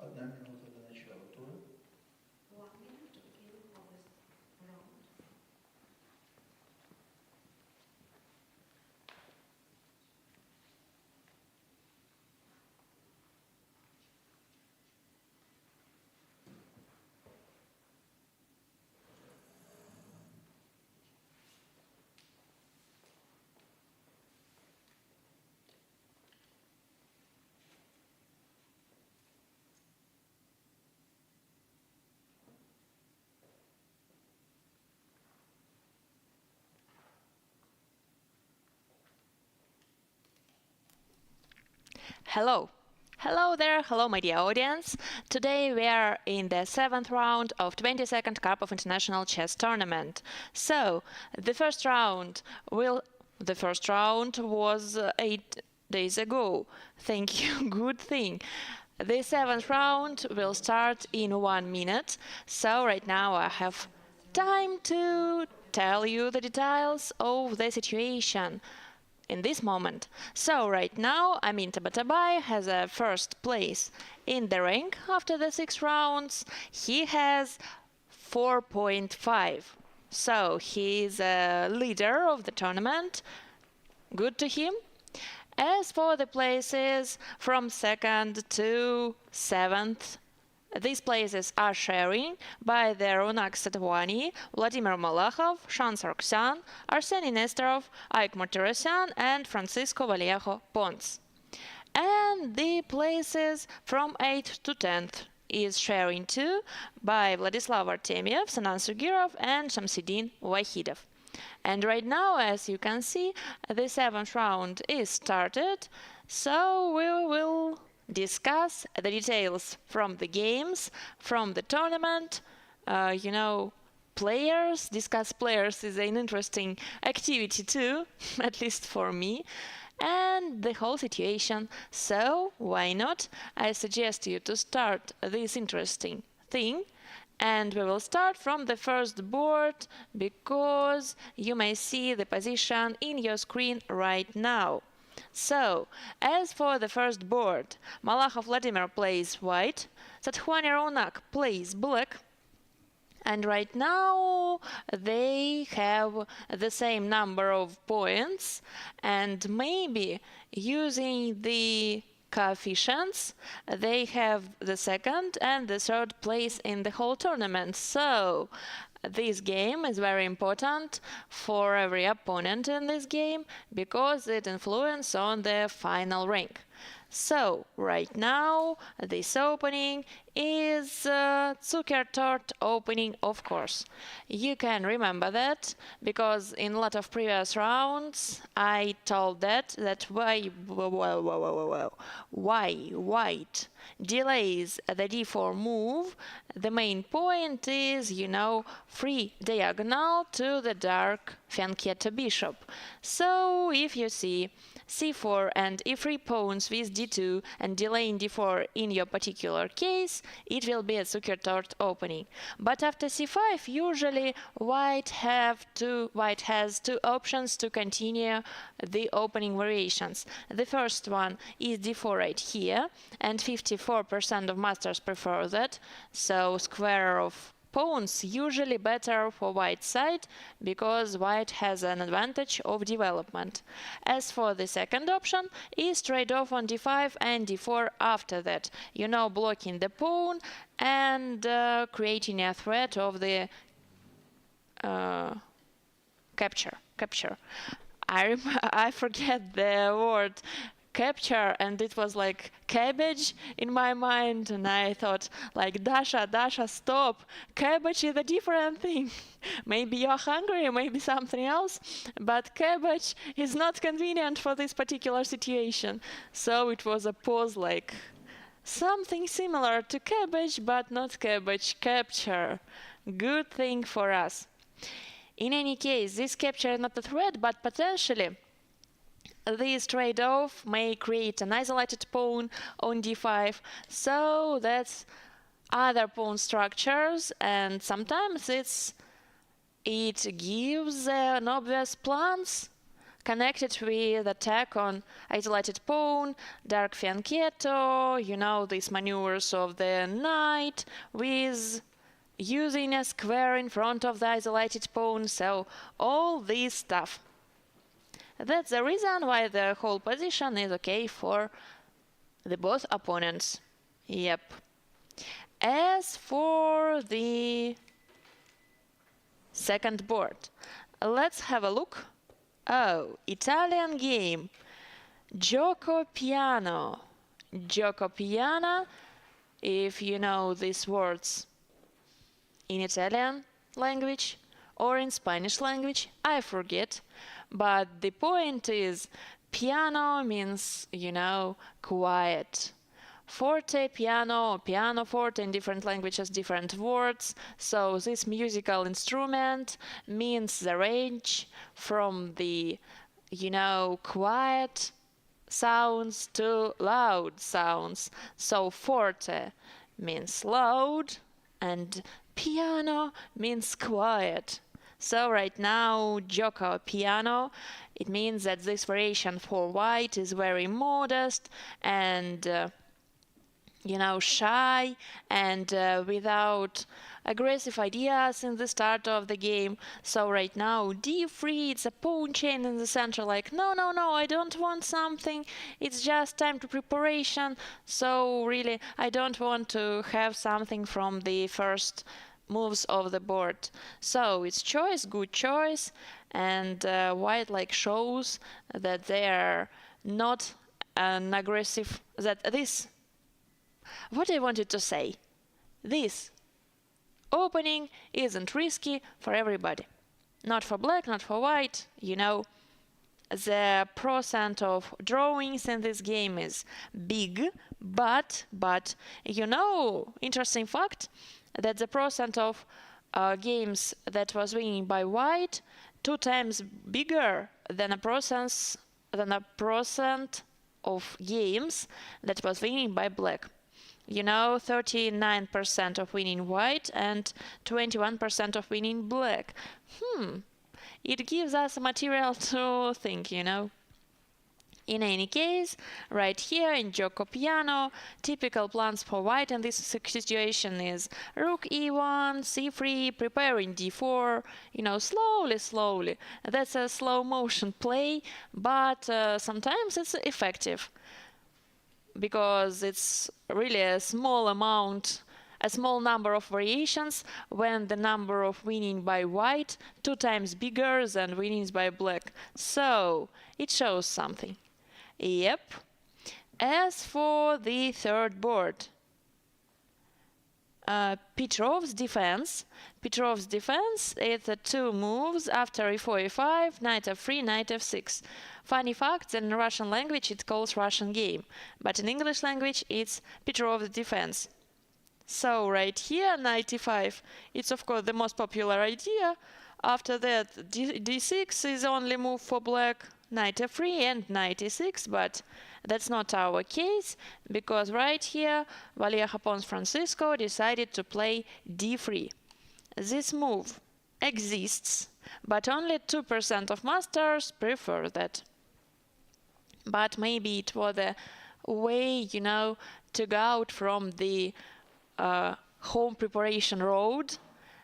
1 минута до начала тура. 1 minute to begin of this round. Hello. Hello there, hello my dear audience. Today we are in the 7th round of 22nd Karpov International Chess Tournament. So, the first round was 8 days ago. Thank you, good thing. The 7th round will start in 1 minute. So right now I have time to tell you the details of the situation in this moment. So right now Amin Tabatabai has a first place in the rank after the 6 rounds. He has 4.5. So he is a leader of the tournament. Good to him. As for the places from 2nd to 7th, these places are sharing by the Ronak Satavani, Vladimir Malakhov, Shan Sargsyan, Arseny Nesterov, Aik Martirosyan and Francisco Vallejo Pons. And the places from 8th to 10th is sharing too by Vladislav Artemiev, Sanan Sugirov and Shamsidin Wahidov. And right now, as you can see, the 7th round is started, so we will discuss the details from the games, from the tournament. Discuss players is an interesting activity too, at least for me, and the whole situation. So, why not? I suggest you to start this interesting thing. And we will start from the first board, because you may see the position in your screen right now. So, as for the first board, Malakhov Vladimir plays white, Sathwani Ronak plays black, and right now they have the same number of points, and maybe using the coefficients, they have the 2nd and the 3rd place in the whole tournament. So this game is very important for every opponent in this game, because it influences on the final rank. So right now this opening is Zuckertort opening, of course. You can remember that, because in a lot of previous rounds I told that why white delays the d4 move. The main point is, free diagonal to the dark fianchetto bishop. So if you see c4 and e3 pawns with d2 and delaying d4 in your particular case, it will be a Zuckertort opening. But after c5, usually white has 2 options to continue the opening variations. The first one is d4 right here, and 54% of masters prefer that. So square of pawns usually better for white side, because white has an advantage of development. As for the second option is trade off on d5 and d4 after that, blocking the pawn and creating a threat of the capture. I forget the word capture, and it was like cabbage in my mind, and I thought like, Dasha, stop, cabbage is a different thing. Maybe you're hungry, maybe something else, but cabbage is not convenient for this particular situation. So it was a pause, like something similar to cabbage, but not cabbage, capture. Good thing for us. In any case, this capture is not a threat, but potentially this trade-off may create an isolated pawn on d5, so that's other pawn structures, and sometimes it gives an obvious plans connected with attack on isolated pawn, dark fianchetto, these maneuvers of the knight with using a square in front of the isolated pawn, so all this stuff. That's the reason why the whole position is okay for the both opponents. Yep. As for the second board, let's have a look. Oh, Italian game. Gioco piano. Gioco piano, if you know these words in Italian language or in Spanish language, I forget. But the point is, piano means, quiet. Forte, piano, piano forte in different languages, different words. So this musical instrument means the range from the, quiet sounds to loud sounds. So forte means loud and piano means quiet. So right now, gioco piano, it means that this variation for white is very modest and shy and without aggressive ideas in the start of the game. So right now, d3, it's a pawn chain in the center, like, no, I don't want something, it's just time to preparation, so really, I don't want to have something from the first moves of the board. So it's choice, good choice, and white shows that they are not an aggressive, that this, what I wanted to say, this opening isn't risky for everybody. Not for black, not for white, the percent of drawings in this game is big, but interesting fact, that the percent of games that was winning by white 2 times bigger than a percent of games that was winning by black. 39% of winning white and 21% of winning black. It gives us material to think, In any case, right here in gioco piano, typical plans for white in this situation is rook e1, c3, preparing d4, slowly. That's a slow motion play, but sometimes it's effective because it's really a small number of variations when the number of winning by white 2 times bigger than winnings by black. So it shows something. Yep. As for the third board, Petrov's defense is 2 moves after e4, e5, knight f3, knight f6. Funny fact that in Russian language it calls Russian game, but in English language it's Petrov's defense. So right here, knight e5, it's of course the most popular idea. After that, d6 is only move for black, knight f3 and knight e6, but that's not our case, because right here Vallejo Pons Francisco decided to play d3. This move exists, but only 2% of masters prefer that. But maybe it was a way, to go out from the home preparation road.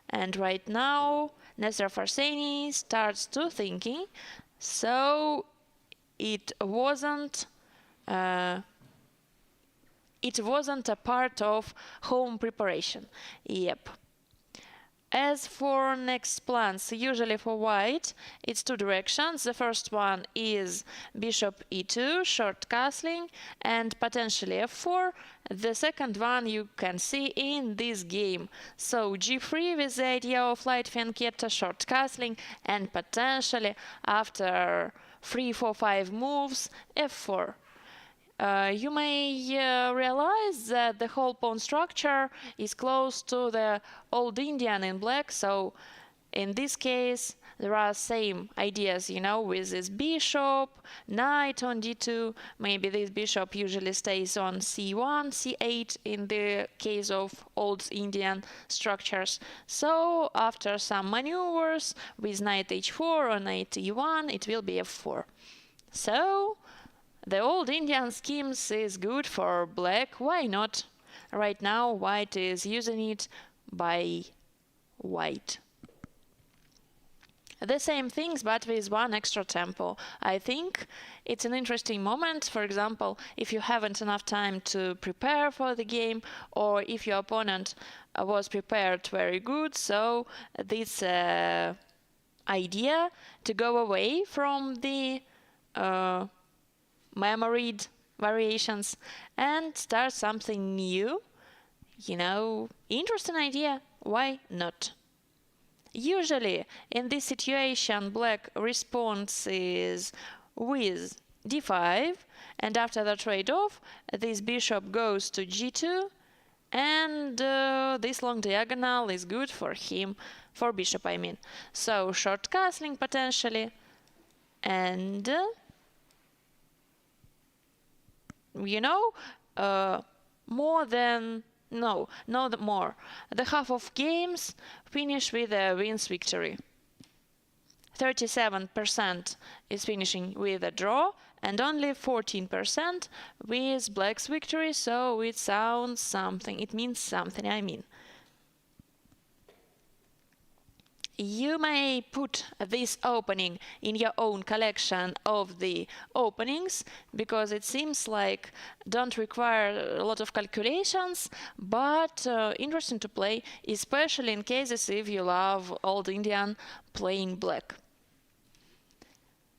And right now, Nestor Farseni starts to thinking, so it wasn't a part of home preparation. Yep. As for next plans, usually for white, it's 2 directions. The first one is bishop e2, short castling, and potentially f4. The second one you can see in this game. So g3 with the idea of light fianchetto, short castling, and potentially after 3, 4, 5 moves, f4. You may realize that the whole pawn structure is close to the old Indian in black, so In this case, there are same ideas, with this bishop, knight on d2. Maybe this bishop usually stays on c1, c8 in the case of old Indian structures. So after some maneuvers with knight h4 or knight e1, it will be f4. So the old Indian schemes is good for black. Why not? Right now, white is using it by white. The same things, but with one extra tempo. I think it's an interesting moment. For example, if you haven't enough time to prepare for the game, or if your opponent was prepared very good, so this idea to go away from the memoried variations and start something new, interesting idea. Why not? Usually, in this situation, black responds with d5, and after the trade-off, this bishop goes to g2, and this long diagonal is good for him, for bishop, I mean. So, short castling potentially, and more than no, not more. The half of games finish with a wins victory. 37% is finishing with a draw, and only 14% with black's victory, so it sounds something. It means something, I mean. You may put this opening in your own collection of the openings, because it seems like don't require a lot of calculations, but interesting to play, especially in cases if you love old Indian playing black.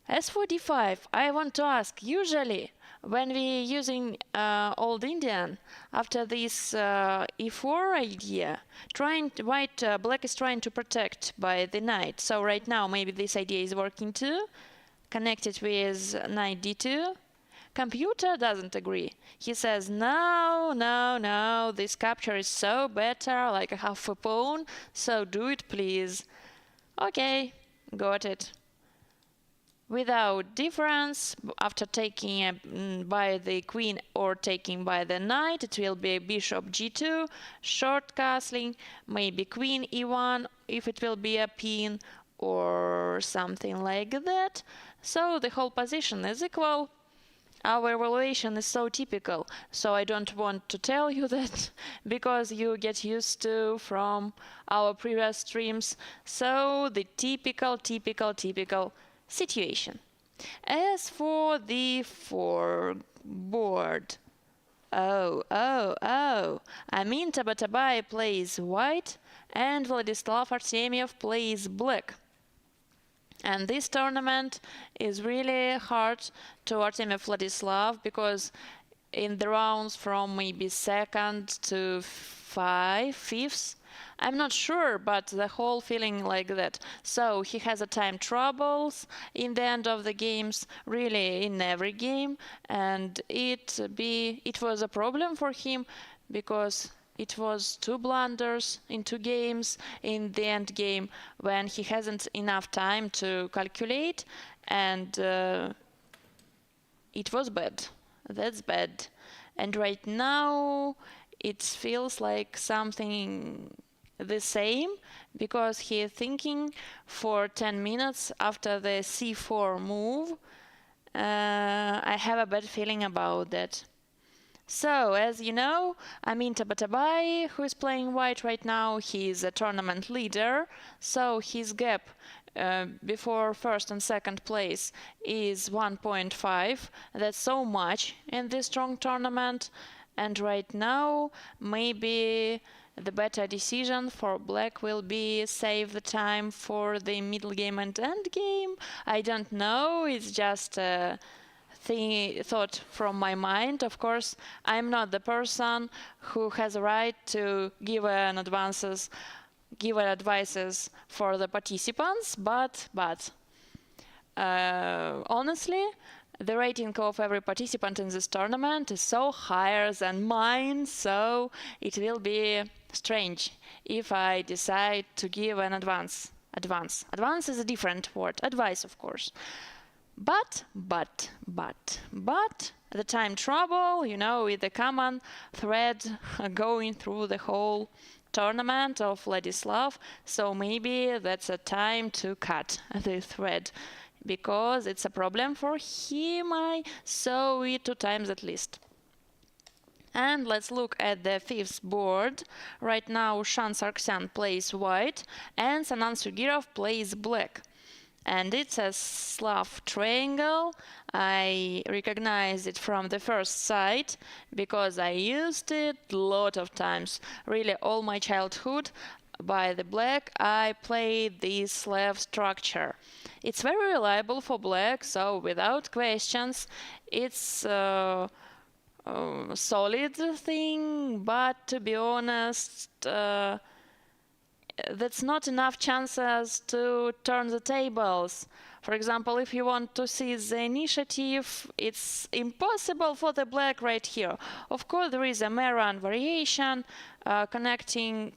As for d5, I want to ask, usually when we're using old Indian, after this e4 idea, black is trying to protect by the knight. So right now maybe this idea is working too, connected with knight d2. Computer doesn't agree. He says, no, this capture is so better, like a half a pawn, so do it please. Okay, got it. Without difference, after taking by the queen or taking by the knight, it will be bishop g2, short castling, maybe queen e1 if it will be a pin or something like that. So the whole position is equal. Our evaluation is so typical, so I don't want to tell you that because you get used to from our previous streams. So the typical situation. As for the board, Amin Tabatabai plays white and Vladislav Artemiev plays black. And this tournament is really hard to Artemiev Vladislav, because in the rounds from maybe second to fifth, I'm not sure, but the whole feeling like that. So he has a time troubles in the end of the games, really in every game, and it was a problem for him because it was 2 blunders in 2 games in the end game when he hasn't enough time to calculate, and it was bad. That's bad. And right now it feels like something the same, because he is thinking for 10 minutes after the c4 move. I have a bad feeling about that. So, as you know, Amin Tabatabai, who is playing white right now, he is a tournament leader, so his gap before first and second place is 1.5. That's so much in this strong tournament, and right now maybe the better decision for black will be save the time for the middle game and end game. I don't know, it's just a thought from my mind. Of course, I'm not the person who has a right to give advices for the participants, but honestly, the rating of every participant in this tournament is so higher than mine, so it will be strange if I decide to give an advance Advance. Advance is a different word. Advice, of course. But the time trouble, with the common thread going through the whole tournament of Vladislav, so maybe that's a time to cut the thread, because it's a problem for him. I saw it 2 times at least. And let's look at the 5th board. Right now Shan Sargsyan plays white and Sanan Sugirov plays black. And it's a Slav triangle. I recognize it from the first sight because I used it a lot of times. Really, all my childhood. By the black, I played this Slav structure. It's very reliable for black, so without questions, it's a solid thing. But to be honest, that's not enough chances to turn the tables. For example, if you want to see the initiative, it's impossible for the black right here. Of course, there is a Meran variation connected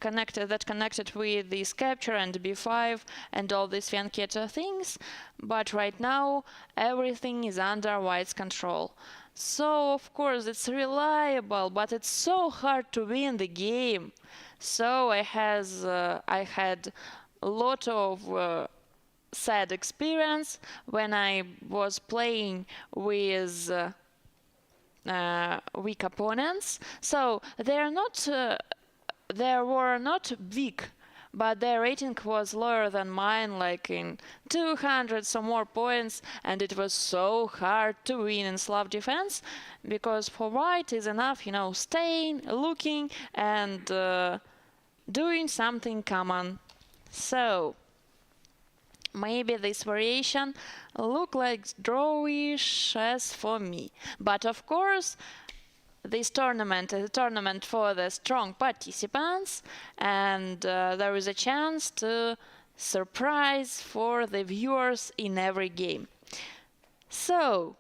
with this capture and b5 and all these Fianchetto things, but right now everything is under white's control. So, of course, it's reliable, but it's so hard to win the game. So I had a lot of sad experience when I was playing with weak opponents. So they were not weak, but their rating was lower than mine, like in 200 some more points, and it was so hard to win in Slav defense, because for white is enough, staying, looking, and doing something common. So maybe this variation look like drawish as for me. But of course, this tournament is a tournament for the strong participants, and there is a chance to surprise for the viewers in every game. So,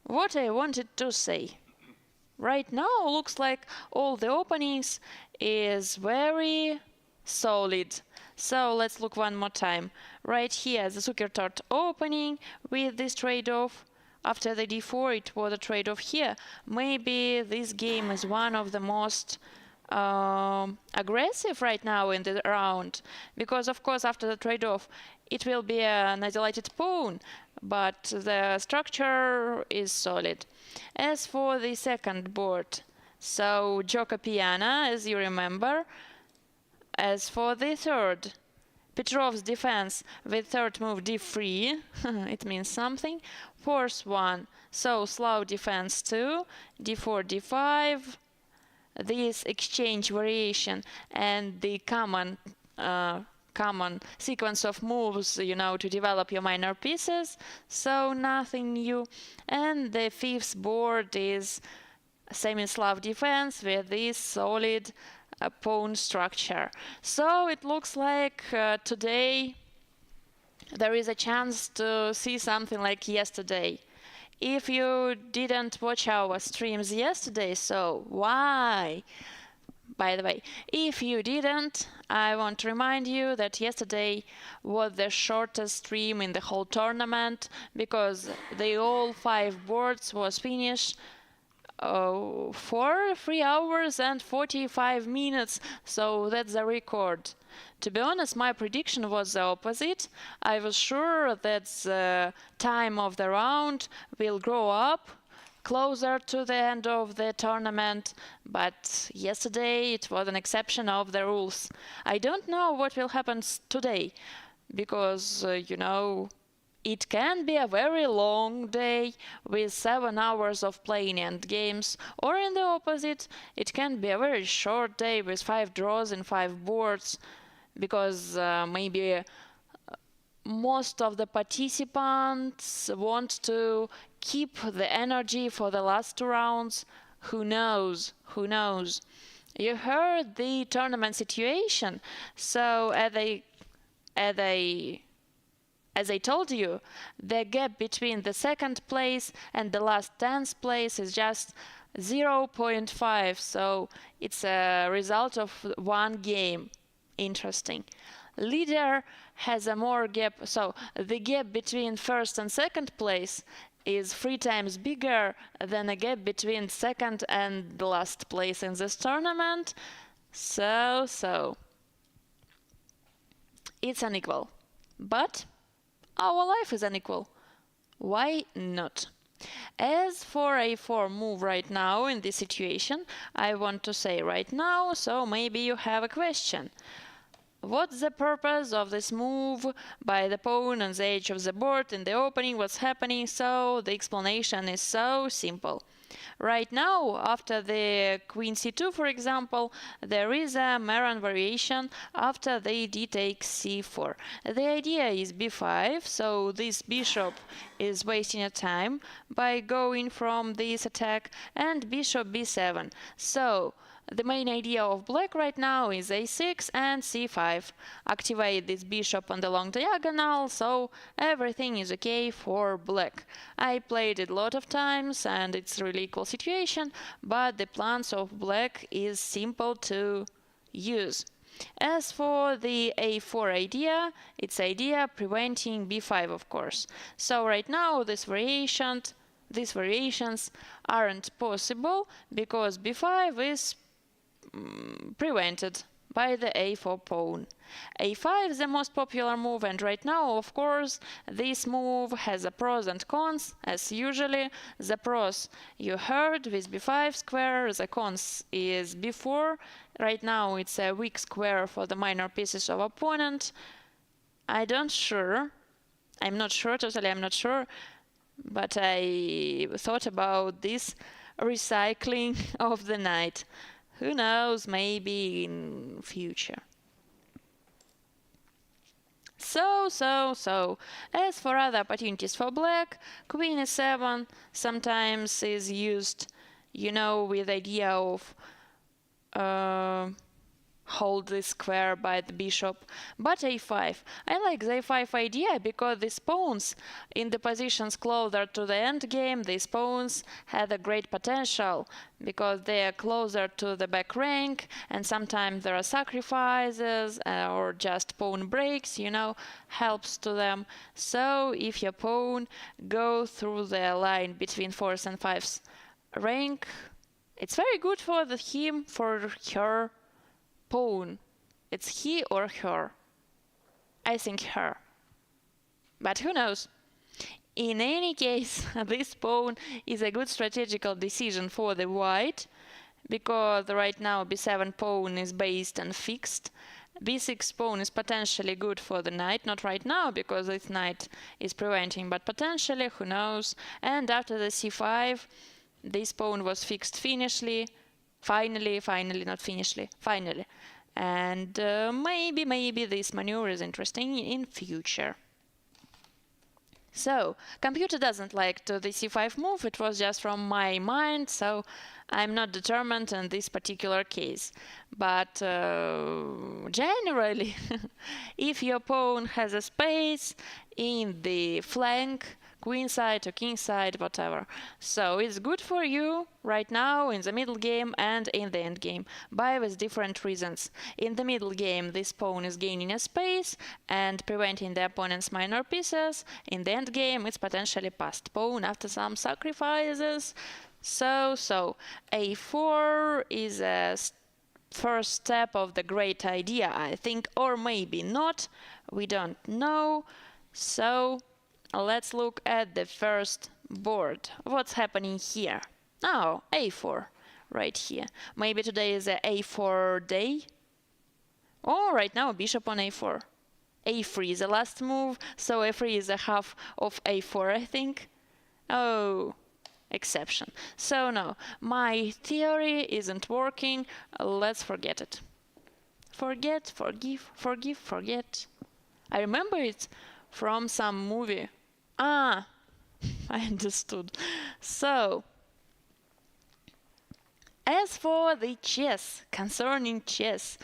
what I wanted to say. Right now, looks like all the openings is very solid. So let's look one more time. Right here, the Zukertort opening with this trade-off. After the d4, it was a trade-off here. Maybe this game is one of the most aggressive right now in the round, because of course after the trade-off it will be an isolated pawn, but the structure is solid. As for the second board, so Gioca Piana, as you remember. As for the third, Petrov's defense with third move d3, it means something. Fourth one, so slow defense 2, d4, d5, this exchange variation and the common sequence of moves, to develop your minor pieces, so nothing new. And the fifth board is semi-Slav defense with this solid pawn structure. So it looks like today there is a chance to see something like yesterday. If you didn't watch our streams yesterday, so why? By the way, if you didn't, I want to remind you that yesterday was the shortest stream in the whole tournament, because all 5 boards was finished for 3 hours and 45 minutes, so that's the record. To be honest, my prediction was the opposite. I was sure that the time of the round will grow up closer to the end of the tournament, but yesterday it was an exception of the rules. I don't know what will happen today, because, it can be a very long day with 7 hours of playing end games, or in the opposite, it can be a very short day with 5 draws and 5 boards, because maybe most of the participants want to keep the energy for the last 2 rounds. Who knows? Who knows? You heard the tournament situation. So as I told you, the gap between the second place and the last 10th place is just 0.5. So it's a result of 1 game. Interesting. leader has a more gap, so the gap between first and second place is 3 times bigger than a gap between second and the last place in this tournament. So it's unequal. But our life is unequal. Why not? As for a4 move right now in this situation, I want to say right now, so maybe you have a question. What's the purpose of this move by the pawn on the edge of the board in the opening? What's happening? So the explanation is so simple. Right now, after the queen c2, for example, there is a Maran variation after the d takes c4. The idea is b5, so this bishop is wasting a time by going from this attack, and bishop b7. So the main idea of black right now is a6 and c5. Activate this bishop on the long diagonal, so everything is okay for black. I played it a lot of times and it's really equal situation, but the plans of black is simple to use. As for the a4 idea, it's idea preventing b5, of course. So right now these variations aren't possible because b5 is prevented by the a4 pawn. a5 is the most popular move, and right now, of course, this move has a pros and cons, as usually. The pros you heard with b5 square, the cons is b4. Right now it's a weak square for the minor pieces of opponent. I'm not sure, but I thought about this recycling of the knight. Who knows, maybe in future. So, as for other opportunities for black, queen e7 sometimes is used, with idea of hold this square by the bishop. But a5. I like the a5 idea because these pawns in the positions closer to the endgame, these pawns had a great potential because they are closer to the back rank, and sometimes there are sacrifices or just pawn breaks, helps to them. So if your pawn goes through the line between 4th and 5th rank, it's very good for him, for her pawn. It's he or her. I think her. But who knows? In any case, this pawn is a good strategical decision for the white, because right now b7 pawn is based and fixed. b6 pawn is potentially good for the knight, not right now because this knight is preventing, but potentially, who knows. And after the c5, this pawn was fixed finally. And maybe this maneuver is interesting in future. So, computer doesn't like the c5 move, it was just from my mind, so I'm not determined in this particular case. But generally, if your pawn has a space in the flank, queen side or king side, whatever. So it's good for you right now in the middle game and in the end game, by with different reasons. In the middle game, this pawn is gaining a space and preventing the opponent's minor pieces. In the end game, it's potentially passed pawn after some sacrifices. So a4 is a first step of the great idea, I think, or maybe not. We don't know. So let's look at the first board. What's happening here? Oh, a4 right here. Maybe today is a a4 day. Oh, right now bishop on a4. a3 is the last move, so a3 is a half of a4, I think. Oh, exception. So no, my theory isn't working. Let's forget it. Forget, forget. I remember it from some movie. I understood. So, as for the chess, concerning chess,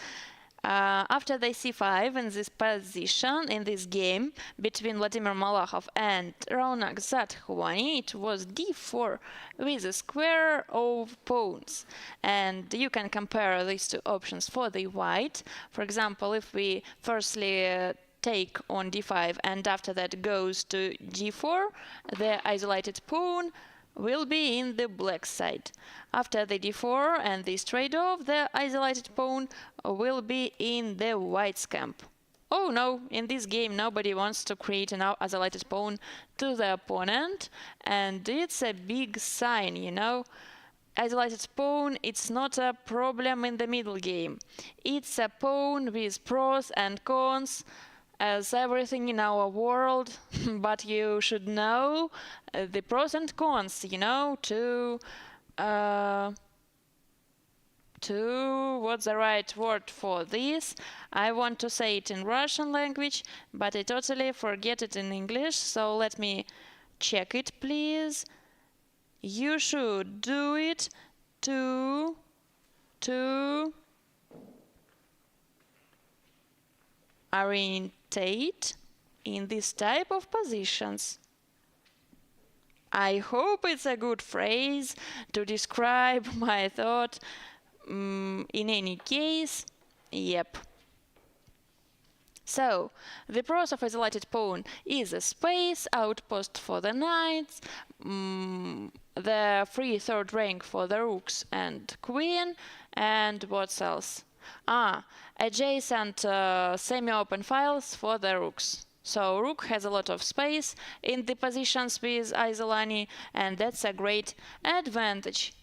After the c5 in this position, in this game between Vladimir Malakhov and Raunak Zatkhuani, it was d4 with a square of pawns. And you can compare these two options for the white. For example, if we firstly take on d5 and after that goes to g4, the isolated pawn will be in the black side. After the d4 and this trade-off, the isolated pawn will be in the white's camp. Oh no, in this game nobody wants to create an isolated pawn to the opponent, and it's a big sign, you know. Isolated pawn, it's not a problem in the middle game. It's a pawn with pros and cons, as everything in our world, but you should know the pros and cons, you know, to what's the right word for this? I want to say it in Russian language, but I totally forget it in English, so let me check it, please. You should do it to orientate in this type of positions. I hope it's a good phrase to describe my thought. In any case, yep. So, the pros of isolated pawn is a space, outpost for the knights, the free third rank for the rooks and queen, and what else? Adjacent semi-open files for the rooks. So rook has a lot of space in the positions with Isolani, and that's a great advantage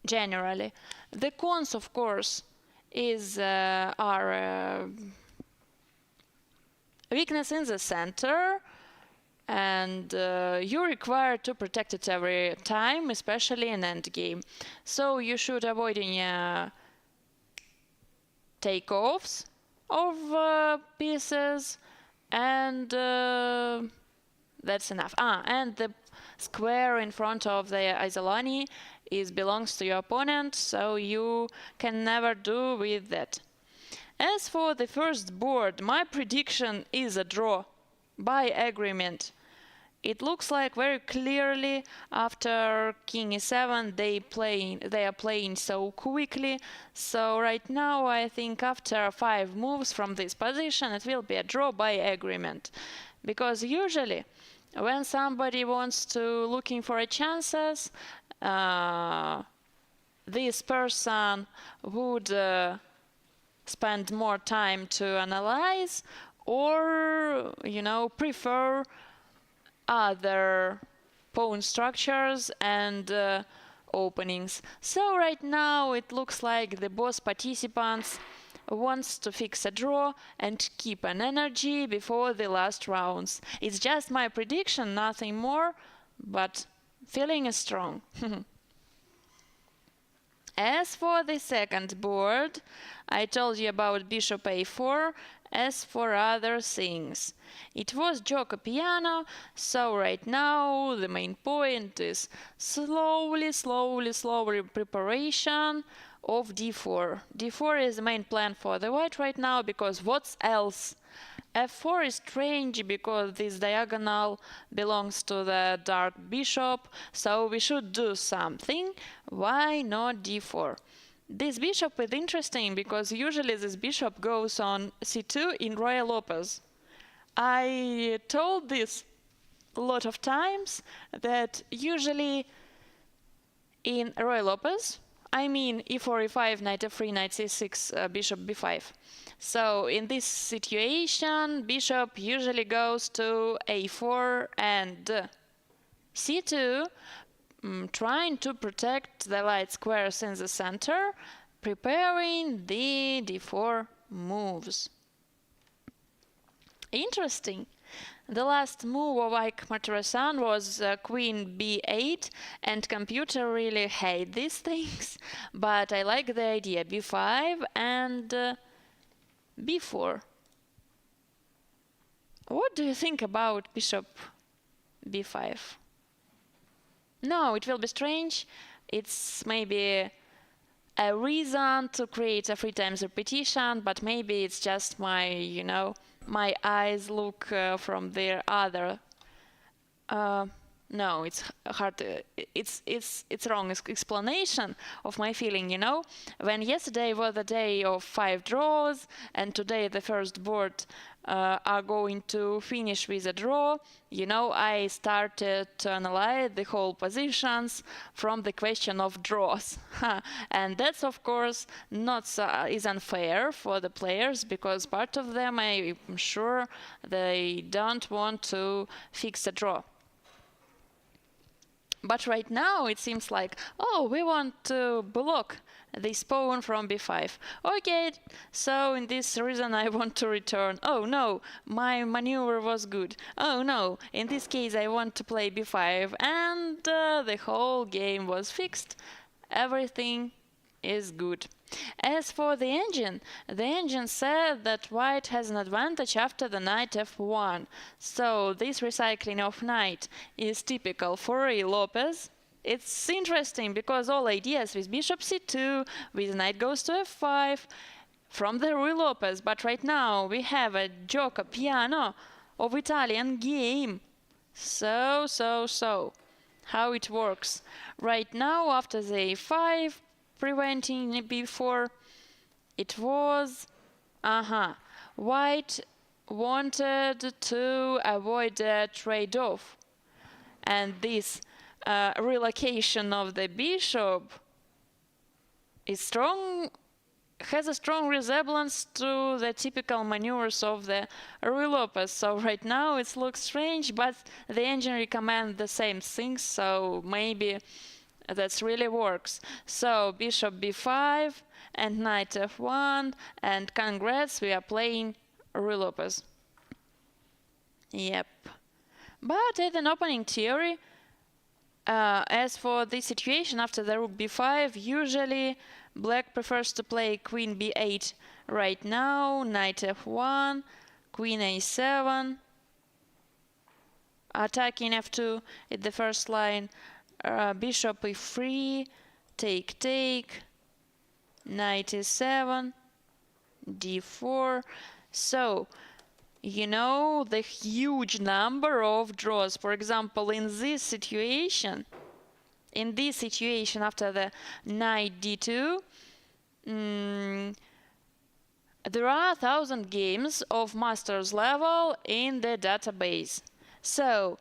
generally. The cons, of course, are weakness in the center, and you require to protect it every time, especially in endgame. So you should avoid any takeoffs of pieces, and that's enough. And the square in front of the Isolani belongs to your opponent, so you can never do with that. As for the first board, my prediction is a draw by agreement. It looks like very clearly after King e7 they are playing so quickly. So right now I think after 5 moves from this position it will be a draw by agreement. Because usually when somebody wants to looking for a chances, this person would spend more time to analyze or, you know, prefer other pawn structures and openings. So right now it looks like the both participants wants to fix a draw and keep an energy before the last rounds. It's just my prediction, nothing more, but feeling is strong. As for the second board, I told you about bishop a4. As for other things, it was gioco piano, so right now the main point is slowly preparation of d4. d4 is the main plan for the white right now, because what else? f4 is strange because this diagonal belongs to the dark bishop, so we should do something. Why not d4? This bishop is interesting because usually this bishop goes on c2 in Royal Lopez. I told this a lot of times that usually in Royal Lopez, I mean e4, e5, knight f3, knight c6, bishop b5. So in this situation, bishop usually goes to a4 and c2, trying to protect the light squares in the center, preparing the d4 moves. Interesting. The last move of Ike Martirosyan was queen b8, and computer really hate these things, but I like the idea b5 and b4. What do you think about bishop b5? No, it will be strange. It's maybe a reason to create a 3 times repetition, but maybe it's just my eyes look from their other. No, it's hard. It's wrong explanation of my feeling. When yesterday was the day of 5 draws, and today the first board are going to finish with a draw. I started to analyze the whole positions from the question of draws, and that's of course not is unfair for the players, because part of them, I'm sure, they don't want to fix a draw. But right now it seems like, oh, we want to block this pawn from b5. Okay, so in this reason I want to return. Oh no, my maneuver was good. Oh no, in this case I want to play b5, and the whole game was fixed. Everything is good. As for the engine said that white has an advantage after the knight f1. So this recycling of knight is typical for Ruy Lopez. It's interesting because all ideas with bishop c2, with knight goes to f5, from the Ruy Lopez. But right now we have a gioco piano of Italian game. So, how it works. Right now, after the a5, preventing b4, it was white wanted to avoid a trade-off, and this relocation of the bishop has a strong resemblance to the typical maneuvers of the Ruy Lopez. So right now it looks strange, but the engine recommends the same things, so maybe that really works. So bishop b5 and knight f1, and congrats, we are playing Ruy Lopez. Yep. But at an opening theory, as for this situation after the rook b5, usually black prefers to play queen b8. Right now, knight f1, queen a7, attacking f2 at the first line, bishop e3, take, knight e7, d4. So, the huge number of draws. For example, in this situation after the knight d2, there are 1,000 games of master's level in the database. So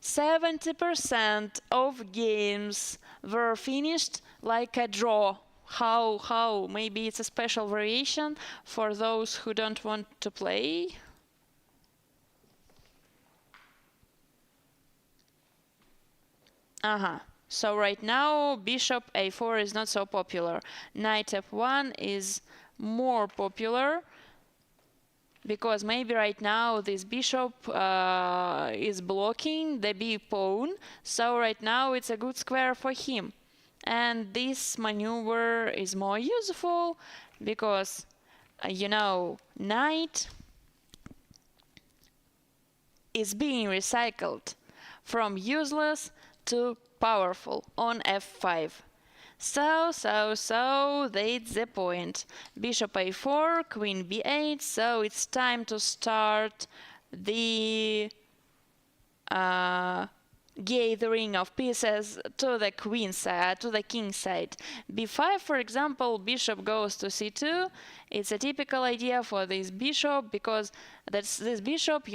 70% of games were finished like a draw. How? Maybe it's a special variation for those who don't want to play. So right now, bishop a4 is not so popular. Knight f1 is more popular, because maybe right now this bishop is blocking the b pawn. So right now it's a good square for him. And this maneuver is more useful because, knight is being recycled from useless to powerful on f5. So that's the point. Bishop a4, queen b8, so it's time to start the gathering of pieces to the queen side, to the king side. b5, for example, bishop goes to c2. It's a typical idea for this bishop, because this bishop,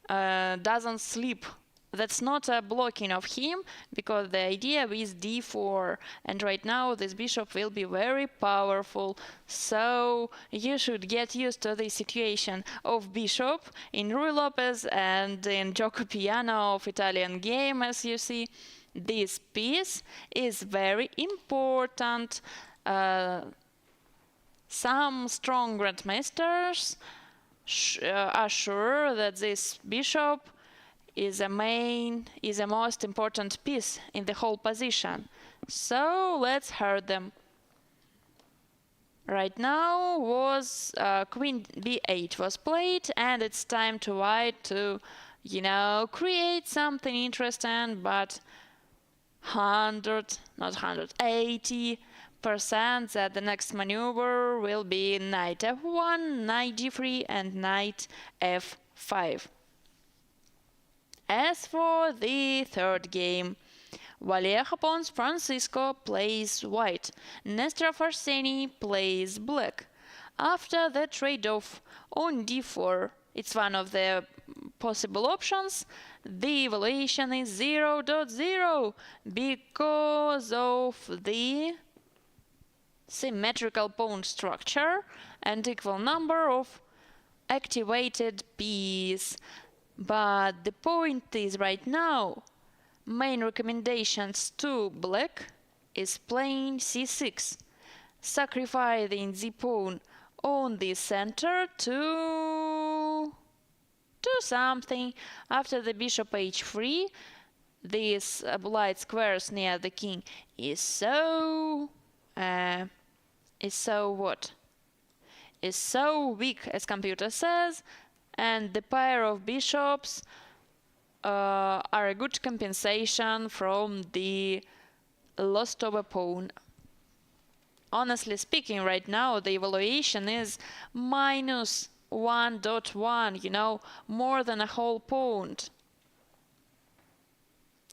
doesn't sleep. That's not a blocking of him, because the idea is d4, and right now this bishop will be very powerful. So you should get used to the situation of bishop in Ruy Lopez and in gioco piano of Italian game. As you see, this piece is very important. Some strong grandmasters are sure that this bishop is a most important piece in the whole position. So let's hear them. Right now was queen b8 was played, and it's time to white to, create something interesting, but 80 that the next maneuver will be knight f1, knight g3 and knight f5. As for the third game, Vallejo Francisco plays white, Nestorov Arseny plays black. After the trade-off on d4, it's one of the possible options, the evaluation is 0.0 because of the symmetrical pawn structure and equal number of activated pieces. But the point is right now, main recommendations to black is playing c6, sacrificing the pawn on the center to do something. After the bishop h3, these light squares near the king is so weak, as computer says, and the pair of bishops are a good compensation from the loss of a pawn. Honestly speaking, right now the evaluation is minus 1.1, you know, more than a whole point.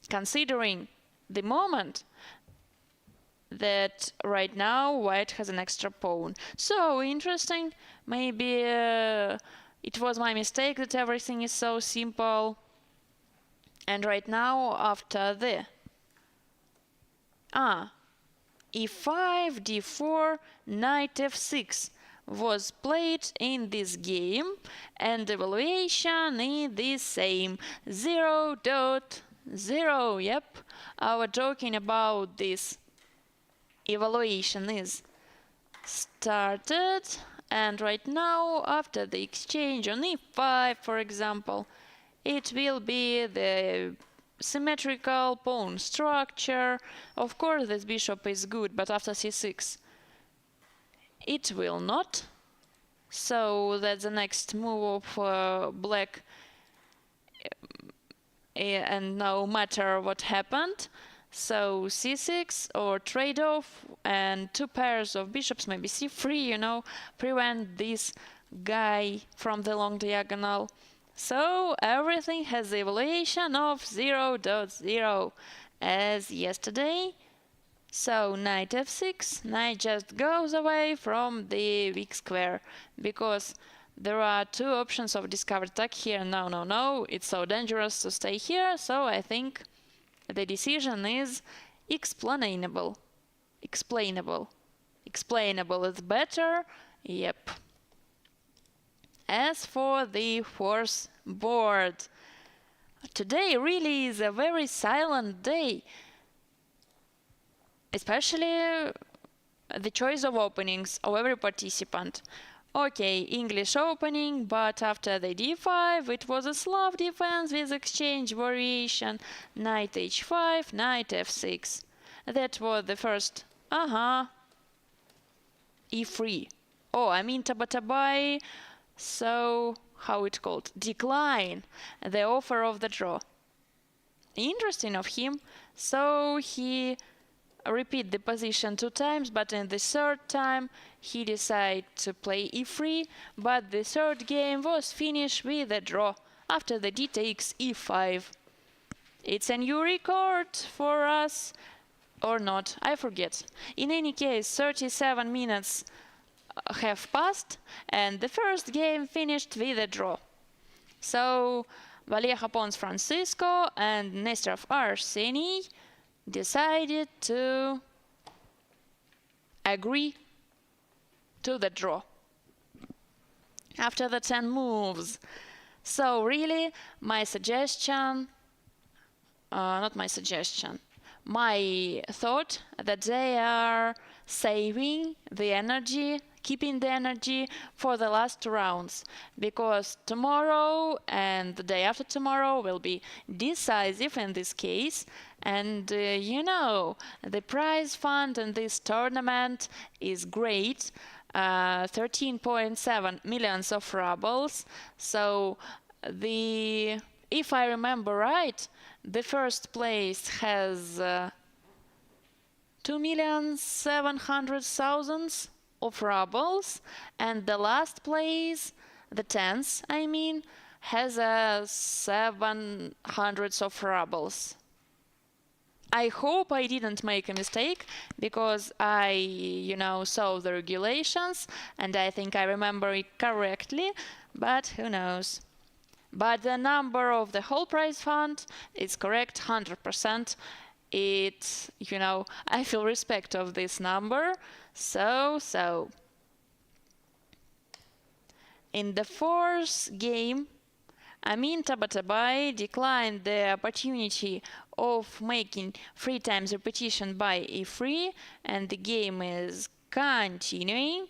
Considering the moment that right now white has an extra pawn. So interesting. Maybe it was my mistake that everything is so simple. And right now, after the e5, d4, knight f6 was played in this game, and the evaluation is the same, 0.0. Yep, our talking about this evaluation is started, and right now, after the exchange on e5, for example, it will be the symmetrical pawn structure. Of course, this bishop is good, but after c6, it will not. So that's the next move of black, and no matter what happened. So c6 or trade-off and two pairs of bishops, maybe c3, you know, prevent this guy from the long diagonal. So everything has the evaluation of 0.0 as yesterday. So knight f6, knight just goes away from the weak square, because there are two options of discovered attack here. No, it's so dangerous to stay here, so I think the decision is explainable. Explainable is better, yep. As for the fourth board, today really is a very silent day, especially the choice of openings of every participant. Okay, English opening, but after the d5 it was a Slav defense with exchange variation, knight h5, knight f6. That was the first, e3. Oh, I mean Tabatabai. So, how it called? Decline the offer of the draw. Interesting of him. So he repeat the position 2 times, but in the third time he decided to play e3, but the third game was finished with a draw after the d takes e5. It's a new record for us, or not, I forget. In any case, 37 minutes have passed, and the first game finished with a draw. So Vallejo Francisco and Nestorov Arseny decided to agree to the draw after the 10 moves. So really, my suggestion, not my suggestion, my thought that they are saving the energy, keeping the energy for the last 2 rounds, because tomorrow and the day after tomorrow will be decisive in this case, and you know, the prize fund in this tournament is great, 13.7 millions of rubles. So if I remember right, the first place has 2,700,000 of rubles, and the last place, the tens, I mean, has 700 of rubles. I hope I didn't make a mistake because I, saw the regulations and I think I remember it correctly, but who knows. But the number of the whole prize fund is correct 100%. It, I feel respect of this number. So. In the fourth game, Amin Tabatabai declined the opportunity of making 3 times repetition by e3, and the game is continuing.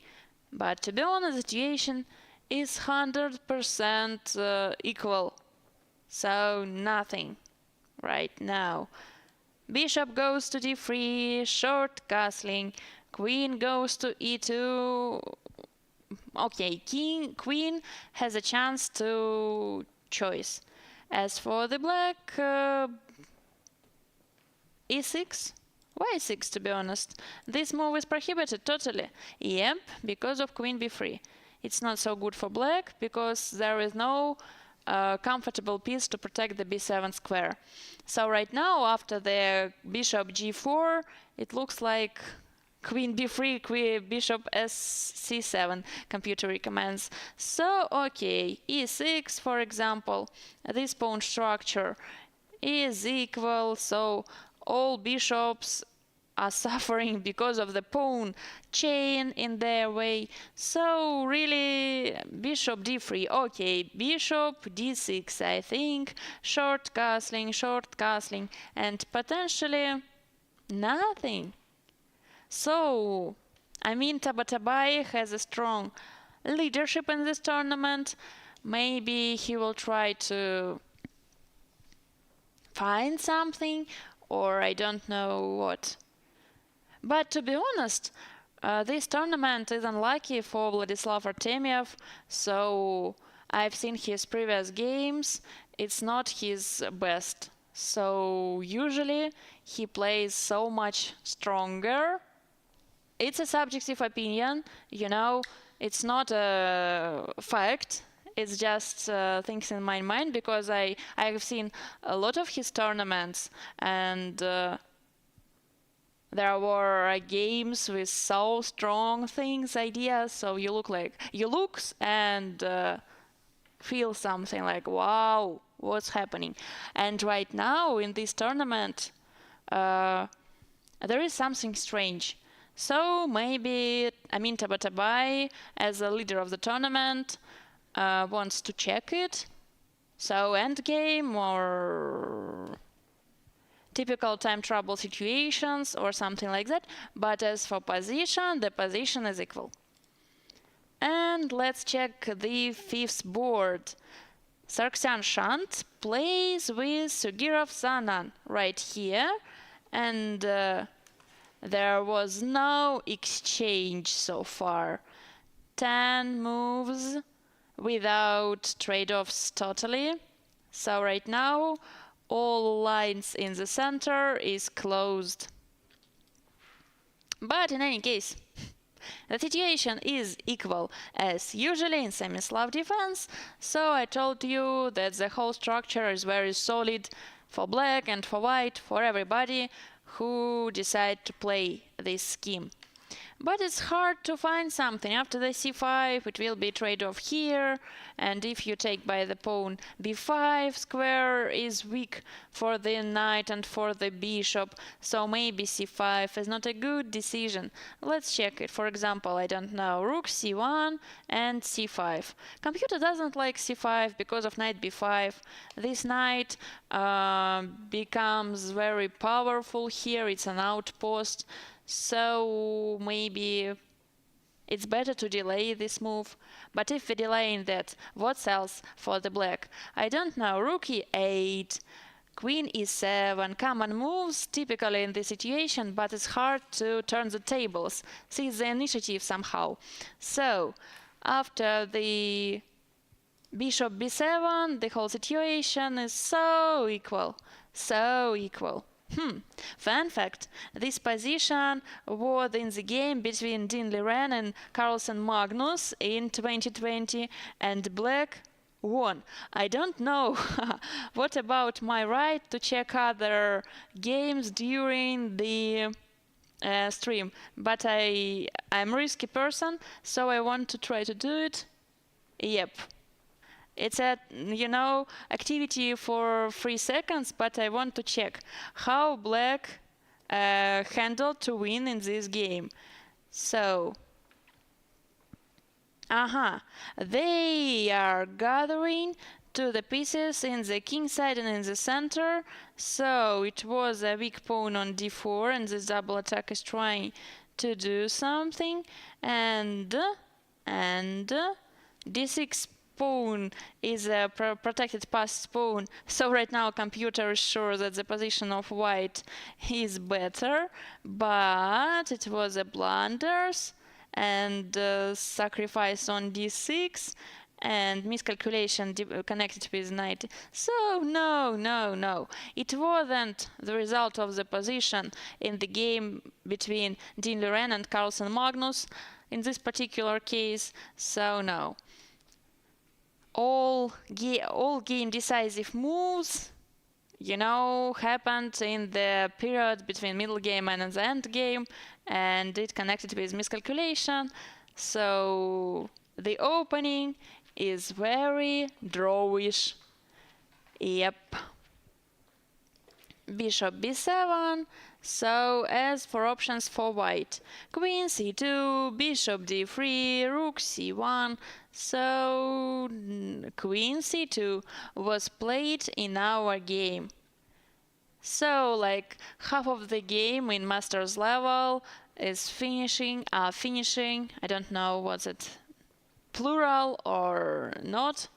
But to be honest, the situation is 100% equal, so nothing right now. Bishop goes to d3, short castling, queen goes to e2. Okay, queen has a chance to choice. As for the black, e6. Why e6, to be honest? This move is prohibited totally. Yep, because of queen b3. It's not so good for black because there is no comfortable piece to protect the b7 square. So right now, after the bishop g4, it looks like queen b3, bishop c7, computer recommends. So, okay, e6, for example, this pawn structure is equal, so all bishops are suffering because of the pawn chain in their way. So really, bishop d3, okay, bishop d6, I think, short castling, and potentially nothing. So, Tabatabai has a strong leadership in this tournament. Maybe he will try to find something, or I don't know what. But to be honest, this tournament is unlucky for Vladislav Artemiev, so I've seen his previous games. It's not his best. So usually he plays so much stronger. It's a subjective opinion, it's not a fact. It's just things in my mind because I have seen a lot of his tournaments and there were games with so strong ideas. So you look and feel something like, wow, what's happening? And right now in this tournament, there is something strange. So maybe Tabatabai, as a leader of the tournament, wants to check it. So endgame or typical time trouble situations or something like that. But as for position, the position is equal. And let's check the fifth board. Sargsyan Shant plays with Sugirov Zanan right here, and there was no exchange so far. 10 moves without trade-offs totally. So right now all lines in the center is closed. But in any case, the situation is equal as usually in semi-Slav defense, so I told you that the whole structure is very solid for black and for white, for everybody who decide to play this scheme. But it's hard to find something. After the c5 it will be trade-off here, and if you take by the pawn b5, square is weak for the knight and for the bishop, so maybe c5 is not a good decision. Let's check it. For example, I don't know, rook c1 and c5. Computer doesn't like c5 because of knight b5. This knight becomes very powerful here, it's an outpost. So maybe it's better to delay this move. But if we delay in that, what else for the black? I don't know. Rook e8, queen e7, common moves typically in this situation, but it's hard to turn the tables, seize the initiative somehow. So after the bishop b7, the whole situation is so equal, so equal. Fun fact, this position was in the game between Dean Liren and Carlsen Magnus in 2020, and Black won. I don't know what about my right to check other games during the stream, but I'm a risky person, so I want to try to do it. Yep. It's a, activity for 3 seconds, but I want to check how Black handled to win in this game. So, they are gathering to the pieces in the king side and in the center. So it was a weak pawn on d4, and this double attack is trying to do something. And d6 pawn is a protected passed pawn, so right now computer is sure that the position of white is better, but it was a blunders and sacrifice on d6 and miscalculation connected with knight. So no, it wasn't the result of the position in the game between Dean Liren and Carlsen Magnus in this particular case, so no. All game decisive moves, happened in the period between middle game and the end game, and it connected with miscalculation. So the opening is very drawish. Yep. Bishop b7. So as for options for white, queen c2, bishop d3, rook c1. So queen c2 was played in our game. So like half of the game in masters level is finishing. I don't know what's it, plural or not.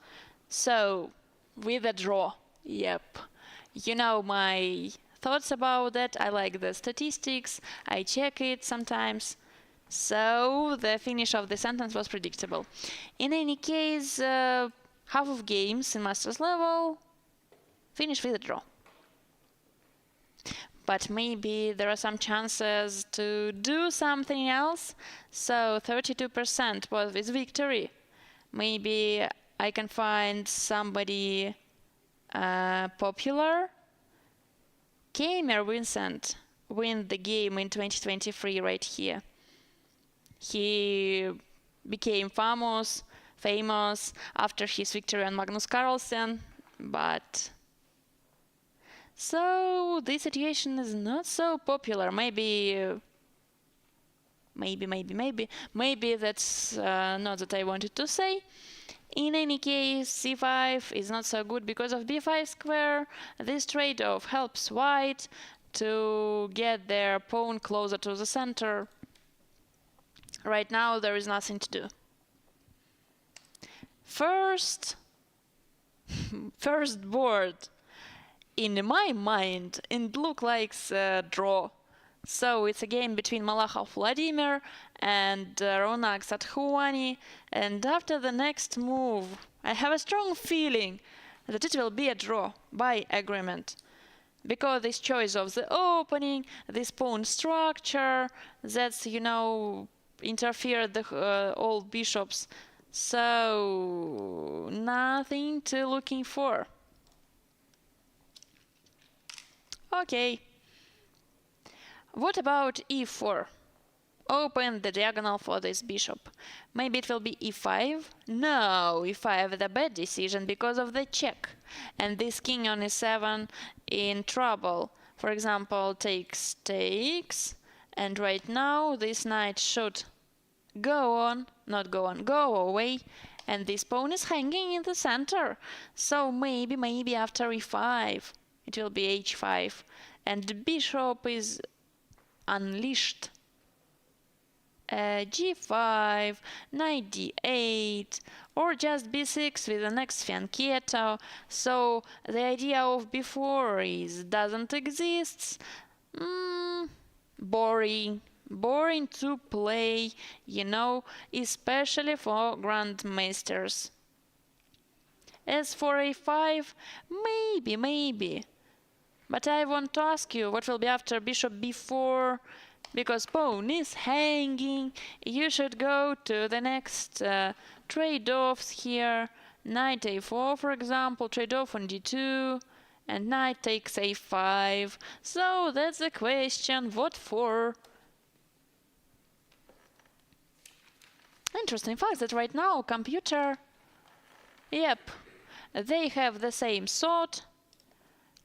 So with a draw. Yep. My thoughts about that. I like the statistics. I check it sometimes. So the finish of the sentence was predictable. In any case, half of games in masters level finish with a draw. But maybe there are some chances to do something else. So 32% was with victory. Maybe I can find somebody popular. Kamer Vincent win the game in 2023 right here. He became famous after his victory on Magnus Carlsen, but so this situation is not so popular. Maybe that's not that I wanted to say. In any case, c5 is not so good because of b5 square. This trade-off helps white to get their pawn closer to the center. Right now there is nothing to do. First board, in my mind, it looked like a draw. So it's a game between Malakhov Vladimir and Ronak Sathouani, and after the next move I have a strong feeling that it will be a draw by agreement, because this choice of the opening, this pawn structure, that's interfered the all bishops, so nothing to looking for. Okay. What about e4? Open the diagonal for this bishop. Maybe it will be e5? No, e5 is a bad decision because of the check. And this king on e7 in trouble. For example, takes, and right now this knight should go away, and this pawn is hanging in the center. So maybe after e5 it will be h5, and the bishop is unleashed. G5, knight d8, or just b6 with the next fianchetto. So the idea of b4 doesn't exist. Boring to play, especially for grandmasters. As for a5, maybe. But I want to ask you, what will be after bishop b4? Because pawn is hanging. You should go to the next trade-offs here. Knight a4, for example, trade-off on d2, and knight takes a5. So that's the question, what for? Interesting fact that right now computer, yep, they have the same thought,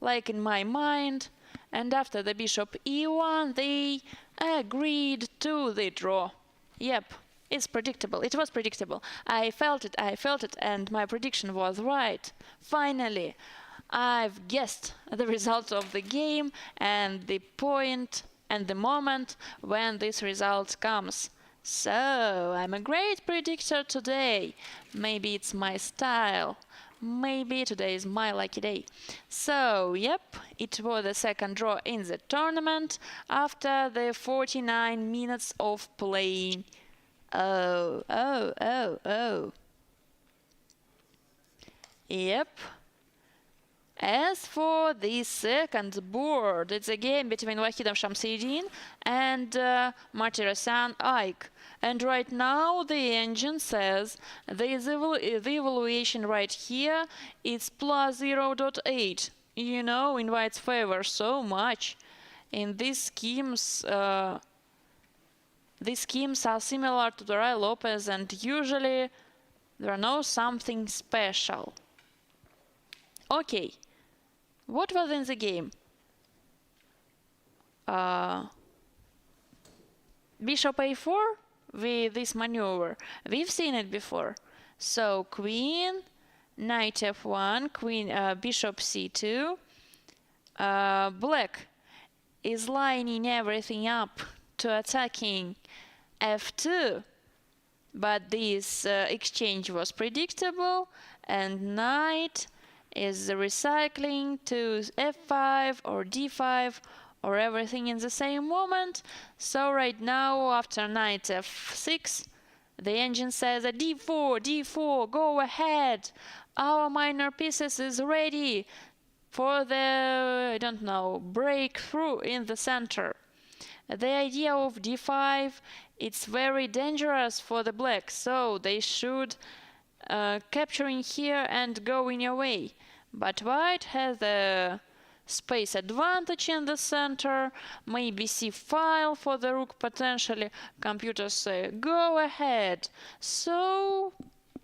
like in my mind, and after the bishop e1 they agreed to the draw. Yep, it's predictable, it was predictable. I felt it, and my prediction was right. Finally, I've guessed the result of the game and the point and the moment when this result comes. So, I'm a great predictor today. Maybe it's my style. Maybe today is my lucky day. So, yep, it was the second draw in the tournament after the 49 minutes of playing. Oh. Yep. As for the second board, it's a game between Wahidov Shamsidin and Martirosyan Ike. And right now the engine says the evaluation right here is plus 0.8. You know, in White's favor so much. In these schemes are similar to the Rai Lopez, and usually there are no something special. Okay. What was in the game? Bishop a4 with this maneuver. We've seen it before. So queen, knight f1, bishop c2. Black is lining everything up to attacking f2. But this exchange was predictable, and knight is recycling to f5 or d5 or everything in the same moment. So right now, after knight f6, the engine says that d4, go ahead. Our minor pieces is ready for the, I don't know, breakthrough in the center. The idea of d5, it's very dangerous for the black, so they should capturing here and going away. But white has a space advantage in the center, maybe c-file for the rook potentially. Computers say go ahead. So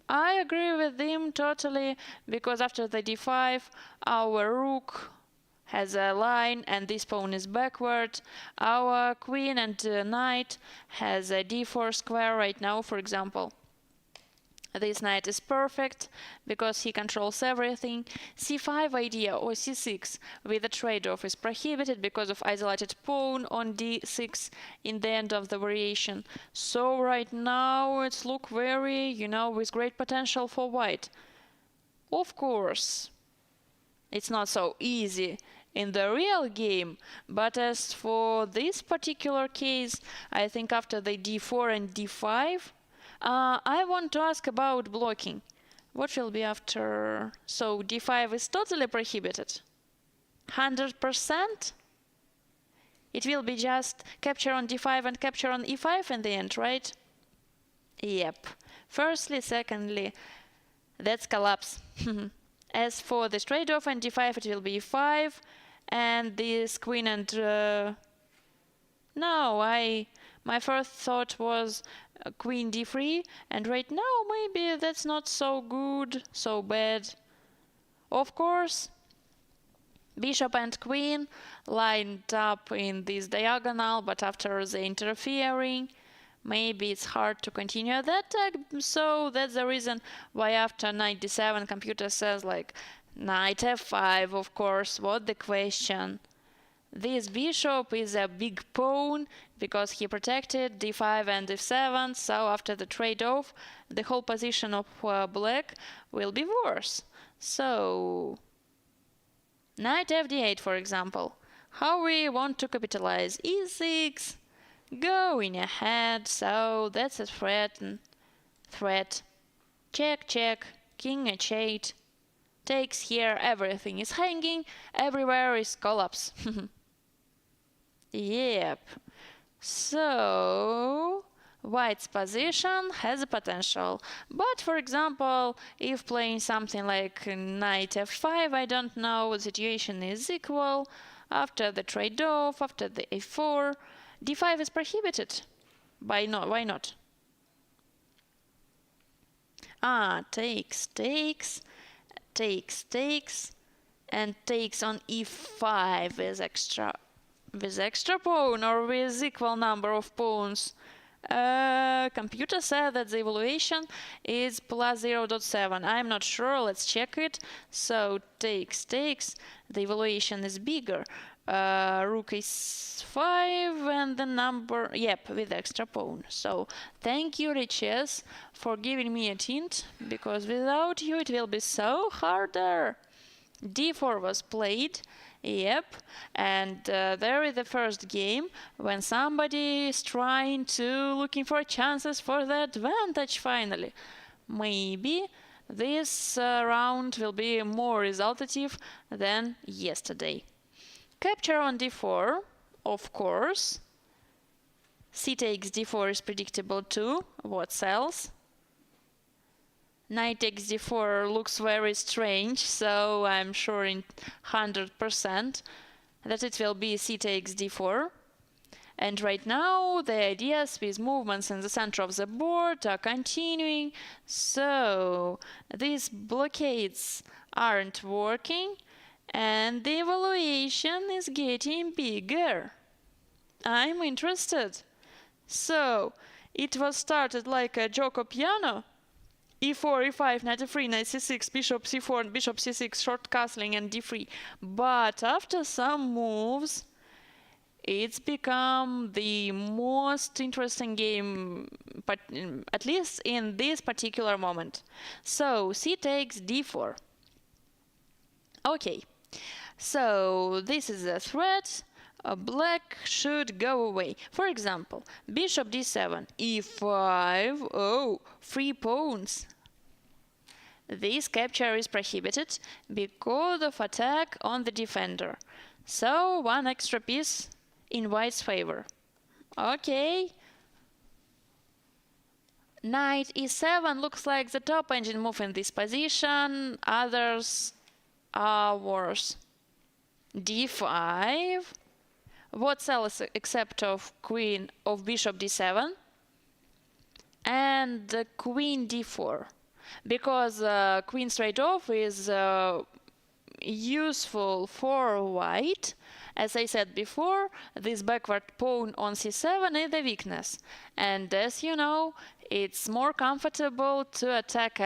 I agree with him totally, because after the d5 our rook has a line and this pawn is backward. Our queen and knight has a d4 square right now, for example. This knight is perfect because he controls everything. c5 idea or c6 with a trade-off is prohibited because of isolated pawn on d6 in the end of the variation. So right now it's look very, with great potential for white. Of course, it's not so easy in the real game, but as for this particular case, I think after the d4 and d5, I want to ask about blocking. What will be after? So d5 is totally prohibited. 100%? It will be just capture on d5 and capture on e5 in the end, right? Yep. Firstly, secondly, that's collapse. As for this trade-off and d5, it will be e5, and this queen and my first thought was queen d3, and right now maybe that's not so good, so bad. Of course, bishop and queen lined up in this diagonal, but after the interfering, maybe it's hard to continue that tag. So that's the reason why after knight d7 computer says like knight f5, of course, what the question. This bishop is a big pawn because he protected d5 and f7, so after the trade-off the whole position of black will be worse. So knight fd8, for example. How we want to capitalize? e6, going ahead, so that's a threat. Check, king h8, takes here, everything is hanging, everywhere is collapse. Yep. So white's position has a potential. But for example, if playing something like knight f5, I don't know, the situation is equal. After the trade-off, after the a4, d5 is prohibited. Why not? Takes, and takes on e5 with extra pawn or with equal number of pawns. Computer said that the evaluation is plus 0.7. I'm not sure, let's check it. So takes, the evaluation is bigger. Rook is 5 and the number, yep, with extra pawn. So thank you, Riches, for giving me a hint, because without you it will be so harder. d4 was played, yep, and there is the first game when somebody is trying to looking for chances for the advantage finally. Maybe this round will be more resultative than yesterday. Capture on d4, of course. C takes d4 is predictable too. What else? Knight takes d4 looks very strange, so I'm sure in 100% that it will be c takes d4. And right now the ideas with movements in the center of the board are continuing, so these blockades aren't working and the evaluation is getting bigger. I'm interested. So it was started like a gioco piano. e4, e5, knight e3, knight c6, bishop c4, and bishop c6, short castling and d3. But after some moves, it's become the most interesting game, but at least in this particular moment. So c takes d4. Okay, so this is a threat. Black should go away. For example, bishop d7, e5, oh, 3 pawns. This capture is prohibited because of attack on the defender. So 1 extra piece in white's favor. Okay. Knight e7 looks like the top engine move in this position. Others are worse. d5. What else except of bishop d7 and queen d4, because queen straight off is useful for white. As I said before, this backward pawn on c7 is the weakness, and as you know, it's more comfortable to attack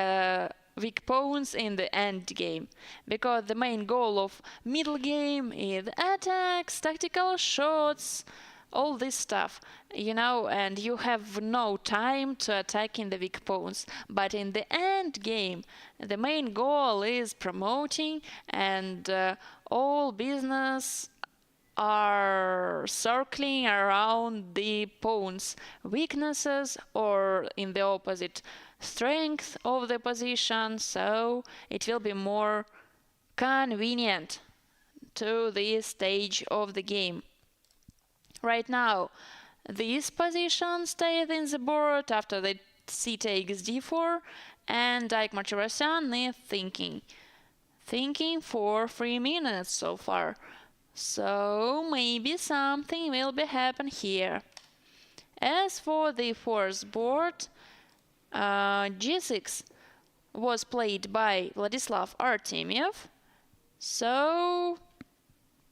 weak pawns in the end game, because the main goal of middle game is attacks, tactical shots, all this stuff, you know, and you have no time to attack in the weak pawns. But in the end game, the main goal is promoting, and all business are circling around the pawn's weaknesses or in the opposite strength of the position, so it will be more convenient to this stage of the game. Right now, this position stayed in the board after the c takes d4, and Ike Martirosyan is thinking for 3 minutes so far. So maybe something will be happen here. As for the fourth board, g6 was played by Vladislav Artemiev, so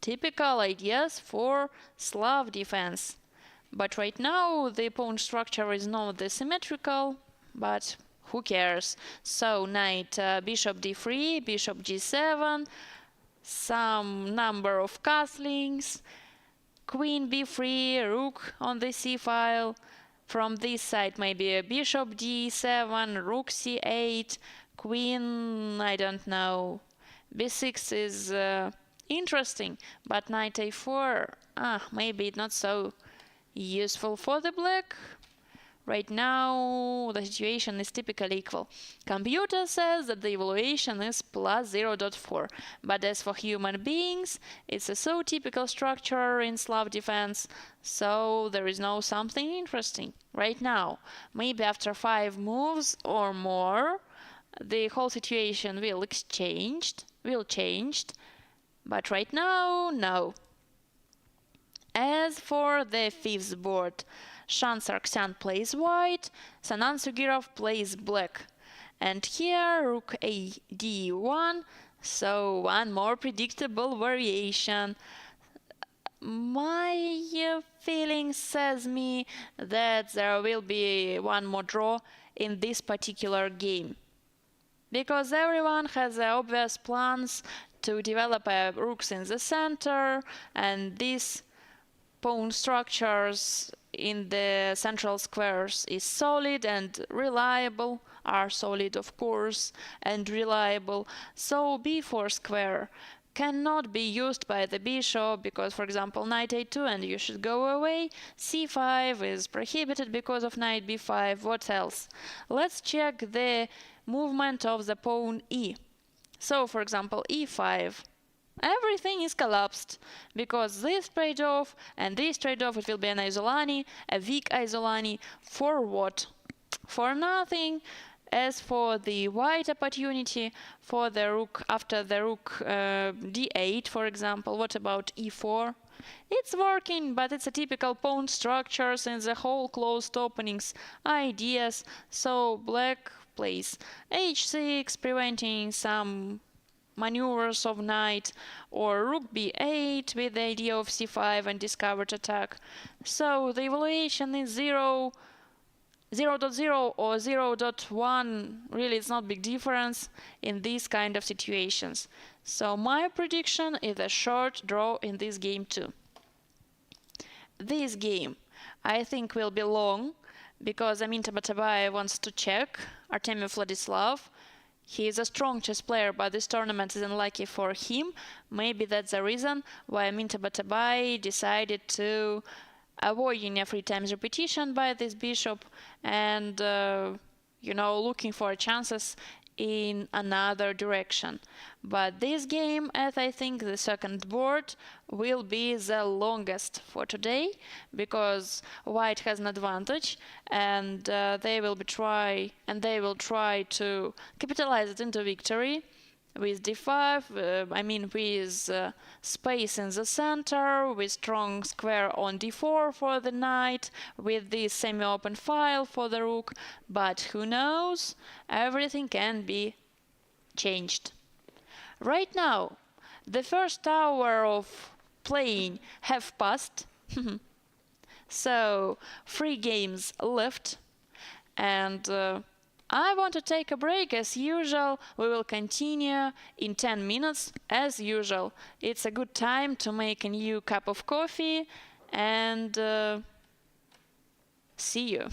typical ideas for Slav defense. But right now the pawn structure is not symmetrical, but who cares? So knight bishop d3, bishop g7, some number of castlings, queen b3, rook on the c-file. From this side maybe a bishop d7, rook c8, queen, I don't know. b6 is interesting, but knight a4, maybe not so useful for the black. Right now, the situation is typically equal. Computer says that the evaluation is plus 0.4, but as for human beings, it's a so typical structure in Slav defense, so there is no something interesting. Right now, maybe after 5 moves or more, the whole situation will changed, but right now, no. As for the fifth board, Shan Sargsyan plays white, Sanan Sugirov plays black. And here rook a d1, so one more predictable variation. My feeling says me that there will be one more draw in this particular game. Because everyone has obvious plans to develop rooks in the center, and these pawn structures in the central squares is solid and reliable, are solid of course and reliable, so b4 square cannot be used by the bishop because, for example, knight a2 and you should go away, c5 is prohibited because of knight b5. What else? Let's check the movement of the pawn e. So, for example, e5. Everything is collapsed because this trade-off and this trade-off, it will be an isolani, a weak isolani. For what? For nothing. As for the white opportunity for the rook after the rook d8, for example, what about e4? It's working, but it's a typical pawn structures in the whole closed openings ideas. So black plays h6, preventing some maneuvers of knight, or rook b8 with the idea of c5 and discovered attack. So the evaluation is 0.0 or 0.1. Really, it's not big difference in these kind of situations. So my prediction is a short draw in this game too. This game, I think, will be long because Amin Tabatabai wants to check Artemy Vladislav. He is a strong chess player, but this tournament is unlucky for him. Maybe that's the reason why Amin Tabatabai decided to avoiding a 3 times repetition by this bishop and looking for chances in another direction. But this game, as I think the second board, will be the longest for today because white has an advantage and they will try to capitalize it into victory with d5, with space in the center, with strong square on d4 for the knight, with this semi-open file for the rook, but who knows, everything can be changed. Right now, the first hour of playing have passed, so 3 games left, and I want to take a break as usual. We will continue in 10 minutes as usual. It's a good time to make a new cup of coffee and see you.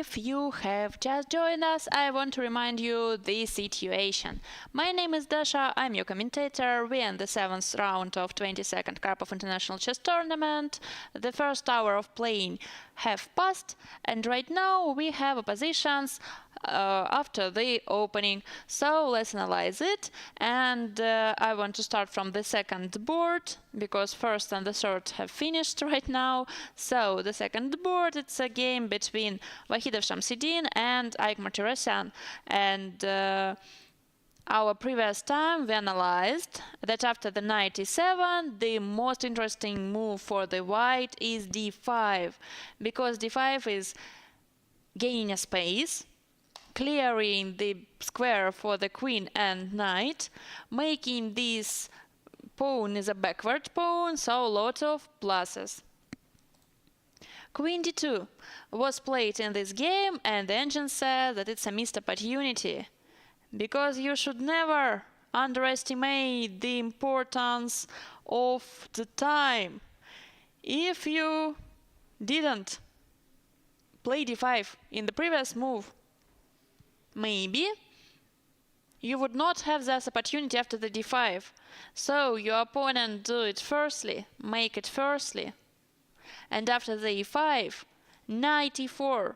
If you have just joined us, I want to remind you the situation. My name is Dasha, I'm your commentator. We're in the 7th round of 22nd Karpov International Chess Tournament. The first hour of playing have passed, and right now we have oppositions after the opening. So let's analyze it, and I want to start from the second board because first and the third have finished right now. So the second board, it's a game between Vahidov Shamsidin and Aik Martirosyan, and our previous time we analyzed that after the knight e7 the most interesting move for the white is d5, because d5 is gaining a space, clearing the square for the queen and knight, making this pawn is a backward pawn, so a lot of pluses. Queen d2 was played in this game, and the engine said that it's a missed opportunity, because you should never underestimate the importance of the time. If you didn't play d5 in the previous move, maybe you would not have this opportunity after the d5. So your opponent do it firstly, make it firstly, and after the e5, knight e4,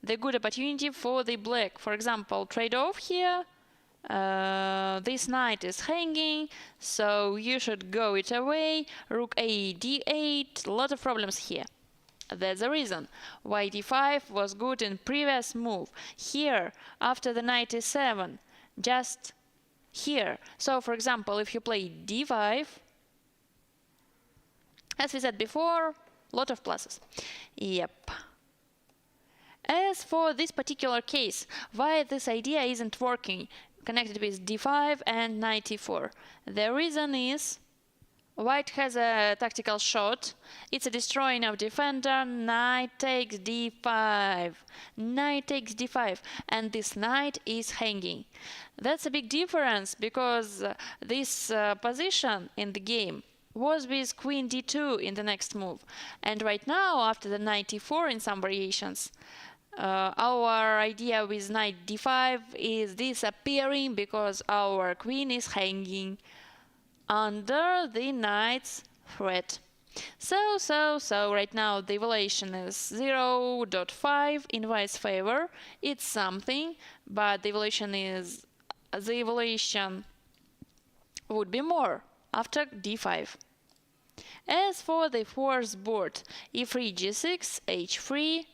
the good opportunity for the black. For example, trade off here. This knight is hanging, so you should go it away. Rook a d8, a lot of problems here. That's the reason why d5 was good in previous move. Here, after the knight e7, just here. So, for example, if you play d5, as we said before, lot of pluses. Yep. As for this particular case, why this idea isn't working, connected with d5 and knight e4, the reason is white has a tactical shot. It's a destroying of defender. Knight takes d5. Knight takes d5. And this knight is hanging. That's a big difference, because this position in the game was with queen d2 in the next move. And right now, after the knight e4 in some variations, our idea with knight d5 is disappearing because our queen is hanging under the knight's threat. So right now the evaluation is 0.5 in white's favor. It's something, but the evaluation would be more after d5. As for the fourth board, e3 g6, h3,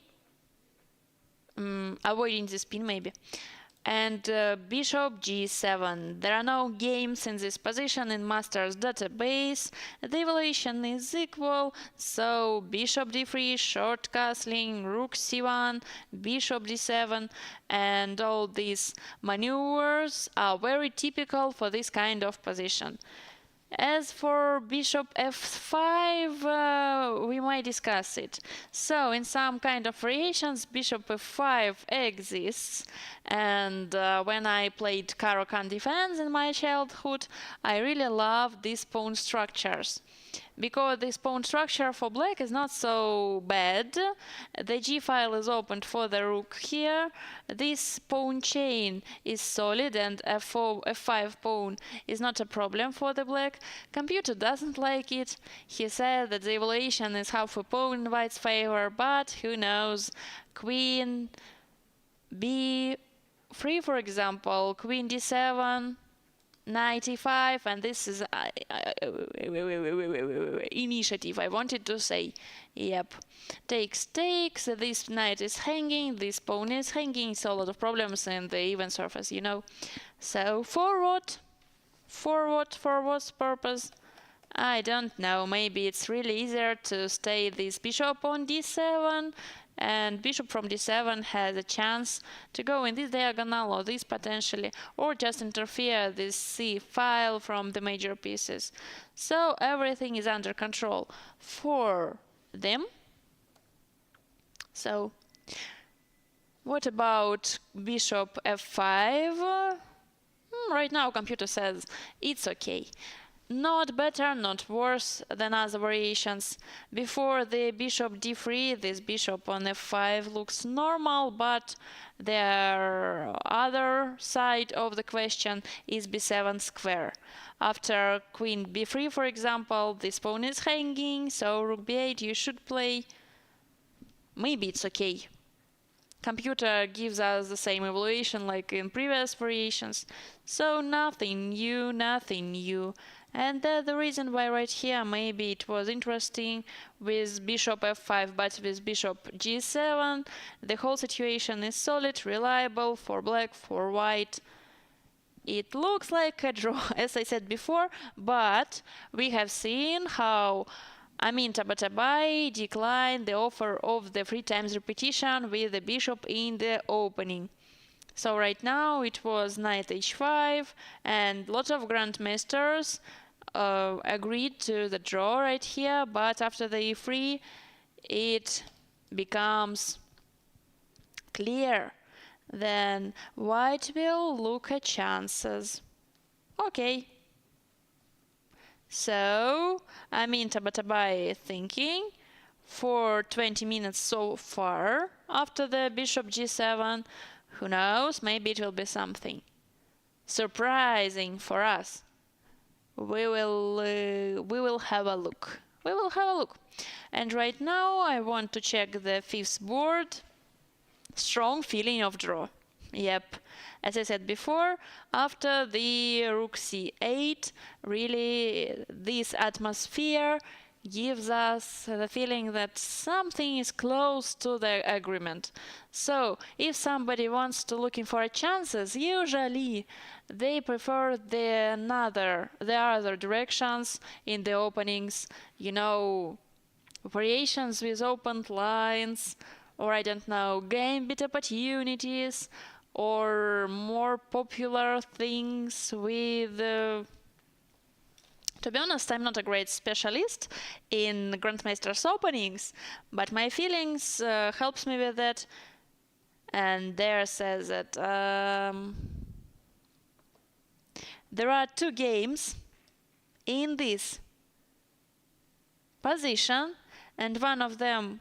avoiding the spin maybe, and bishop g7. There are no games in this position in master's database. The evaluation is equal, so bishop d3, short castling, rook c1, bishop d7, and all these maneuvers are very typical for this kind of position. As for bishop f5, we might discuss it. So in some kind of variations, bishop f5 exists, and when I played Caro-Kann defense in my childhood, I really loved these pawn structures, because this pawn structure for black is not so bad. The g file is opened for the rook here. This pawn chain is solid, and f4, f5 pawn is not a problem for the black. Computer doesn't like it. He said that the evaluation is half a pawn in white's favor, but who knows. Queen b3, for example, queen d7, knight e5, and this is initiative, I wanted to say. Yep. Takes, this knight is hanging, this pawn is hanging, so a lot of problems in the even surface, you know. So for what purpose? I don't know. Maybe it's really easier to stay this bishop on d7, and bishop from d7 has a chance to go in this diagonal or this potentially, or just interfere this c file from the major pieces. So everything is under control for them. So what about bishop f5? Right now computer says it's okay. not better, not worse than other variations. Before the bishop d3, this bishop on f5 looks normal, but the other side of the question is b7 square. After queen b3, for example, this pawn is hanging, so rook b8 you should play. Maybe it's okay. Computer gives us the same evaluation like in previous variations, so nothing new, nothing new. And that's the reason why right here maybe it was interesting with bishop f5, but with bishop g7 the whole situation is solid, reliable for black, for white. It looks like a draw, as I said before, but we have seen how Amin Tabatabai declined the offer of the 3 times repetition with the bishop in the opening. So right now it was knight h5, and lots of grandmasters agreed to the draw right here, but after the e3 it becomes clear. Then white will look at chances. Okay. So, Amin Tabatabai thinking for 20 minutes so far after the bishop g7. Who knows, maybe it will be something surprising for us. We will have a look. We will have a look. And right now I want to check the fifth board. Strong feeling of draw. Yep. As I said before, after the rook c8, really this atmosphere gives us the feeling that something is close to the agreement. So if somebody wants to looking for chances, usually they prefer the other directions in the openings, you know, variations with opened lines, or I don't know, gambit opportunities, or more popular things with to be honest, I'm not a great specialist in Grandmaster's openings, but my feelings helps me with that. And there says that there are 2 games in this position, and one of them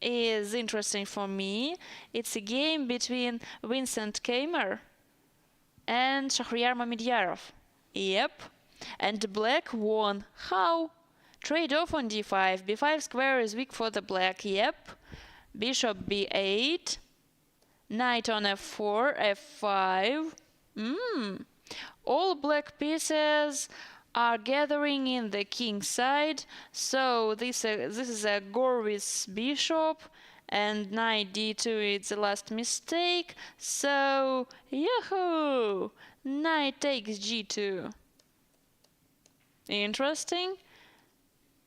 is interesting for me. It's a game between Vincent Keimer and Shahryar Mamediyarov. Yep. And black won. How? Trade off on d5. b5 square is weak for the black. Yep. Bishop b8. Knight on f4, f5. All black pieces are gathering in the king side. So this is a Gorwitz bishop. And knight d2 is the last mistake. So, yahoo! Knight takes g2. Interesting.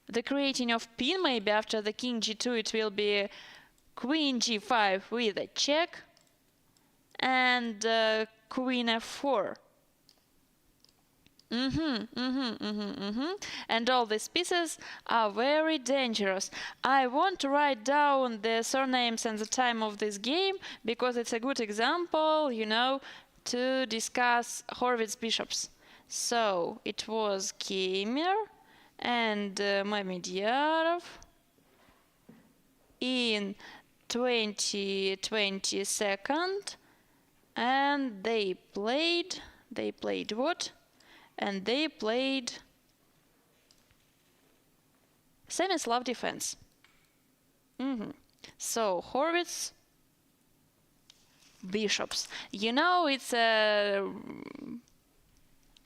The creating of pin, maybe after the king g2 it will be queen g5 with a check and queen f4. And all these pieces are very dangerous. I want to write down the surnames and the time of this game because it's a good example, you know, to discuss Horvitz bishops. So it was Keimer and Mamediyarov in 2022, and they played what? And they played semi-Slav defense. So Horvitz bishops. You know, it's a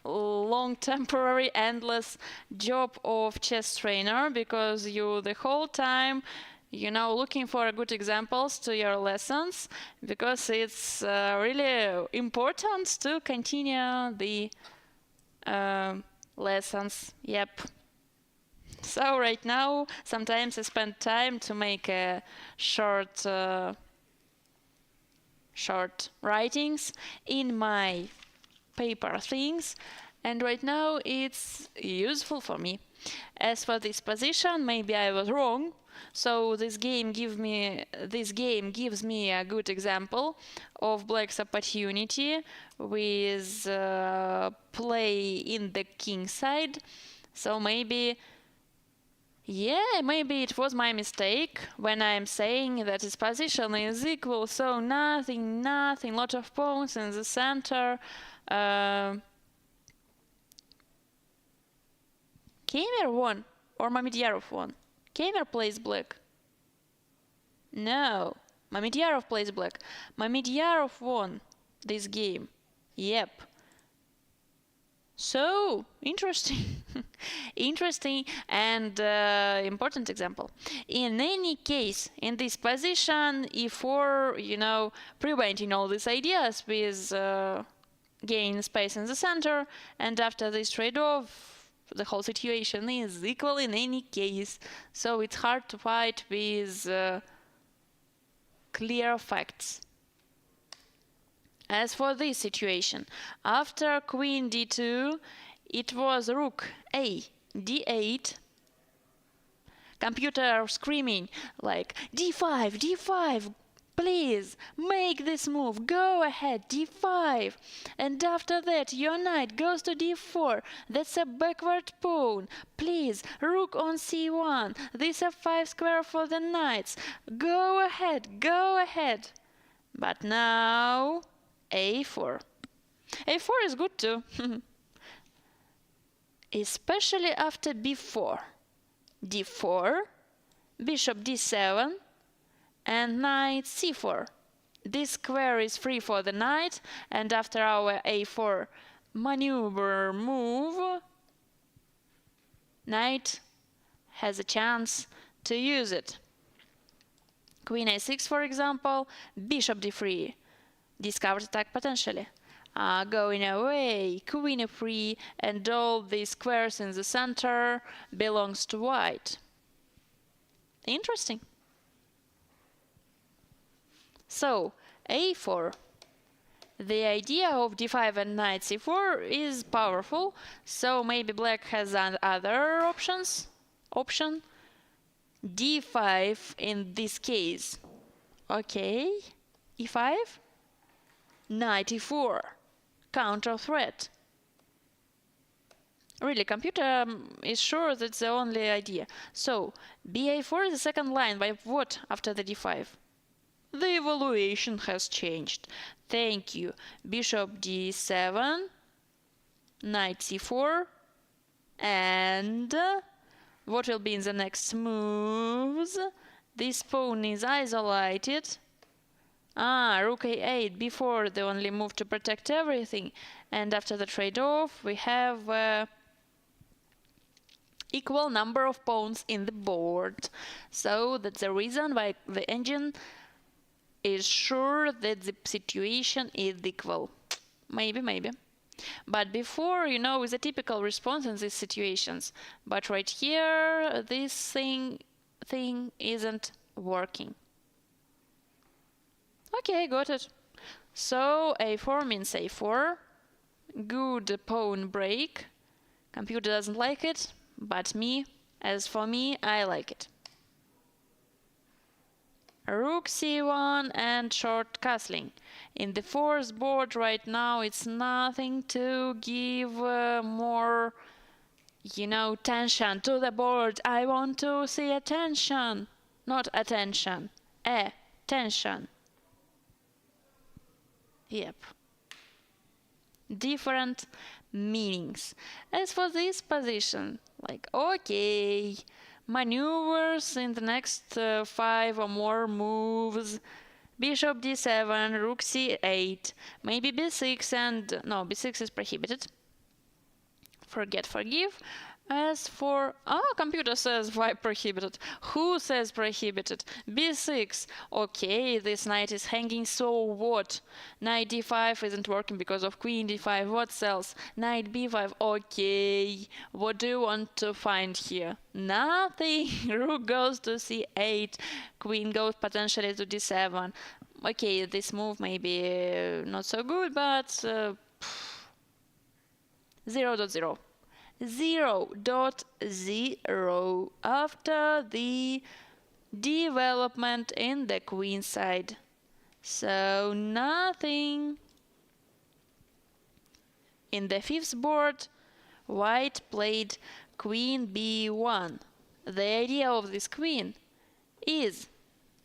long, temporary, endless job of chess trainer because you the whole time, you know, looking for good examples to your lessons because it's really important to continue the lessons. Yep. So right now, sometimes I spend time to make a short writings in my paper things, and right now it's useful for me. As for this position, maybe I was wrong. So this game gives me a good example of black's opportunity with play in the king side. So maybe it was my mistake when I'm saying that his position is equal. So nothing, lot of pawns in the center. Kamer won or Mamedyarov won? Kamer plays black. No, Mamedyarov plays black. Mamedyarov won this game. Yep. So interesting. Interesting and important example. In any case, in this position, e4, preventing all these ideas with gain space in the center, and after this trade-off, the whole situation is equal in any case. So it's hard to fight with clear facts. As for this situation, after queen d2, it was rook a d8. Computer screaming like d5, d5, please make this move, go ahead, d5. And after that your knight goes to d4, that's a backward pawn. Please, rook on c1, this f5 square for the knights. Go ahead, go ahead. But now a4. a4 is good too. Especially after b4. d4, bishop d7, and knight c4. This square is free for the knight, and after our a4 maneuver move, knight has a chance to use it. Queen a6, for example, bishop d3, discovered attack potentially. Going away, queen f3, and all these squares in the center belongs to white. Interesting. So, a4. The idea of d5 and knight c4 is powerful, so maybe black has other option. d5 in this case. Okay, e5, knight e4, counter threat. Really, computer is sure that's the only idea. So, ba4 is the second line, by what after the d5? The evaluation has changed. Thank you. Bishop d7, knight c4, and what will be in the next moves? This pawn is isolated. Rook a8, before the only move to protect everything. And after the trade-off, we have equal number of pawns in the board. So that's the reason why the engine is sure that the situation is equal. Maybe. But before, is a typical response in these situations. But right here, this thing isn't working. Okay, got it. So a4 means a4. Good pawn break. Computer doesn't like it, but as for me, I like it. Rook c1 and short castling. In the fourth board right now, it's nothing to give more, tension to the board. I want to see attention, not attention, tension. Yep. Different meanings. As for this position, okay, maneuvers in the next 5 or more moves. Bishop d7, rook c8, maybe b6 and... no, b6 is prohibited. Forgive. As for... computer says why prohibited. Who says prohibited? b6. Okay, this knight is hanging, so what? Knight d5 isn't working because of queen d5. What else? Knight b5. Okay, what do you want to find here? Nothing. Rook goes to c8. Queen goes potentially to d7. Okay, this move may be not so good, but 0.0. 0.0 after the development in the queen side. So nothing. In the fifth board, white played queen b1. The idea of this queen is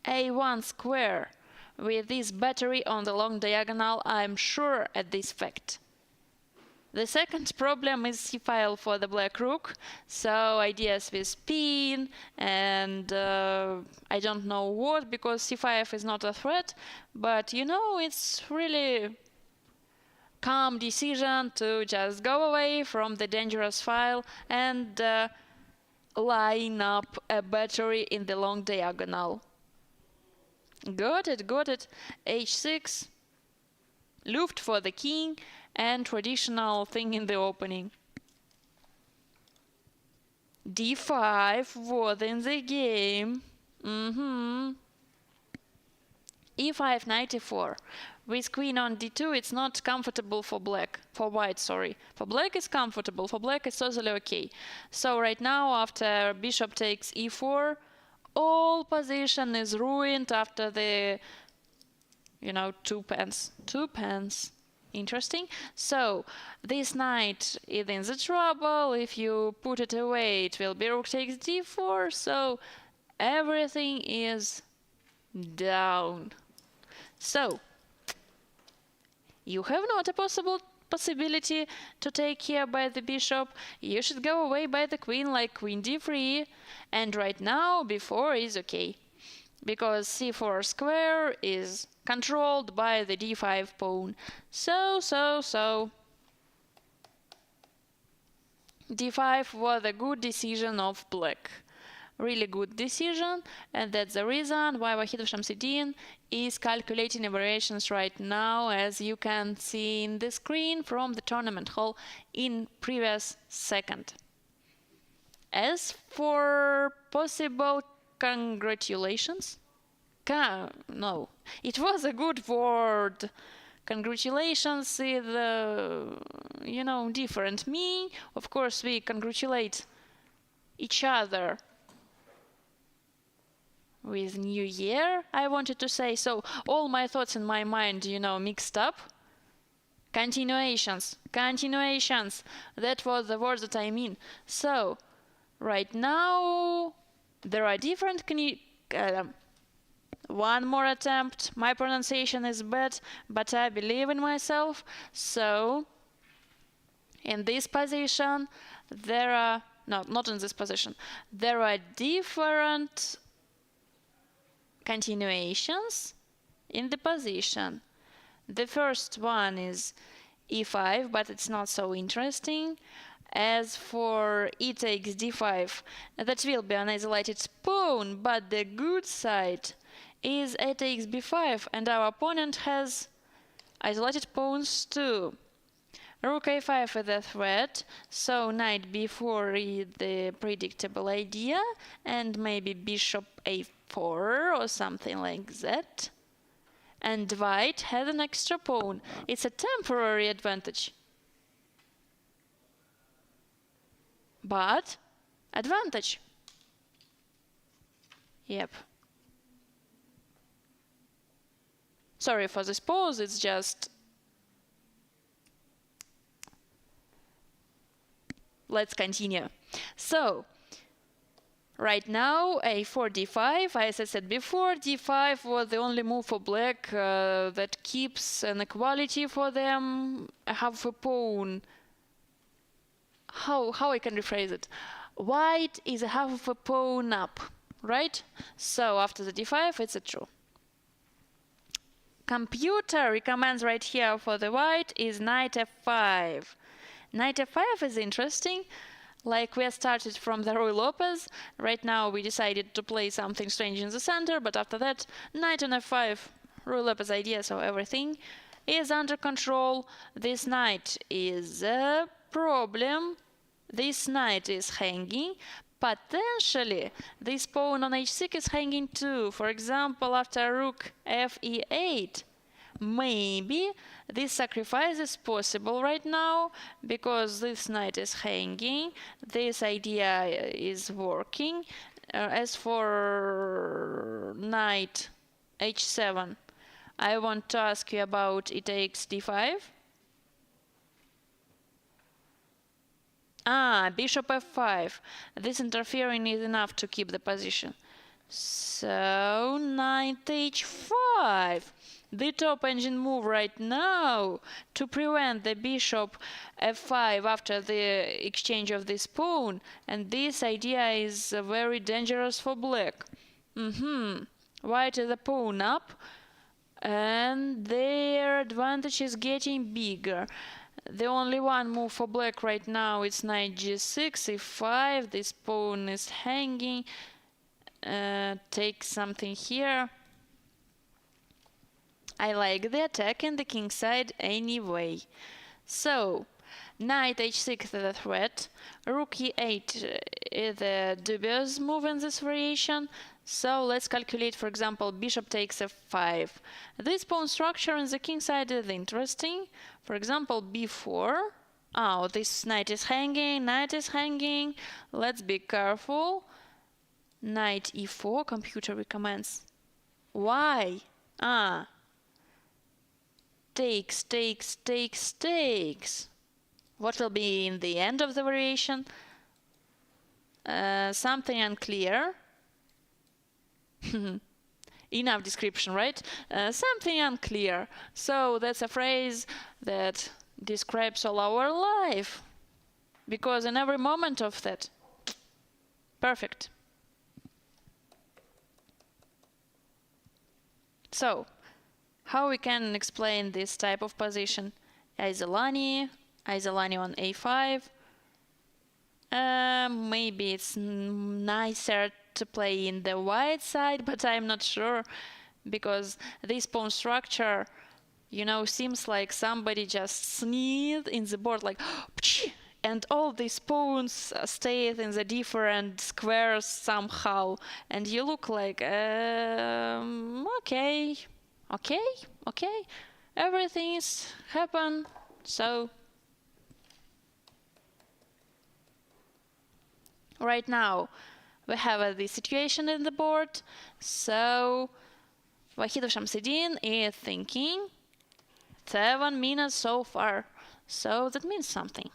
a1 square with this battery on the long diagonal. I'm sure at this fact. The second problem is c-file for the black rook, so ideas with spin and I don't know what, because c5 is not a threat, but you know, it's really calm decision to just go away from the dangerous file and line up a battery in the long diagonal. Got it. h6, Luft for the king, and traditional thing in the opening. d5 was in the game. e5 94. With queen on d2, it's not comfortable for black. For white, sorry. For black it's comfortable. For black it's totally okay. So right now, after bishop takes e4, all position is ruined after the, you know, two pens. Interesting. So this knight is in the trouble. If you put it away, it will be rook takes d4. So everything is down. So you have not a possibility to take here by the bishop. You should go away by the queen, like queen d3. And right now, b4 is okay, because c4 square is controlled by the d5 pawn. So d5 was a good decision of black. Really good decision, and that's the reason why Wahid Shamsuddin is calculating variations right now, as you can see in the screen from the tournament hall in previous second. As for possible congratulations, no, it was a good word. Congratulations is, you know, different meaning. Of course, we congratulate each other with New Year, I wanted to say. So all my thoughts in my mind, you know, mixed up. Continuations. That was the word that I mean. So right now there are different one more attempt. My pronunciation is bad, but I believe in myself. So in this position there are not in this position. There are different continuations in the position. The first one is e5, but it's not so interesting. As for e takes d5, that will be an isolated pawn, but the good side is a takes b5, and our opponent has isolated pawns too. Rook a5 is a threat, so knight b4 is the predictable idea, and maybe bishop a4 or something like that. And white has an extra pawn. It's a temporary advantage, but advantage. Yep. Sorry for this pause, it's just... Let's continue. So, right now, a4, d5, as I said before, d5 was the only move for black that keeps an equality for them. I have a pawn. How I can rephrase it? White is a half of a pawn up, right? So after the d5, it's a true. Computer recommends right here for the white is knight f5. Knight f5 is interesting. Like, we started from the Ruy Lopez. Right now we decided to play something strange in the center, but after that, knight on f5, Ruy Lopez idea, so everything is under control. This knight is a problem. This knight is hanging. Potentially, this pawn on h6 is hanging too. For example, after rook f e8. maybe this sacrifice is possible right now because this knight is hanging. This idea is working. As for knight h7, I want to ask you about e takes d5. Bishop f5. This interfering is enough to keep the position. So, knight h5. The top engine move right now to prevent the bishop f5 after the exchange of this pawn. And this idea is very dangerous for black. White is the pawn up, and their advantage is getting bigger. The only one move for black right now is knight g6, e5. This pawn is hanging. Take something here. I like the attack in the king side anyway. So, knight h6 is a threat. Rook e8 is a dubious move in this variation. So let's calculate, for example, bishop takes f5. This pawn structure in the king side is interesting. For example, b4. Oh, this knight is hanging, knight is hanging. Let's be careful. Knight e4, computer recommends. Why? Takes, takes, takes, takes. What will be in the end of the variation? Something unclear. Enough description, right? Something unclear. So that's a phrase that describes all our life. Because in every moment of that, perfect. So, how we can explain this type of position? Isolani on a5. Maybe it's nicer to play in the white side, but I'm not sure, because this pawn structure, seems like somebody just sneezed in the board, like, and all these pawns stay in the different squares somehow, and you look like, okay, everything's happened, so right now we have this situation in the board. So Vahidov Shamsuddin is thinking 7 minutes so far, so that means something.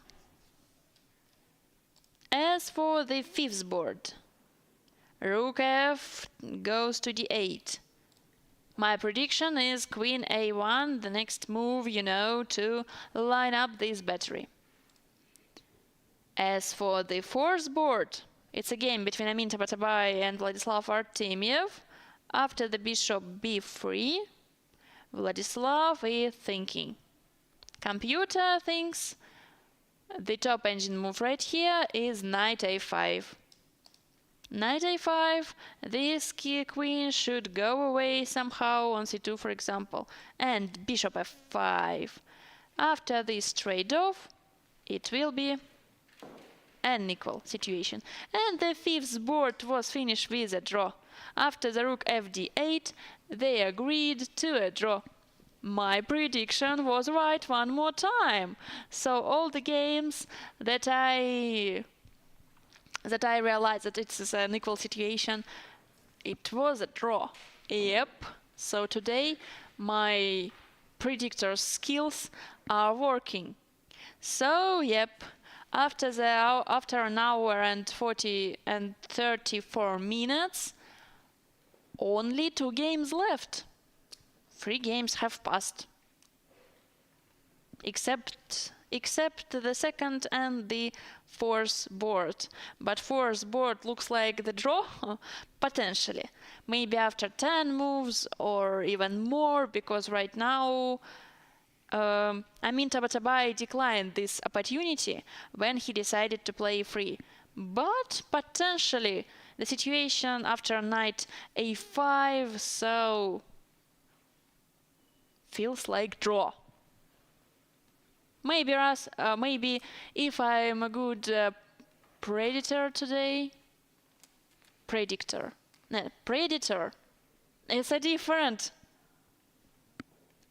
As for the fifth board, Rook F goes to d8. My prediction is Queen a1, the next move, to line up this battery. As for the fourth board, it's a game between Amin Tabatabai and Vladislav Artemiev. After the bishop b3, Vladislav is thinking. Computer thinks the top engine move right here is knight a5. Knight a5, this queen should go away somehow on c2, for example, and bishop f5. After this trade-off, it will be an equal situation. And the fifth board was finished with a draw. After the rook fd8, they agreed to a draw. My prediction was right one more time. So all the games that I realized that it's an equal situation, it was a draw. Yep. So today my predictor skills are working. So yep. After an hour and 34 minutes, only 2 games left. 3 games have passed. Except the second and the fourth board. But fourth board looks like the draw, potentially. Maybe after 10 moves or even more, because right now Amin Tabatabai declined this opportunity when he decided to play free. But potentially the situation after knight a5, so feels like draw. Maybe if I'm a good predictor today. Predator. It's a different.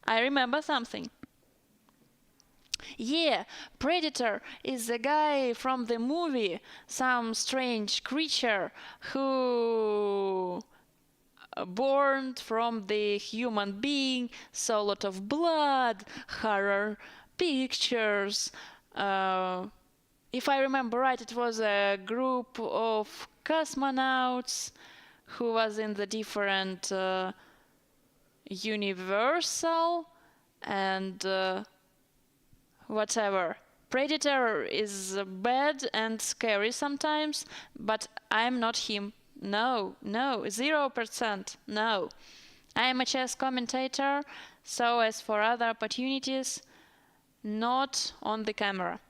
I remember something. Yeah, Predator is the guy from the movie, some strange creature who born from the human being, saw a lot of blood, horror pictures. If I remember right, it was a group of cosmonauts who was in the different universal and whatever. Predator is bad and scary sometimes, but I'm not him. No, 0%. No. I am a chess commentator, so as for other opportunities, not on the camera.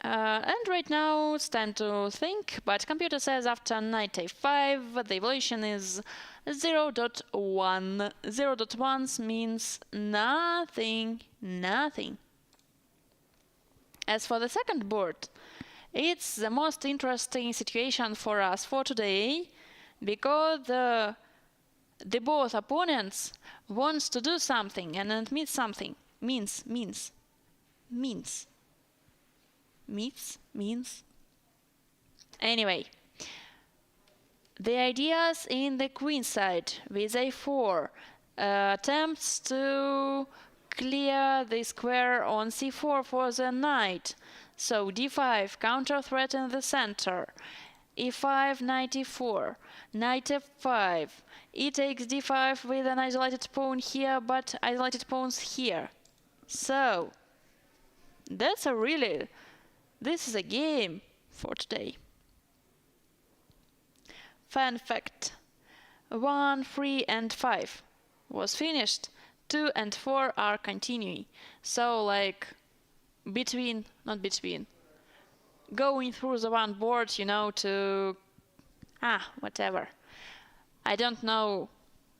And right now it's time to think, but computer says after knight a5 the evolution is 0.1. 0.1 means nothing. As for the second board, it's the most interesting situation for us for today, because the both opponents wants to do something, and it means something. Means. Anyway, the ideas in the queen side with a4 attempts to clear the square on c4 for the knight. So d5, counter threat in the center. e5, knight e4, knight f5. E takes d5 with an isolated pawn here, but isolated pawns here. So, this is a game for today. Fun fact: 1, 3, and 5 was finished. 2 and 4 are continuing. So, like, going through the one board, to whatever. I don't know,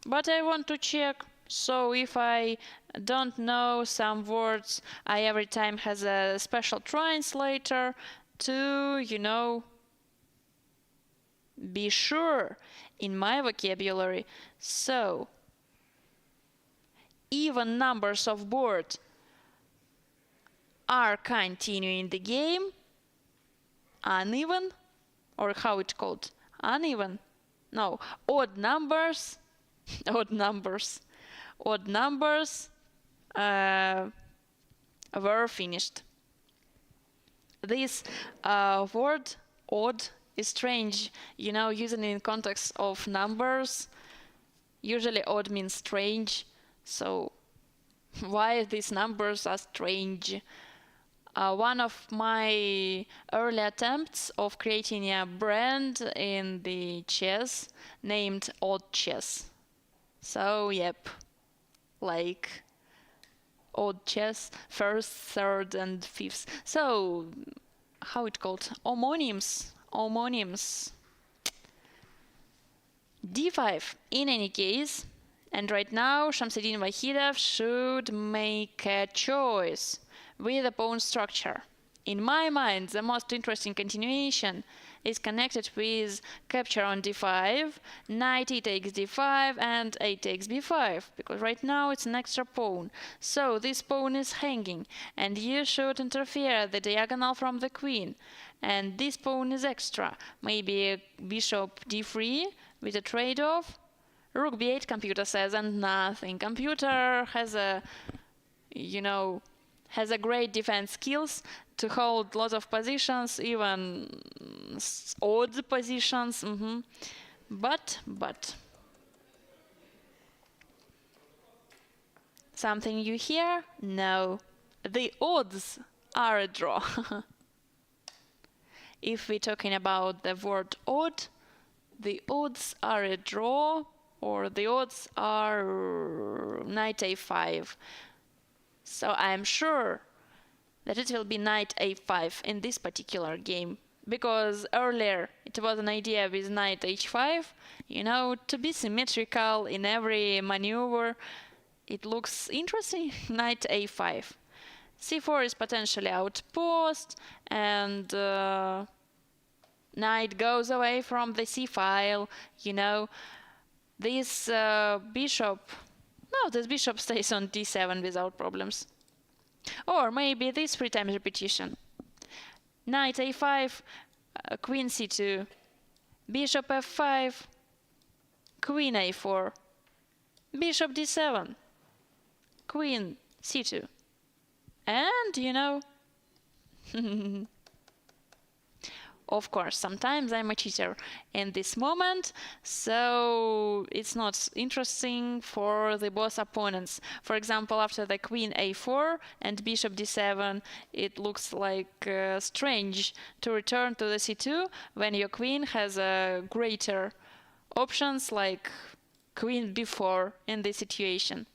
but I want to check. So if I don't know some words, I every time has a special translator to, be sure in my vocabulary. So even numbers of board are continuing the game. Uneven, or how it's called? Uneven? No, odd numbers. Odd numbers were finished. This word odd is strange, using in context of numbers. Usually odd means strange, so why these numbers are strange? One of my early attempts of creating a brand in the chess named Odd Chess. So, yep, like odd chess, first, third, and fifth. So, how it called? Homonyms. d5 in any case. And right now, Shamsuddin Vahidov should make a choice with a pawn structure. In my mind, the most interesting continuation is connected with capture on d5, knight e takes d5, and a takes b5, because right now it's an extra pawn. So this pawn is hanging, and you should interfere the diagonal from the queen. And this pawn is extra. Maybe bishop d3 with a trade-off. Rook b8, computer says, and nothing. Computer has a great defense skills to hold lots of positions, even odd positions. But something you hear? No, the odds are a draw. If we're talking about the word odd, the odds are a draw, or the odds are knight a5. So I'm sure that it will be knight a5 in this particular game, because earlier it was an idea with knight h5, to be symmetrical in every maneuver. It looks interesting. Knight a5. c4 is potentially outpost, and knight goes away from the c file. This bishop No, this bishop stays on d7 without problems. Or maybe this 3 times repetition. Knight a5, queen c2, bishop f5, queen a4, bishop d7, queen c2. And, you know, of course, sometimes I'm a cheater in this moment, so it's not interesting for the both opponents. For example, after the queen a4 and bishop d7, it looks like strange to return to the c2 when your queen has greater options like queen b4 in this situation.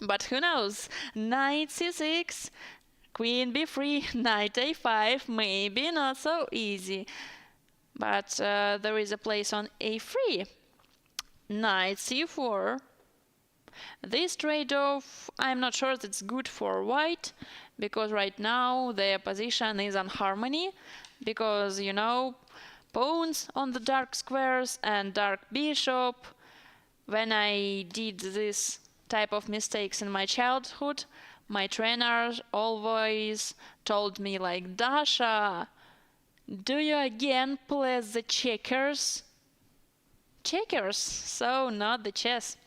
But who knows? Knight c6, queen b3, knight a5, maybe not so easy. But there is a place on a3. Knight c4. This trade-off, I'm not sure that's good for white, because right now their position is on harmony, because, you know, pawns on the dark squares and dark bishop. When I did this type of mistakes in my childhood, my trainer always told me like, Dasha, do you again play the checkers? Checkers, so not the chess.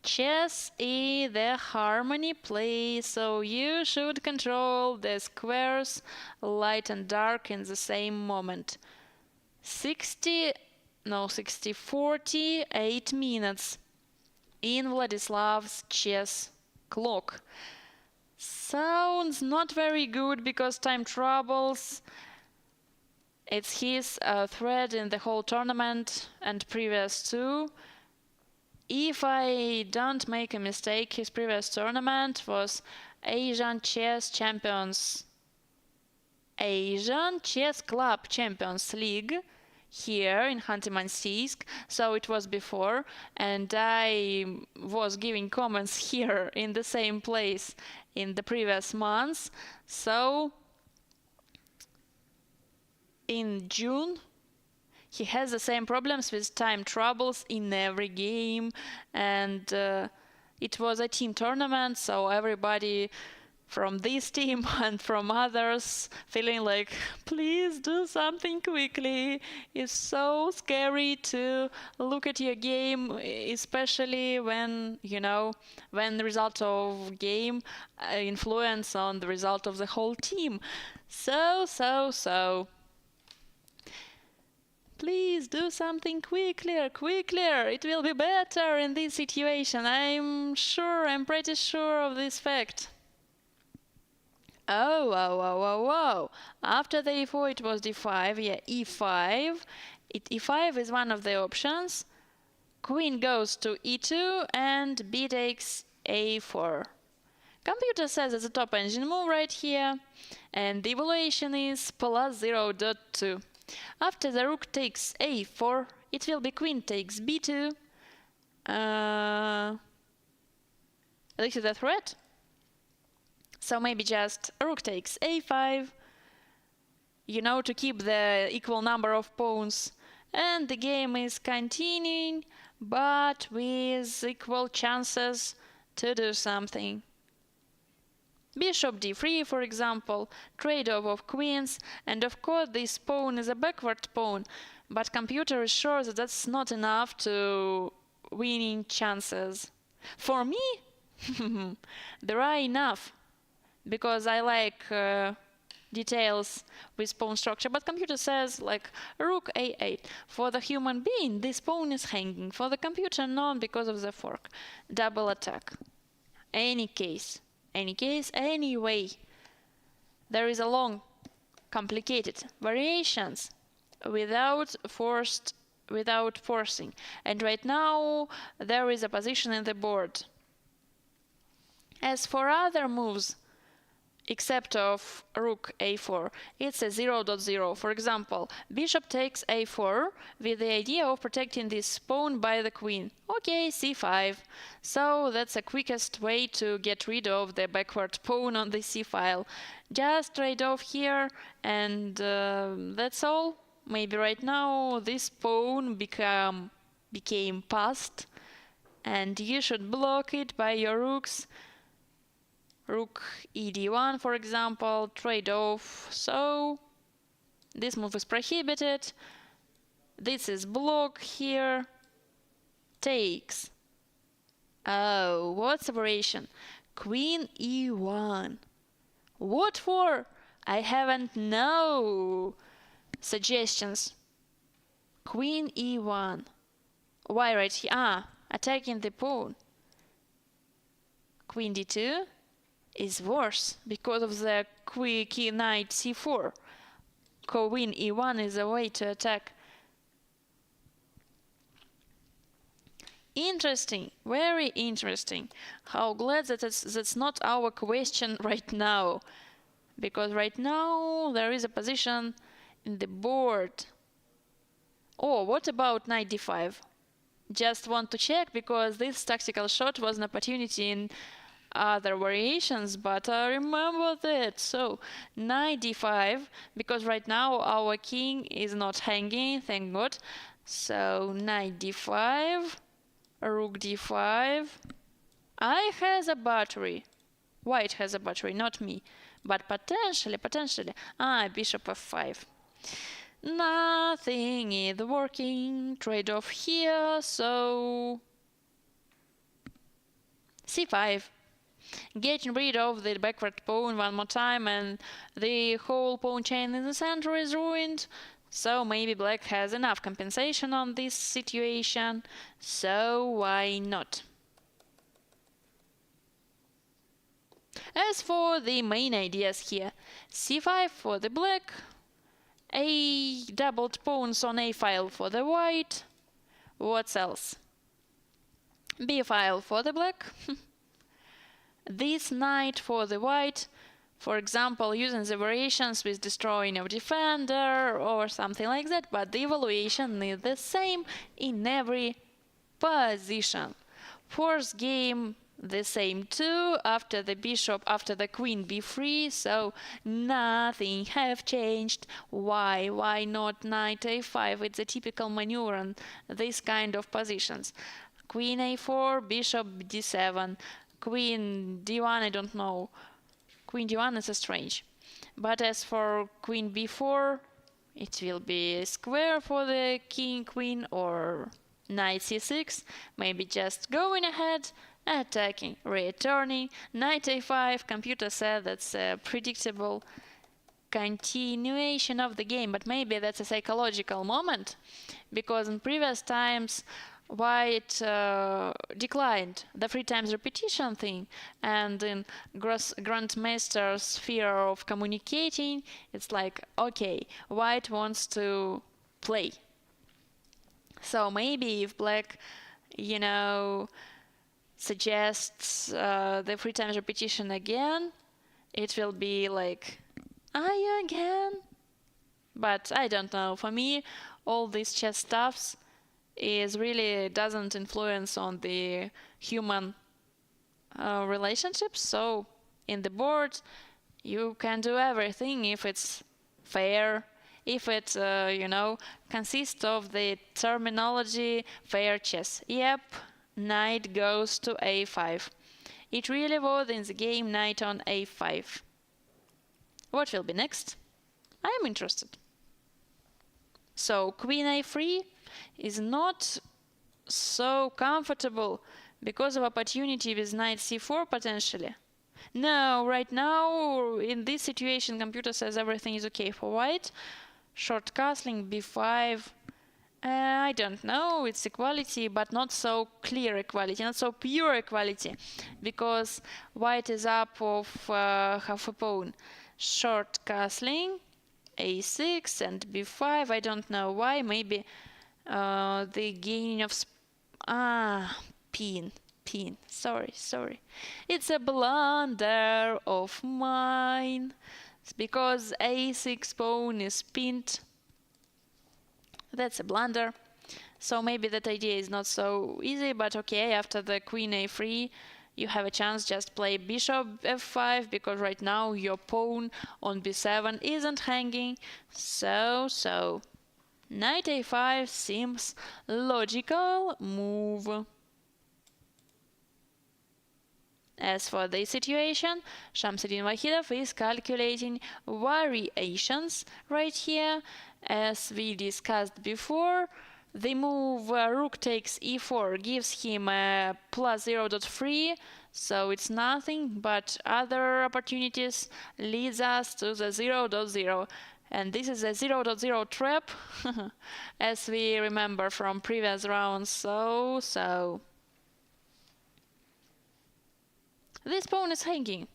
Chess is the harmony play, so you should control the squares, light and dark in the same moment. 48 minutes in Vladislav's chess clock. Sounds not very good because time troubles. It's his thread in the whole tournament and previous too. If I don't make a mistake, his previous tournament was Asian Chess Club Champions League here in Khanty-Mansiysk, so it was before, and I was giving comments here in the same place in the previous months. So in June he has the same problems with time troubles in every game, and it was a team tournament, so everybody from this team and from others feeling like, please do something quickly. It's so scary to look at your game, especially when, you know, when the result of game influence on the result of the whole team. So please do something quickly. It will be better in this situation. I'm pretty sure of this fact. Oh. After the e4 it was d5, yeah, e5. E5 is one of the options. Queen goes to e2 and b takes a4. Computer says it's a top engine move right here, and the evaluation is plus 0.2. After the rook takes a4, it will be queen takes b2. This is the threat. So maybe just rook takes a5, you know, to keep the equal number of pawns. And the game is continuing, but with equal chances to do something. Bishop d3, for example, trade-off of queens, and of course this pawn is a backward pawn, but computer is sure that that's not enough to winning chances. For me, there are enough, because I like details with pawn structure, but computer says like rook a8. For the human being, this pawn is hanging. For the computer, not, because of the fork. Double attack. Any case, anyway. There is a long, complicated variations without forcing. And right now, there is a position in the board. As for other moves, except of rook a4, it's a 0.0. For example, bishop takes a4 with the idea of protecting this pawn by the queen. Okay, c5. So that's the quickest way to get rid of the backward pawn on the c file. Just trade off here, and that's all. Maybe right now this pawn became passed and you should block it by your rooks. Rook ed1, for example, trade off. So this move is prohibited. This is block here. Takes. Oh, what's operation? Queen e1. What for? I haven't no suggestions. Queen e1. Why right here? Ah, attacking the pawn. Queen d2 is worse because of the key knight c4. Queen e1 is a way to attack. Interesting, very interesting. How glad that that's not our question right now. Because right now there is a position in the board. Oh, what about knight d5? Just want to check because this tactical shot was an opportunity in other variations, but I remember that. So knight d5, because right now our king is not hanging, thank God. So knight d5, rook d5. I has a battery. White has a battery, not me. But potentially. Ah, bishop f5. Nothing is working. Trade off here, so c5. Getting rid of the backward pawn one more time, and the whole pawn chain in the center is ruined. So maybe black has enough compensation on this situation, so why not? As for the main ideas here, c5 for the black, a doubled pawns on a file for the white. What else? B file for the black. This knight for the white, for example, using the variations with destroying of defender or something like that, but the evaluation is the same in every position. Fourth game, the same too, after the bishop, after the queen b3, so nothing have changed. Why not knight a5? It's a typical maneuver in this kind of positions. Queen a4, bishop d7, queen d1, I don't know. Queen d1 is strange. But as for queen b4, it will be a square for the king, queen, or knight c6, maybe just going ahead, attacking, returning, knight a5. Computer said that's a predictable continuation of the game, but maybe that's a psychological moment, because in previous times white declined the 3 times repetition thing, and in grandmaster's fear of communicating, it's like, okay, white wants to play. So maybe if black, suggests the 3 times repetition again, it will be like, are you again? But I don't know. For me, all these chess stuffs is really doesn't influence on the human relationships. So in the board, you can do everything if it's fair, if it, consists of the terminology fair chess. Yep, knight goes to a5. It really was in the game knight on a5. What will be next? I am interested. So queen a3 is not so comfortable because of opportunity with knight c4 potentially. No, right now in this situation computer says everything is okay for white. Short castling b5. I don't know, it's equality, but not so clear equality, not so pure equality, because white is up of half a pawn. Short castling, a6 and b5, I don't know why, maybe the gaining of pin, sorry. It's a blunder of mine. It's because a6 pawn is pinned. That's a blunder. So maybe that idea is not so easy, but okay, after the queen a3, you have a chance just play bishop f5, because right now your pawn on b7 isn't hanging. So knight a5 seems logical move. As for this situation, Shamsuddin Wahidov is calculating variations right here. As we discussed before, the move rook takes e4 gives him a plus 0.3, so it's nothing, but other opportunities leads us to the 0.0. And this is a 0.0 trap, as we remember from previous rounds, so. This pawn is hanging.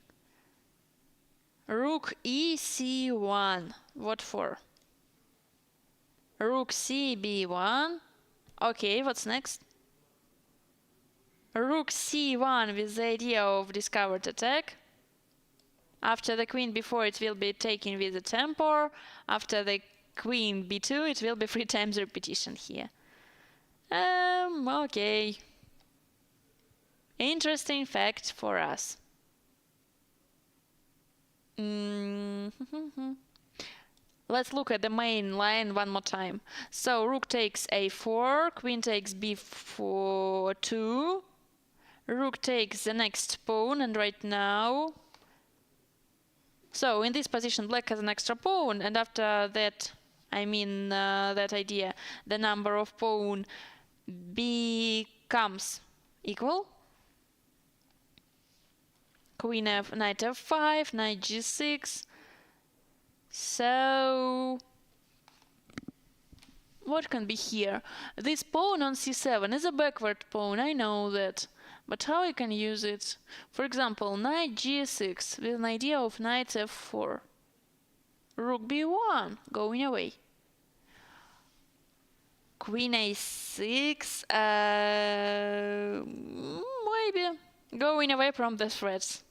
Rook e c1. What for? Rook c b1. Okay, what's next? Rook c1 with the idea of discovered attack. After the queen b4 it will be taken with the tempo. After the queen b2 it will be 3 times repetition here. Okay. Interesting fact for us. Let's look at the main line one more time. So rook takes a4, queen takes b4, 2. Rook takes the next pawn, and right now... So in this position black has an extra pawn, and after that, that idea, the number of pawn becomes equal. Queen f, knight f5, knight g6. So what can be here? This pawn on c7 is a backward pawn, I know that. But how I can use it? For example, knight g6 with an idea of knight f4. Rook b1 going away. Queen a6, maybe going away from the threats.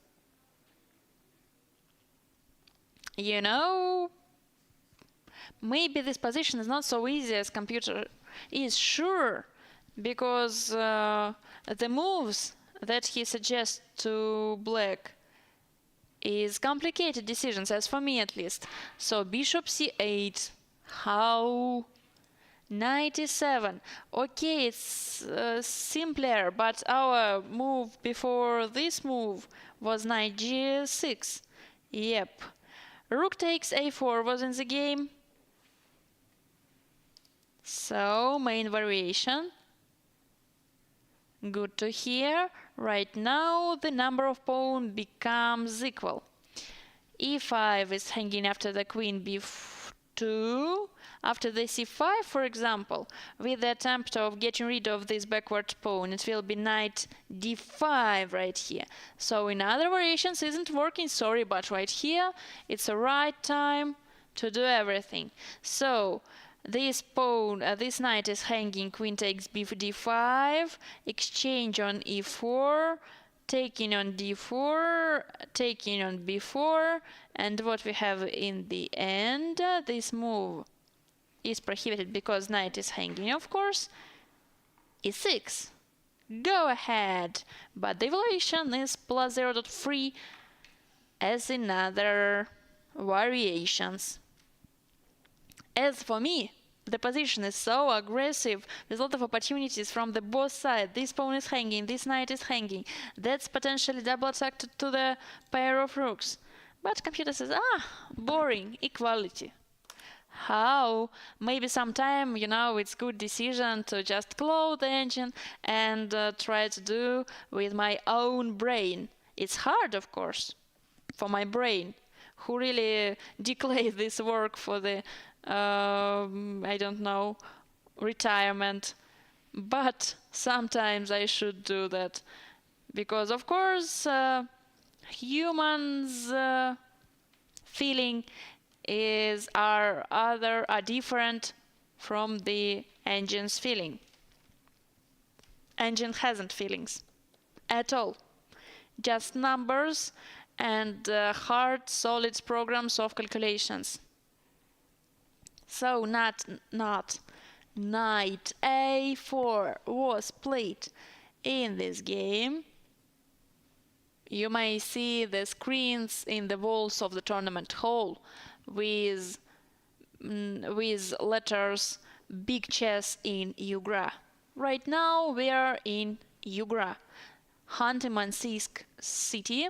You know, maybe this position is not so easy as computer is sure, because the moves that he suggests to black is complicated decisions, as for me at least. So bishop c8, how? Knight e7. Okay, it's simpler, but our move before this move was knight g6. Yep. Rook takes a4 was in the game. So, main variation. Good to hear. Right now, the number of pawns becomes equal. e5 is hanging after the queen b2. After the c5, for example, with the attempt of getting rid of this backward pawn, it will be knight d5 right here. So in other variations isn't working, sorry, but right here it's the right time to do everything. So this pawn, this knight is hanging, queen takes d5, exchange on e4, taking on d4, taking on b4, and what we have in the end, this move is prohibited because knight is hanging, of course. e6. Go ahead. But the evaluation is plus 0.3 as in other variations. As for me, the position is so aggressive, with a lot of opportunities from the both sides. This pawn is hanging, this knight is hanging. That's potentially double attack to the pair of rooks. But computer says, boring, equality. How? Maybe sometime, it's good decision to just close the engine and try to do with my own brain. It's hard, of course, for my brain, who really declared this work for the, retirement. But sometimes I should do that. Because, of course, humans' feeling are different from the engine's feeling. Engine hasn't feelings at all, just numbers and hard, solid programs of calculations. So not knight a4 was played in this game. You may see the screens in the walls of the tournament hall with letters Big Chess in Yugra. Right now we are in Yugra. Khanty-Mansiysk city.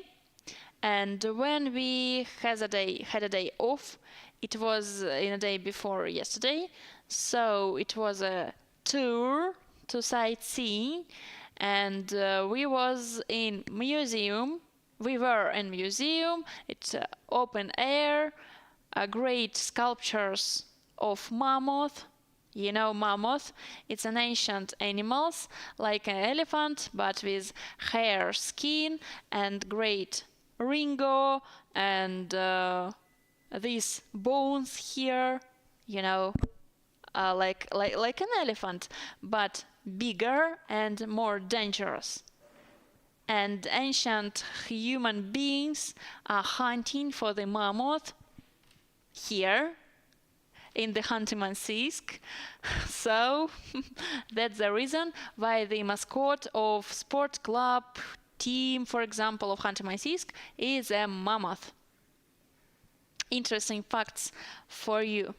And when we had a day off, it was in a day before yesterday, so it was a tour to sightseeing, and we were in museum. It's open air, great sculptures of mammoth. You know mammoth, it's an ancient animal like an elephant but with hair skin and great ringo and these bones here, you know, like an elephant, but bigger and more dangerous. And ancient human beings are hunting for the mammoth here in the Khanty-Mansiysk. So that's the reason why the mascot of sport club team, for example, of Khanty-Mansiysk is a mammoth. Interesting facts for you.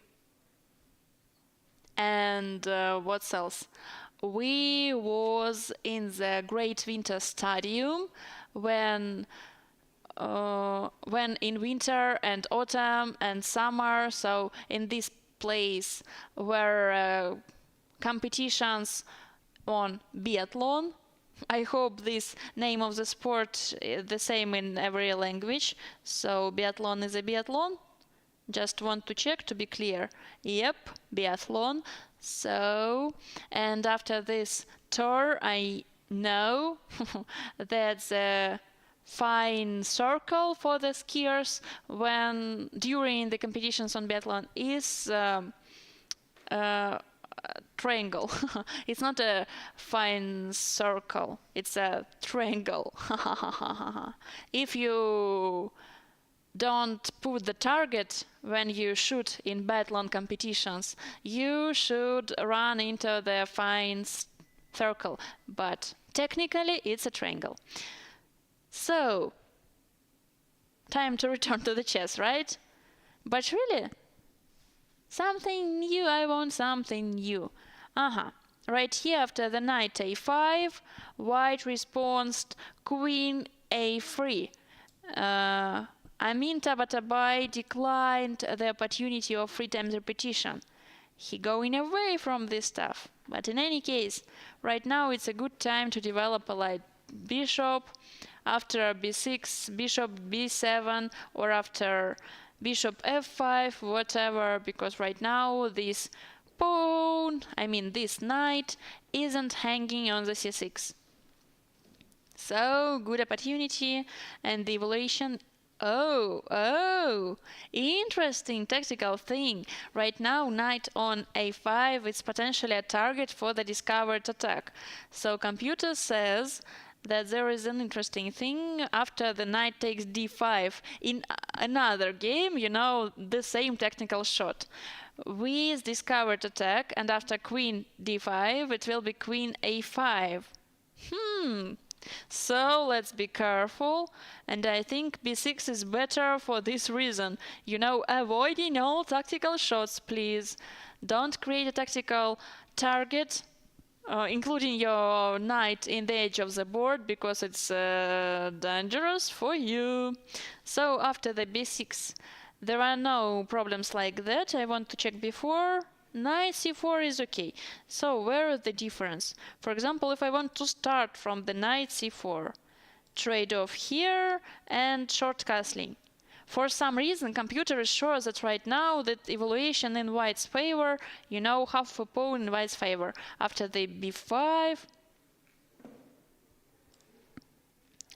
And what else? We was in the Great Winter Stadium when in winter and autumn and summer, so in this place were competitions on biathlon. I hope this name of the sport is the same in every language. So biathlon is a biathlon. Just want to check to be clear. Yep, biathlon. So, and after this tour, I know that's a fine circle for the skiers when during the competitions on biathlon is triangle. It's not a fine circle, it's a triangle. If you don't put the target when you shoot in biathlon competitions, you should run into the fine circle, but technically it's a triangle. So, time to return to the chess, right? But really, something new, I want something new. Right here after the knight a5, white responds queen a3. Amin Tabatabai declined the opportunity of free time repetition. He going away from this stuff. But in any case, right now it's a good time to develop a light bishop after b6, bishop b7, or after bishop f5, whatever, because right now this pawn, this knight, isn't hanging on the c6. So, good opportunity, and the evaluation. Oh, interesting tactical thing. Right now, knight on a5 is potentially a target for the discovered attack. So, computer says that there is an interesting thing after the knight takes d5 in another game, the same technical shot with discovered attack, and after queen d5 it will be queen a5. So let's be careful, and I think b6 is better for this reason. Avoiding all tactical shots, please. Don't create a tactical target including your knight in the edge of the board, because it's dangerous for you. So after the b6, there are no problems like that. I want to check before. Knight c4 is okay. So where is the difference? For example, if I want to start from the knight c4, trade-off here and short castling. For some reason, computer is sure that right now that evaluation in white's favor, half a pawn in white's favor. After the b5,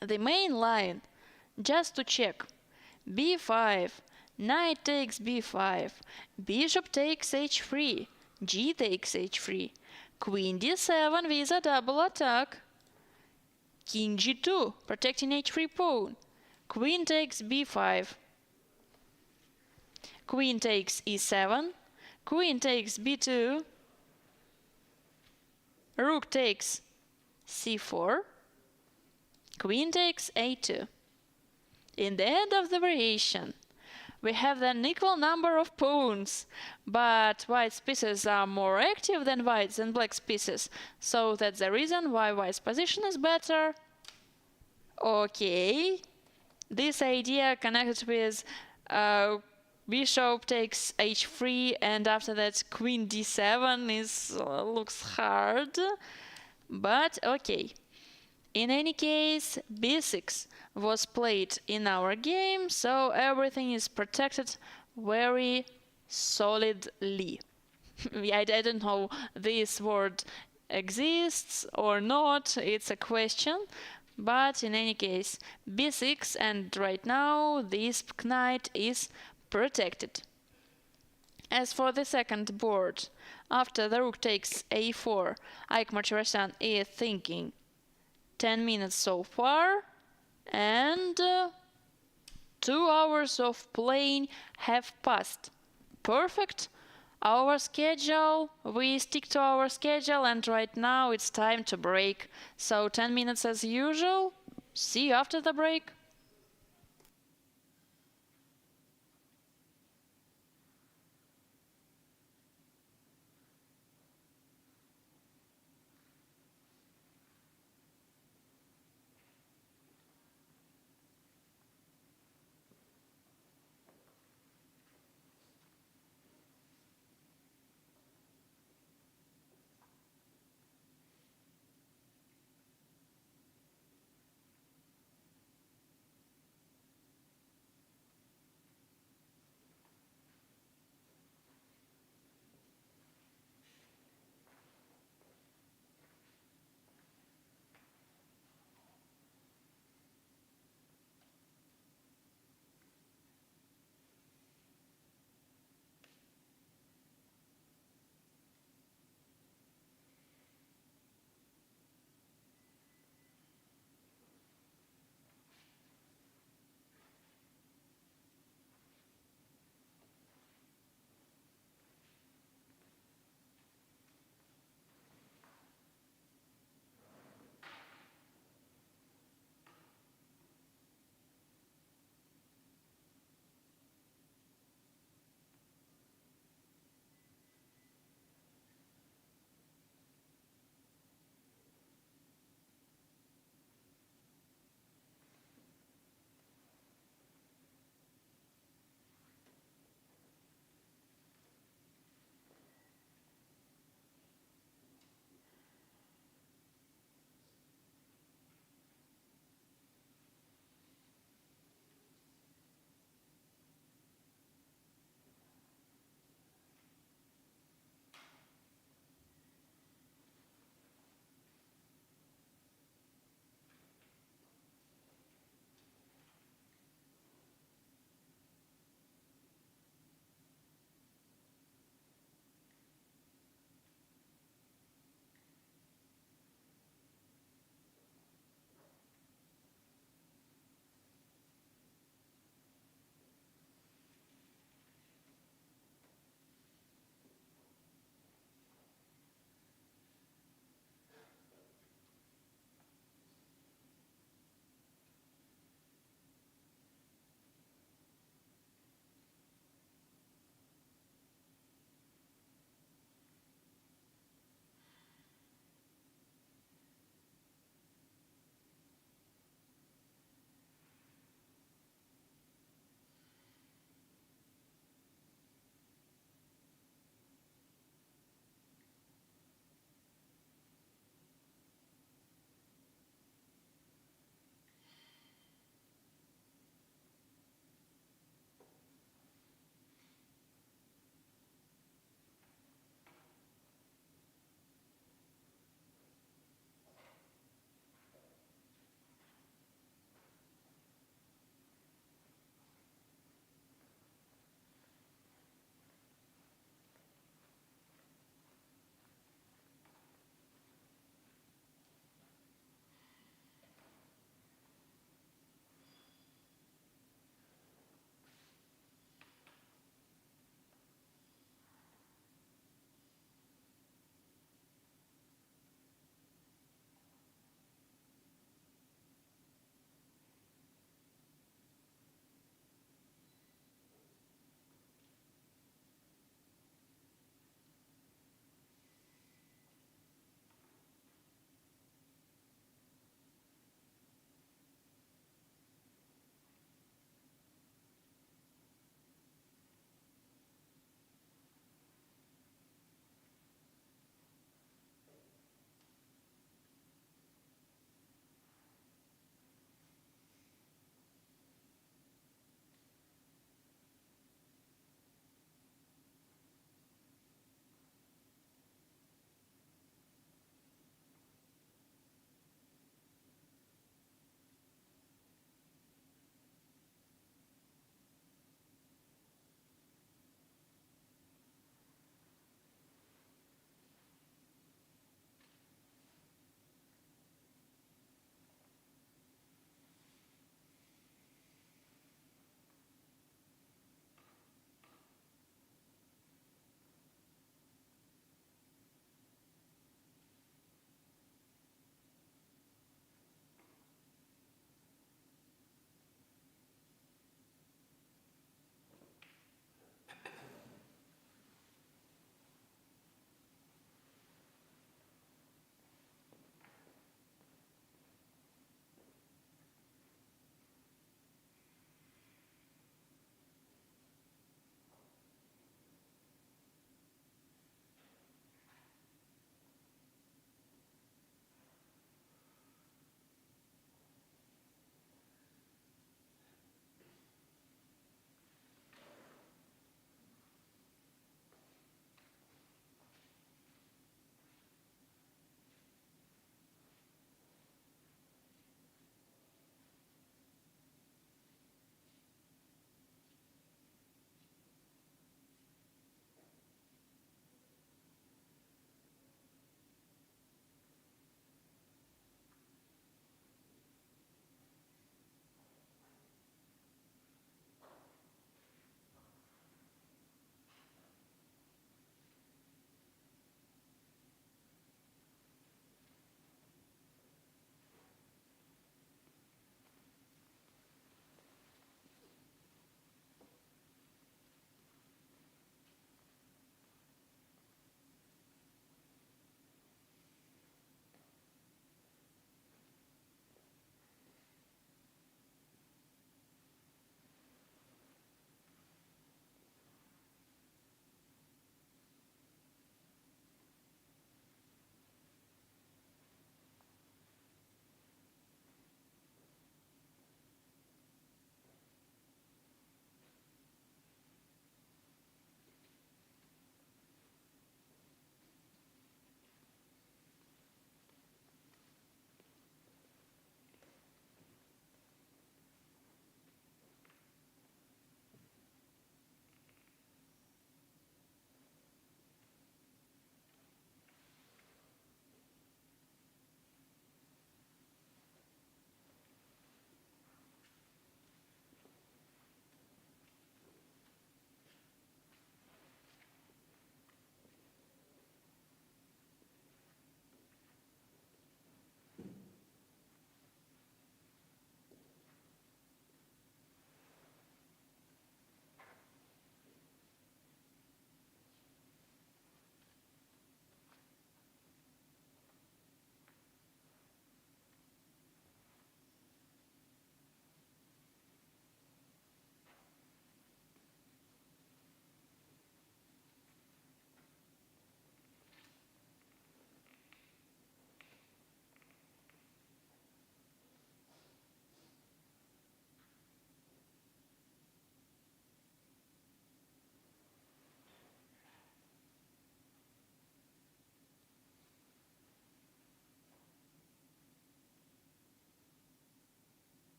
the main line, just to check, b5, knight takes b5, bishop takes h3, g takes h3, queen d7 with a double attack, king g2, protecting h3 pawn, queen takes b5, queen takes e7, queen takes b2, rook takes c4, queen takes a2. In the end of the variation, we have an equal number of pawns, but white's pieces are more active than white's and black's pieces, so that's the reason why white's position is better. Okay, this idea connected with bishop takes h3 and after that queen d7 is looks hard, but okay. In any case, b6 was played in our game, so everything is protected very solidly. I don't know this word exists or not, it's a question, but in any case, b6 and right now this knight is protected. As for the second board, after the rook takes a4, Ike Martirosyan is thinking 10 minutes so far, and 2 hours of playing have passed. Perfect. Our schedule, we stick to our schedule, and right now it's time to break. So 10 minutes as usual. See you after the break.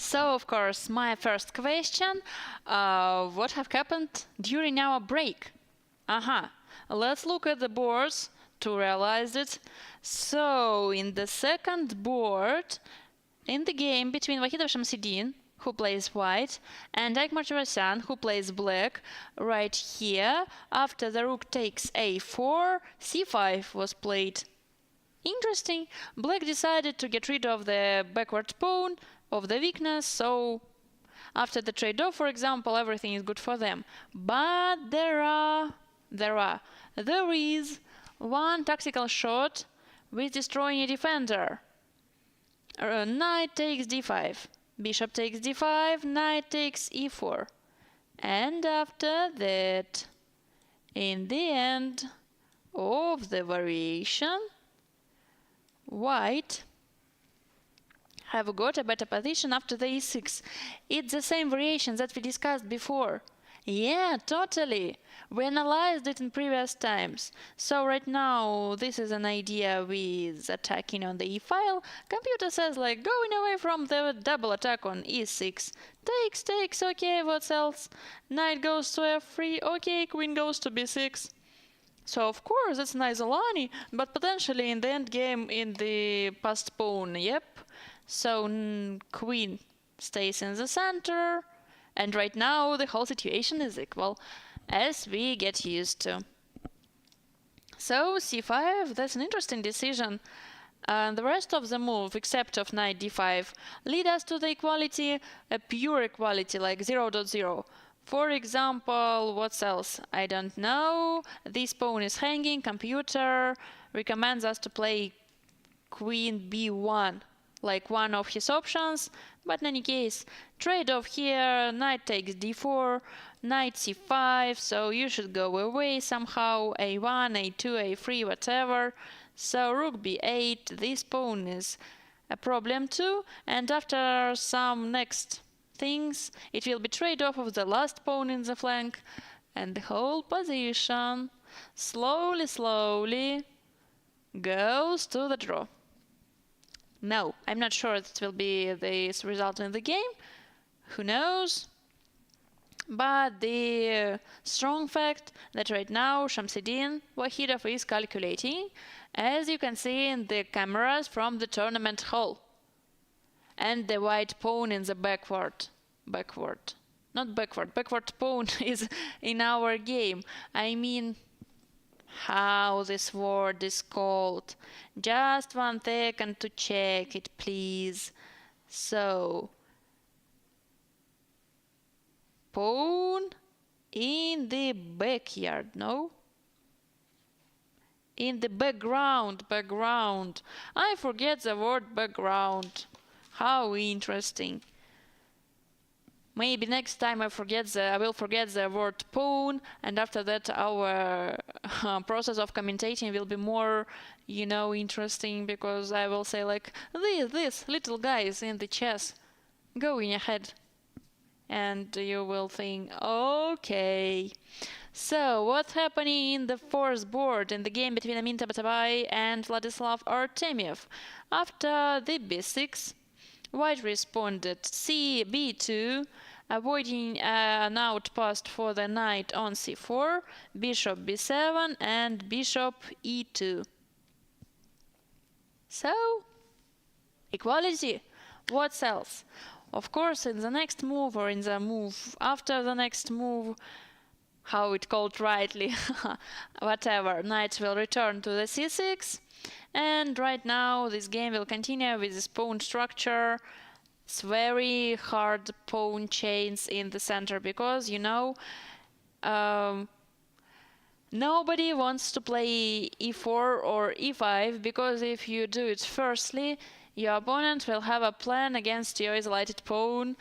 So, of course, my first question, what have happened during our break? Let's look at the boards to realize it. So, in the second board, in the game between Vahidov Shamsidin, who plays white, and Aikmar Chervasyan, who plays black, right here, after the rook takes a4, c5 was played. Interesting. Black decided to get rid of the backward pawn, of the weakness, so after the trade-off, for example, everything is good for them. But there is one tactical shot with destroying a defender. Knight takes d5, bishop takes d5, knight takes e4. And after that, in the end of the variation, white have got a better position after the e6. It's the same variation that we discussed before. Yeah, totally. We analyzed it in previous times. So right now, this is an idea with attacking on the e file. Computer says like going away from the double attack on e6. Takes, okay, what else? Knight goes to f3, okay, queen goes to b6. So of course it's nice Alani, but potentially in the end game in the passed pawn, yep. So queen stays in the center, and right now the whole situation is equal, as we get used to. So c5, that's an interesting decision. And the rest of the move, except of knight d5, lead us to the equality, a pure equality, like 0.0. For example, what else? I don't know. This pawn is hanging. Computer recommends us to play queen b1, like one of his options. But in any case, trade-off here, knight takes d4, knight c5, so you should go away somehow, a1, a2, a3, whatever. So rook b8, this pawn is a problem too, and after some next things, it will be trade-off of the last pawn in the flank, and the whole position slowly goes to the draw. No, I'm not sure it will be this result in the game, who knows? But the strong fact that right now Shamsidin Wahidov is calculating, as you can see in the cameras from the tournament hall. And the white pawn in the backward pawn is in our game. I mean, how this word is called. Just 1 second to check it, please. So, pawn in the backyard, no? In the background. I forget the word background. How interesting. Maybe next time I will forget the word pawn, and after that our process of commentating will be more, interesting, because I will say like, this little guys in the chess going ahead. And you will think, okay. So, what's happening in the fourth board in the game between Amin Tabatabai and Vladislav Artemiev? After the b6, white responded b2, avoiding an outpost for the knight on c4, bishop b7, and bishop e2. So, equality. What else? Of course, in the next move, or in the move after the next move, how it called rightly, whatever, knight will return to the c6, and right now this game will continue with this pawn structure. It's very hard pawn chains in the center, because nobody wants to play e4 or e5, because if you do it firstly, your opponent will have a plan against your isolated pawn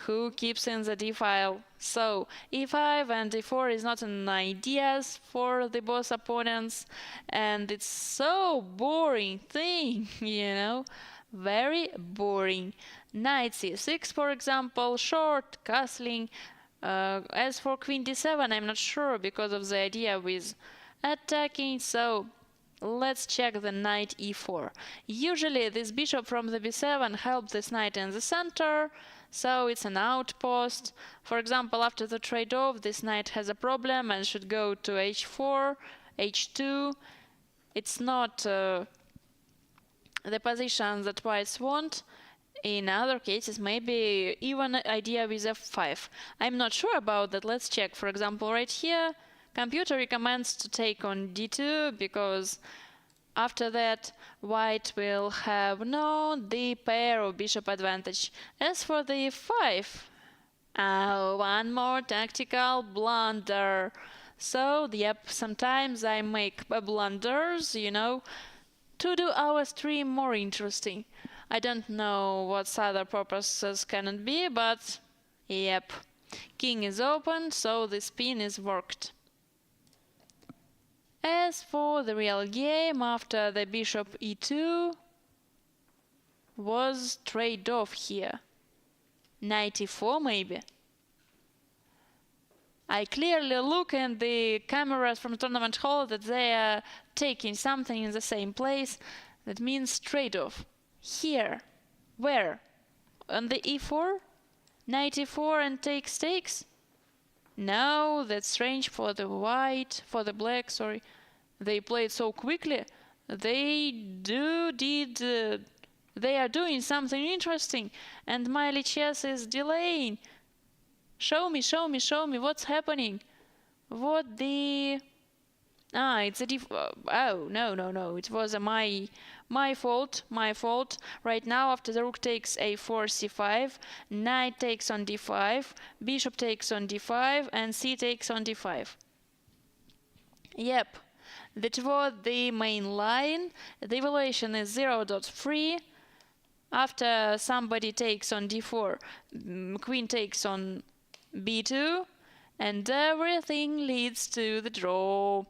who keeps in the d-file. So e5 and e4 is not an idea for the both opponents, and it's so boring thing, very boring. Knight c6, for example, short, castling. As for queen d7, I'm not sure because of the idea with attacking, so let's check the knight e4. Usually this bishop from the b7 helps this knight in the center, so it's an outpost. For example, after the trade-off, this knight has a problem and should go to h4, h2. It's not the position that whites want. In other cases, maybe even idea with f5. I'm not sure about that. Let's check. For example, right here, computer recommends to take on d2 because after that, white will have the pair of bishop advantage. As for the e5, one more tactical blunder. So, yep, sometimes I make blunders, to do our stream more interesting. I don't know what other purposes can it be, but yep, king is open, so the spin is worked. As for the real game, after the bishop e2 was trade-off here. Knight e4 maybe. I clearly look in the cameras from tournament hall that they are taking something in the same place. That means trade-off. Here. Where? On the e4? Knight e4 and takes? No, that's strange for the black, sorry. They played so quickly. They are doing something interesting, and my chess is delaying. Show me, what's happening? What the... it's a oh, no, it was my fault. Right now, after the rook takes a4, c5, knight takes on d5, bishop takes on d5, and c takes on d5. Yep, that was the main line. The evaluation is 0.3. After somebody takes on d4, queen takes on b2, and everything leads to the draw.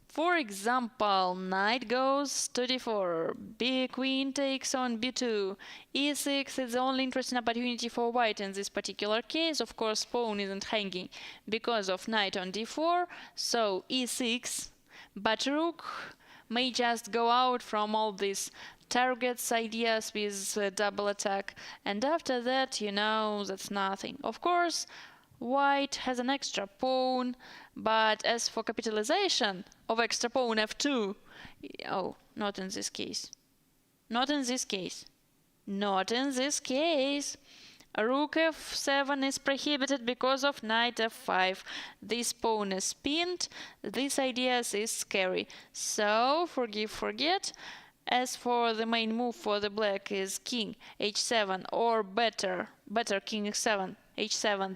For example, knight goes to d4, queen takes on b2, e6 is the only interesting opportunity for white in this particular case. Of course, pawn isn't hanging because of knight on d4, so e6, but rook may just go out from all these targets ideas with double attack, and after that, that's nothing. Of course, white has an extra pawn, but as for capitalization of extra pawn f2, not in this case. Not in this case. Rook f7 is prohibited because of knight f5. This pawn is pinned. This idea is scary. So, forget. As for the main move for the black is king h7, or better king h7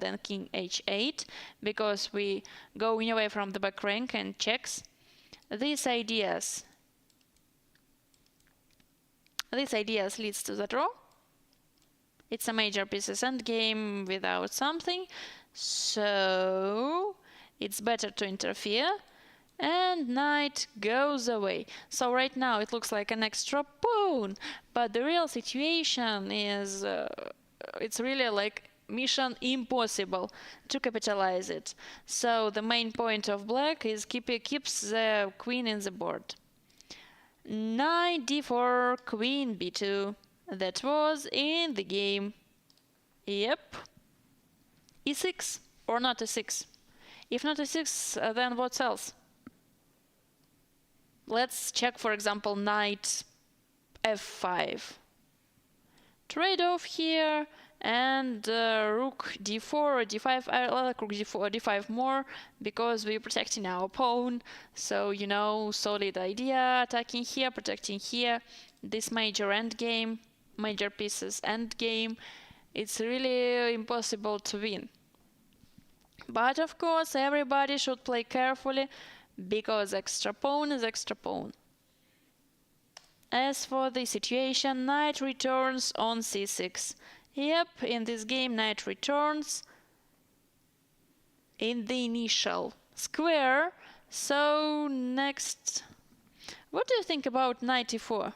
than king h8, because we going away from the back rank and checks. These ideas leads to the draw. It's a major pieces endgame without something, so it's better to interfere. And knight goes away. So right now it looks like an extra pawn, but the real situation is it's really like mission impossible to capitalize it. So the main point of black is keeps the queen in the board. Knight d4, queen b2. That was in the game. Yep. e6 or not e6? If not e6, then what else? Let's check, for example, knight f5. Trade-off here, and rook d4 or d5. I like rook d4 or d5 more because we're protecting our pawn. So, solid idea. Attacking here, protecting here. This major endgame, major pieces endgame. It's really impossible to win. But of course, everybody should play carefully, because extra pawn is extra pawn. As for the situation, knight returns on c6. Yep, in this game knight returns in the initial square. So next, what do you think about knight e4?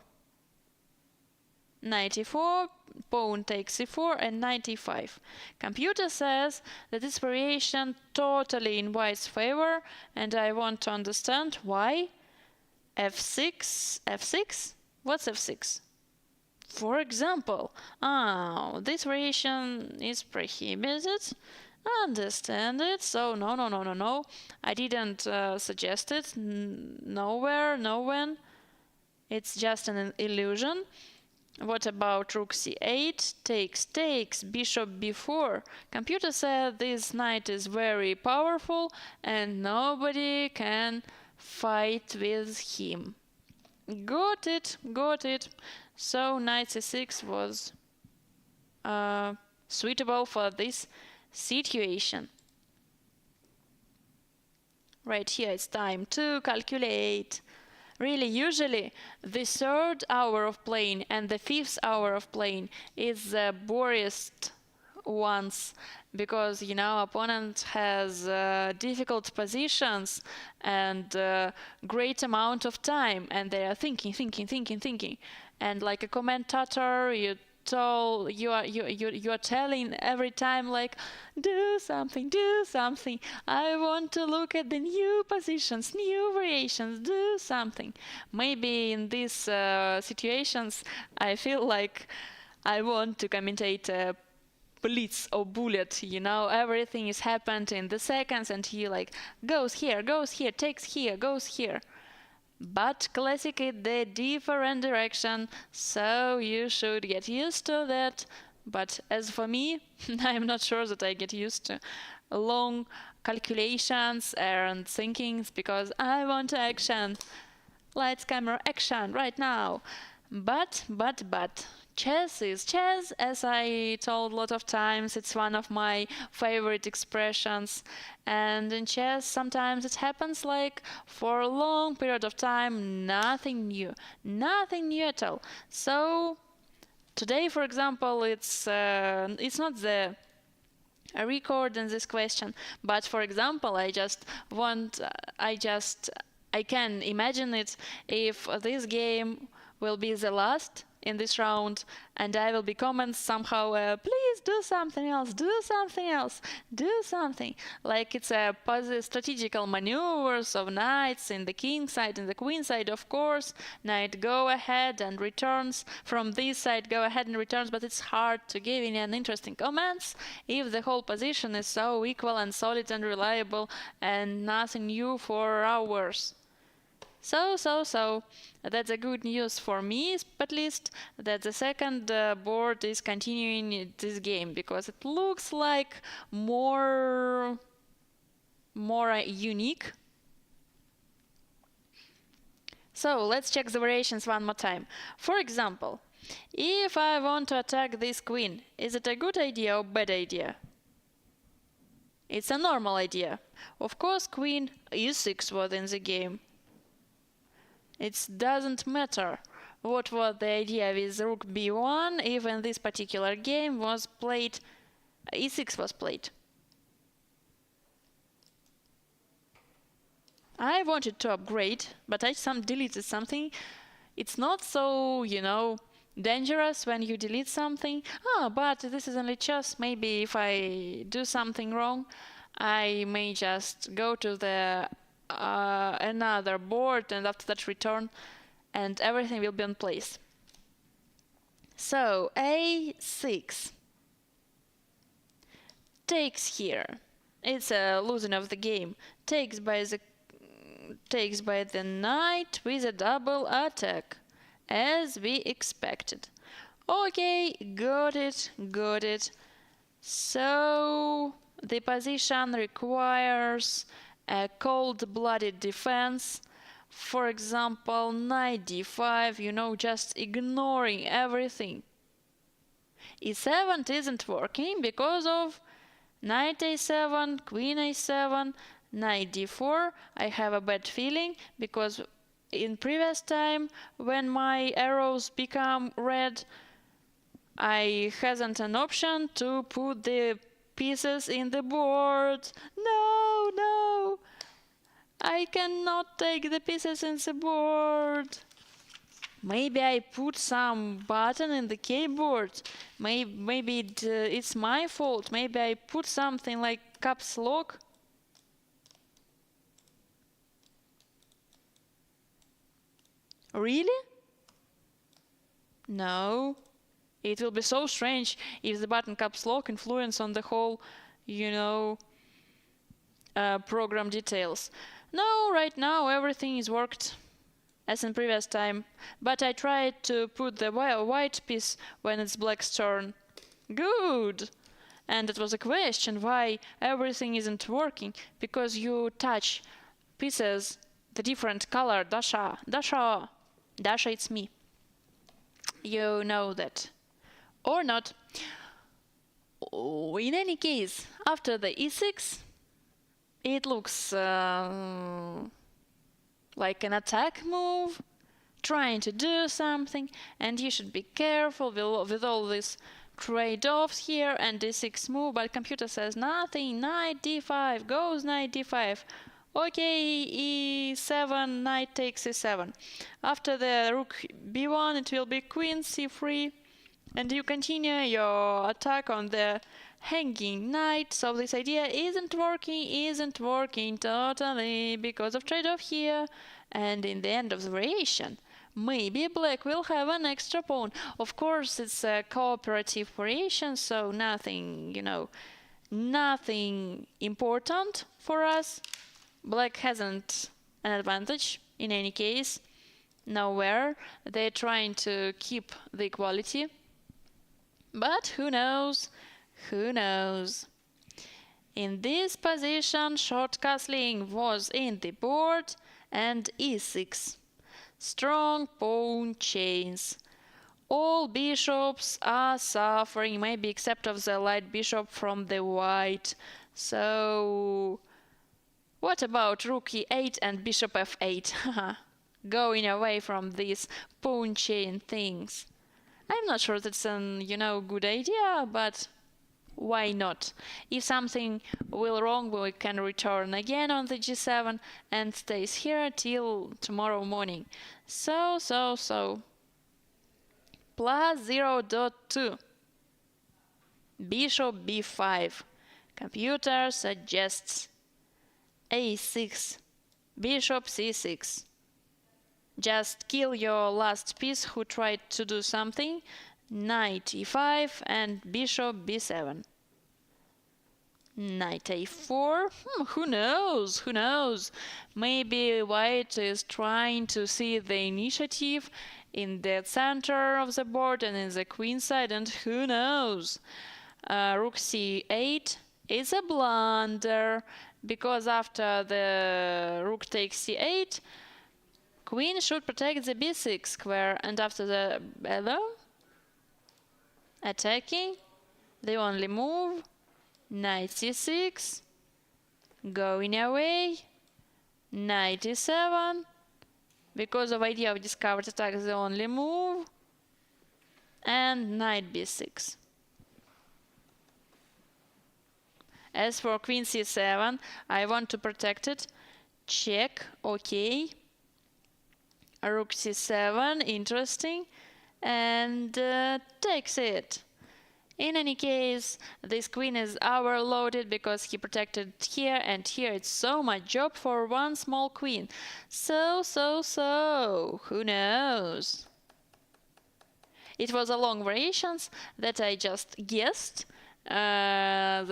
Knight e4, pawn takes e4, and knight e5. Computer says that this variation totally in white's favor, and I want to understand why. f6, f6? What's f6? For example, this variation is prohibited. Understand it. So no, no, no, no, no. I didn't suggest it. Nowhere, no when. It's just an illusion. What about rook c8? Takes, bishop b4. Computer said this knight is very powerful and nobody can fight with him. Got it, got it. So knight c6 was suitable for this situation. Right here it's time to calculate. Really, usually the third hour of playing and the fifth hour of playing is the boringest ones, because opponent has difficult positions and great amount of time, and they are thinking, and like a commentator, you are telling every time, like, do something, I want to look at the new positions, new variations, do something. Maybe in these situations I feel like I want to commentate a blitz or bullet, everything is happened in the seconds, and he like goes here, takes here, goes here. But classic is the different direction, so you should get used to that. But as for me, I'm not sure that I get used to long calculations and thinkings, because I want action. Lights, camera, action right now. But chess is chess, as I told a lot of times. It's one of my favorite expressions. And in chess, sometimes it happens like for a long period of time, nothing new at all. So today, for example, it's not the record in this question, but for example, I can imagine it if this game will be the last in this round, and I will be comment somehow, please do something else, like it's a strategical maneuvers of knights in the king side and the queen side. Of course, knight go ahead and returns, from this side go ahead and returns, but it's hard to give any interesting comments if the whole position is so equal and solid and reliable and nothing new for hours. So, that's a good news for me, at least, that the second board is continuing this game, because it looks like more unique. So, let's check the variations one more time. For example, if I want to attack this queen, is it a good idea or bad idea? It's a normal idea. Of course, queen e6 was in the game. It doesn't matter what was the idea with rook b1 if in this particular game was played e6 was played. I wanted to upgrade, but I deleted something. It's not so, dangerous when you delete something. But this is only chess. Maybe if I do something wrong, I may just go to the another board and after that return, and everything will be in place. So a6 takes here. It's a losing of the game. Takes by the knight with a double attack, as we expected. Okay, got it. So the position requires a cold-blooded defense. For example, knight d5, just ignoring everything. e7 isn't working because of knight a7, queen a7, knight d4. I have a bad feeling, because in previous time when my arrows become red, I hasn't an option to put the pieces in the board. No, I cannot take the pieces in the board. Maybe I put some button in the keyboard. Maybe it's my fault. Maybe I put something like caps lock. Really? No. It will be so strange if the button caps lock influence on the whole, program details. No, right now everything is worked as in previous time, but I tried to put the white piece when it's black's turn. Good! And it was a question why everything isn't working, because you touch pieces the different color. Dasha, it's me. You know that. Or not. In any case, after the e6, it looks like an attack move, trying to do something, and you should be careful with all these trade-offs here and d6 move, but computer says nothing. Knight d5, goes knight d5. Okay, e7, knight takes e7. After the rook b1, it will be queen c3, and you continue your attack on the hanging knight. So this idea isn't working totally because of trade-off here. And in the end of the variation, maybe black will have an extra pawn. Of course, it's a cooperative variation, so nothing, nothing important for us. Black hasn't an advantage in any case, nowhere. They're trying to keep the equality. But who knows? Who knows? In this position, short castling was in the board and e6. Strong pawn chains. All bishops are suffering, maybe except of the light bishop from the white. So, what about rook e8 and bishop f8? Going away from these pawn chain things. I'm not sure that's an, good idea, but why not? If something will wrong, we can return again on the g7 and stays here till tomorrow morning. So. Plus 0.2. Bishop b5. Computer suggests a6. Bishop c6. Just kill your last piece who tried to do something. Knight e5 and bishop b7. Knight a4. Who knows? Maybe white is trying to see the initiative in the center of the board and in the queen side, and who knows? Rook c8 is a blunder, because after the rook takes c8, queen should protect the b6 square, and after the attacking, the only move, knight c6, going away, knight e7, because of idea of discovered attack, the only move, and knight b6. As for queen c7, I want to protect it. Check, okay. Rook c7, interesting, and takes it. In any case, this queen is overloaded because he protected here and here. It's so much job for one small queen. So, who knows? It was a long variations that I just guessed. I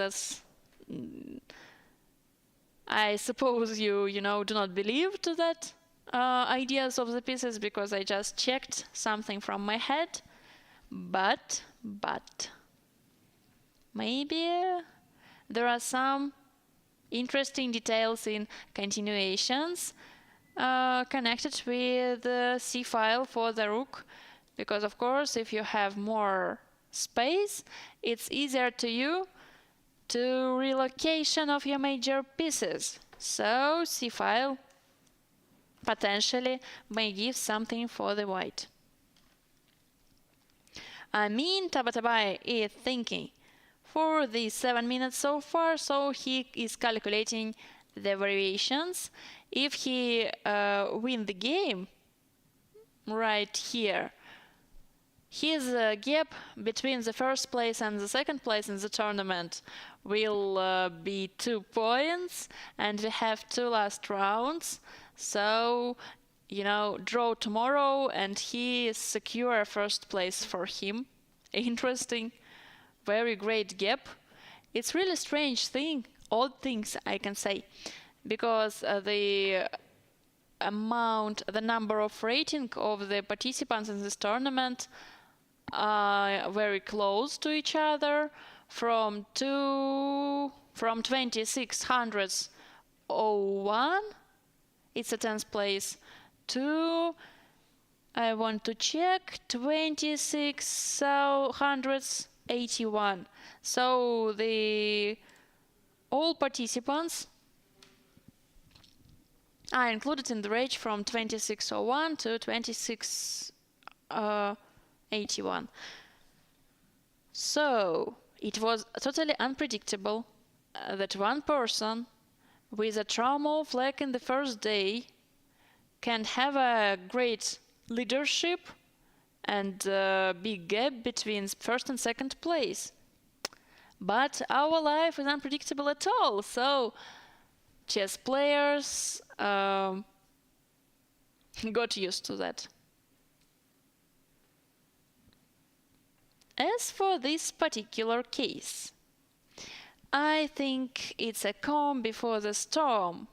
suppose you do not believe to that ideas of the pieces, because I just checked something from my head. But maybe there are some interesting details in continuations connected with the C file for the rook, because of course if you have more space, it's easier to you to relocation of your major pieces. So C file potentially may give something for the white. Amin Tabatabai is thinking for the 7 minutes so far, so he is calculating the variations. If he win the game right here, his gap between the first place and the second place in the tournament will be 2 points, and we have 2 last rounds. So draw tomorrow and he secure first place for him. Interesting, very great gap. It's really strange thing, odd things I can say, because the number of rating of the participants in this tournament are very close to each other, from 2601, it's a 10th place, to, I want to check, 2681. So all participants are included in the range from 2601 to 2681. So it was totally unpredictable that one person with a trauma flag in the first day can have a great leadership and a big gap between first and second place. But our life is unpredictable at all, so chess players got used to that. As for this particular case, I think it's a calm before the storm.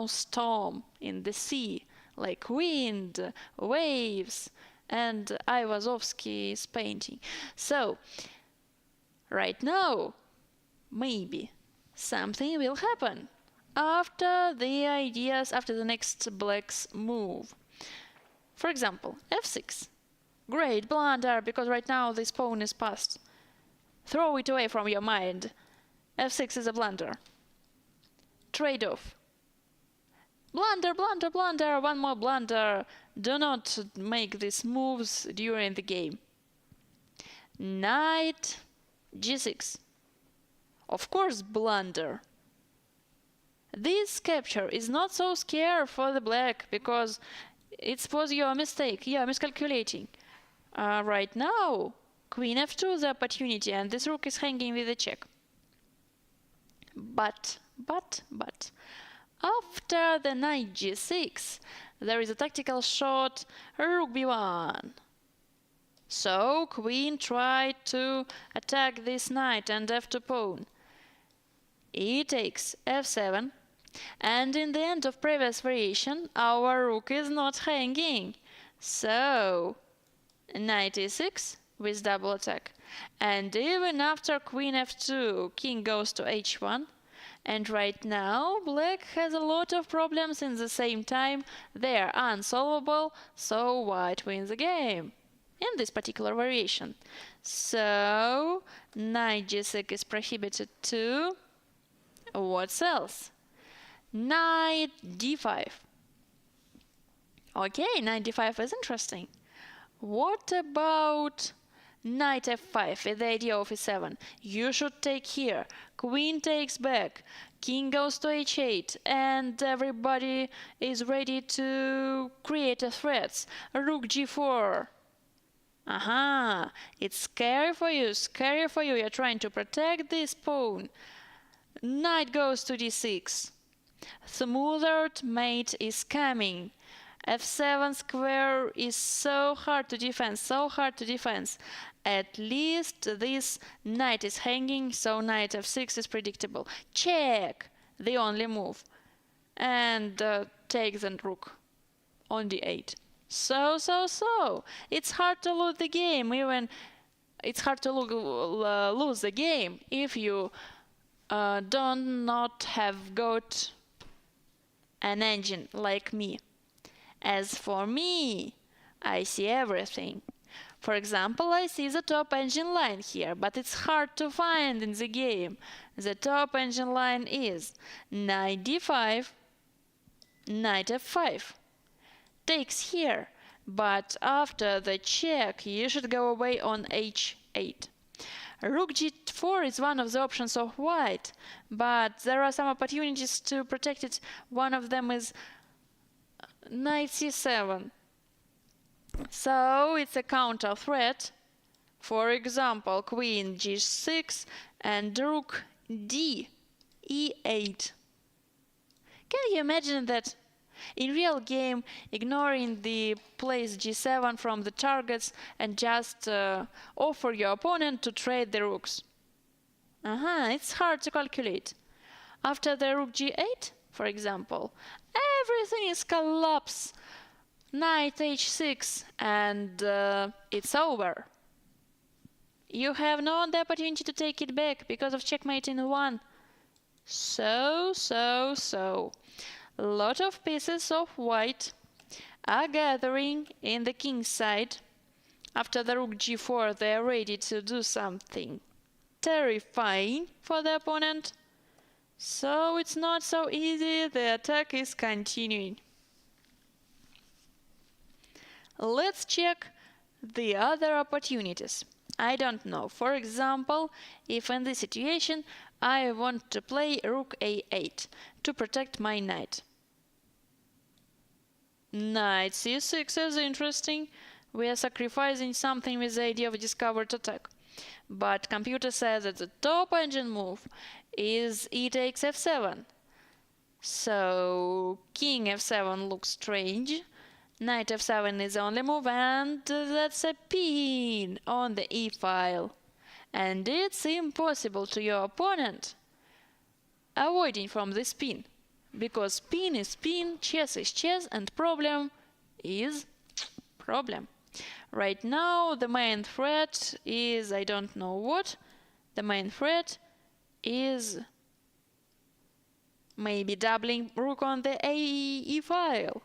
Storm in the sea, like wind, waves, and Ayvazovsky's painting. So, right now, maybe something will happen after the next black's move. For example, f6. Great blunder, because right now this pawn is passed. Throw it away from your mind. f6 is a blunder. Trade-off. Blunder, blunder, blunder, one more blunder. Do not make these moves during the game. Knight g6. Of course, blunder. This capture is not so scary for the black, because it was your mistake, you are miscalculating. Right now, queen f2 the opportunity, and this rook is hanging with a check. But, after the knight g6, there is a tactical shot, rook b1. So, queen tried to attack this knight and f2 pawn. E takes f7, and in the end of previous variation, our rook is not hanging. So, knight e6 with double attack. And even after queen f2, king goes to h1. And right now, black has a lot of problems in the same time. They are unsolvable, so white wins the game in this particular variation. So, knight g6 is prohibited too. What else? Knight d5. Okay, knight d5 is interesting. What about knight f5 with the idea of e7? You should take here. Queen takes back. King goes to h8. And everybody is ready to create a threat. Rook g4. Aha! It's scary for you, scary for you. You're trying to protect this pawn. Knight goes to d6. Smothered mate is coming. f7 square is so hard to defend, so hard to defend. At least this knight is hanging, so knight f6 is predictable. Check! The only move. And take the rook on d8. So. It's hard to lose the game, it's hard to lose the game if you do not have got an engine like me. As for me, I see everything. For example, I see the top engine line here, but it's hard to find in the game. The top engine line is knight d5, knight f5. Takes here, but after the check you should go away on h8. Rook g4 is one of the options of white, but there are some opportunities to protect it. One of them is knight c7. So it's a counter threat. For example, queen g6 and rook d e8. Can you imagine that In real game, ignoring the place g7 from the targets and just offer your opponent to trade the rooks. It's hard to calculate. After the rook g8, for example, everything is collapse. Knight h6 and it's over. You have no the opportunity to take it back because of checkmate in 1. So. A lot of pieces of white are gathering in the king's side. After the rook g4, they are ready to do something terrifying for the opponent. So it's not so easy, the attack is continuing. Let's check the other opportunities. I don't know. For example, if in this situation I want to play rook a8 to protect my knight. Knight c6 is interesting. We are sacrificing something with the idea of discovered attack. But computer says that the top engine move is e takes f7. So king f7 looks strange. Knight f7 is the only move, and that's a pin on the e file. And it's impossible to your opponent avoiding from this pin, because pin is pin, chess is chess, and problem is problem. Right now the main threat is I don't know what. The main threat is maybe doubling rook on the e file.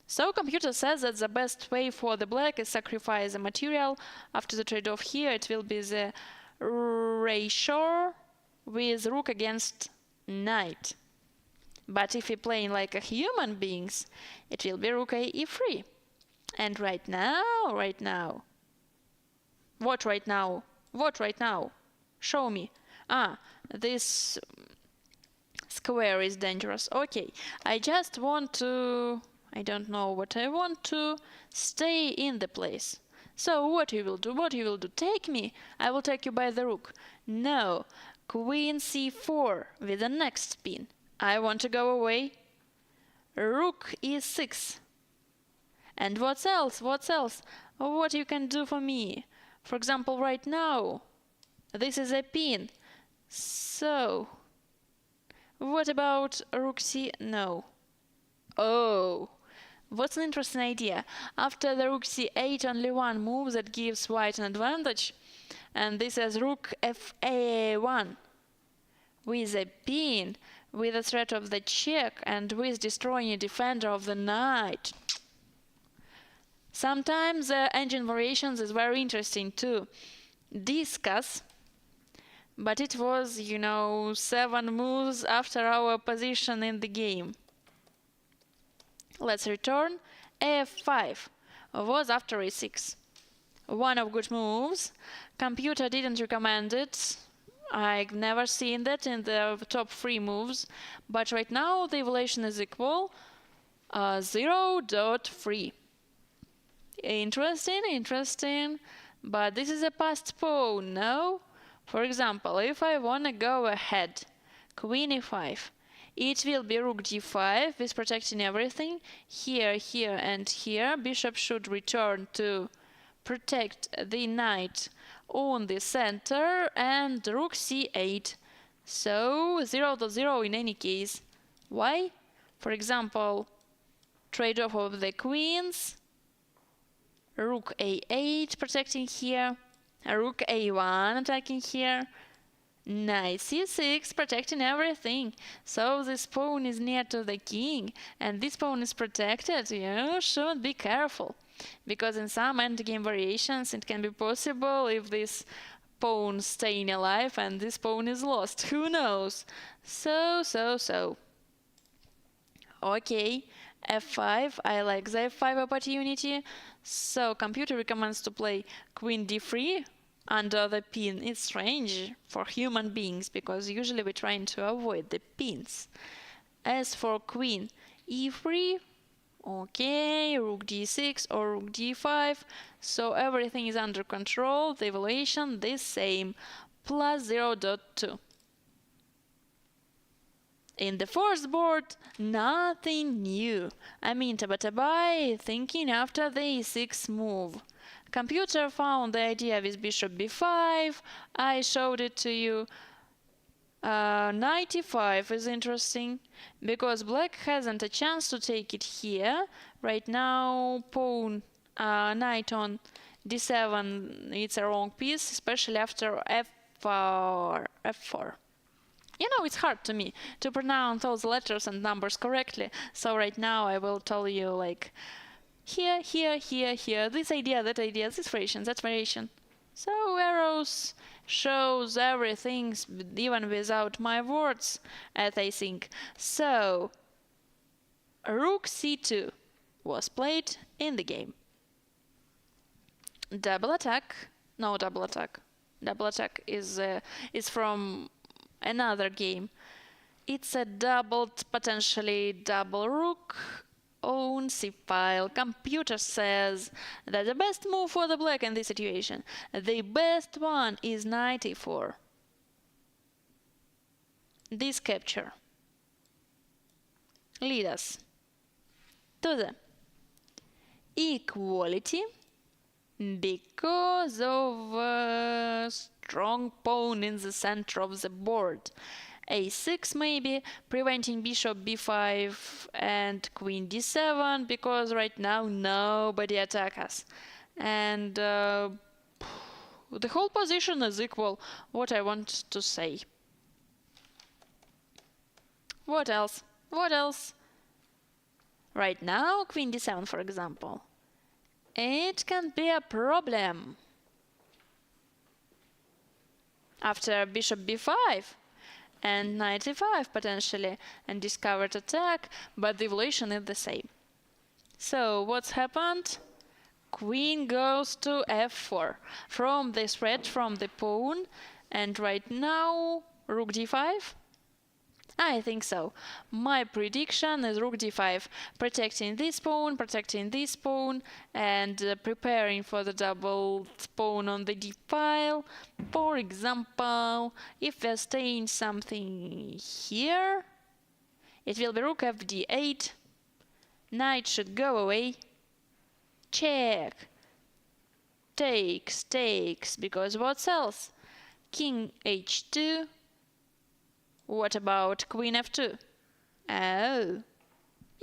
So computer says that the best way for the black is sacrifice the material. After the trade-off here, it will be the ratio with rook against knight. But if you're playing like a human beings, it will be rook a e3. And right now, what right now? Show me. This square is dangerous. Okay, I just want to... I don't know what I want to stay in the place. So what you will do? Take me? I will take you by the rook. No. Queen c4 with the next pin. I want to go away. Rook e6. And what else? What you can do for me? For example, right now, this is a pin. So, what about rook c? No. Oh. What's an interesting idea? After the rook c8, only one move that gives white an advantage, and this is rook fa1 with a pin, with the threat of the check, and with destroying a defender of the knight. Sometimes the engine variations is very interesting to discuss, but it was, 7 moves after our position in the game. Let's return. f5 was after e6. One of good moves. Computer didn't recommend it. I've never seen that in the top 3 moves. But right now the evaluation is equal 0.3. Interesting. But this is a passed pawn, no? For example, if I wanna go ahead, queen e5. It will be rook d5 with protecting everything. Here, and here. Bishop should return to protect the knight on the center, and rook c8. So 0.0 in any case. Why? For example, trade-off of the queens. Rook a8 protecting here. Rook a1 attacking here. Knight c6 protecting everything. So this pawn is near to the king, and this pawn is protected. You should be careful, because in some endgame variations it can be possible if this pawn staying alive and this pawn is lost. Who knows? So. Okay, f5. I like the f5 opportunity. So computer recommends to play queen d3 under the pin. It's strange for human beings, because usually we're trying to avoid the pins. As for queen e3, okay, rook d6 or rook d5, so everything is under control. The evaluation the same, plus 0.2. In the first board, nothing new. I mean, Tabatabai thinking after the e6 move. Computer found the idea with bishop b5. I showed it to you. Knight e5 is interesting because black hasn't a chance to take it here. Right now, pawn, knight on d7, it's a wrong piece, especially after f4. You know, it's hard to me to pronounce those letters and numbers correctly. So right now I will tell you like here, here, here, here, this idea, that idea, this variation, that variation. So arrows shows everything even without my words, as I think. So rook c2 was played in the game. Double attack. No double attack. Double attack is from another game. It's a doubled, potentially double rook on c-file. Computer says that the best move for the black in this situation, the best one is knight e4. This capture lead us to the equality because of a strong pawn in the center of the board. a6 maybe, preventing bishop b5 and queen d7 because right now nobody attack us. And the whole position is equal, what I want to say. What else? What else? Right now, queen d7, for example. It can be a problem. After bishop b5 and knight e5 potentially, and discovered attack, but the evolution is the same. So what's happened? Queen goes to f4 from the threat from the pawn, and right now rook d5. I think so. My prediction is rook d5, protecting this pawn, and preparing for the double pawn on the d file. For example, if we're staying something here, it will be rook f d8. Knight should go away. Check. Takes, because what else? King h2. What about queen f2? Oh.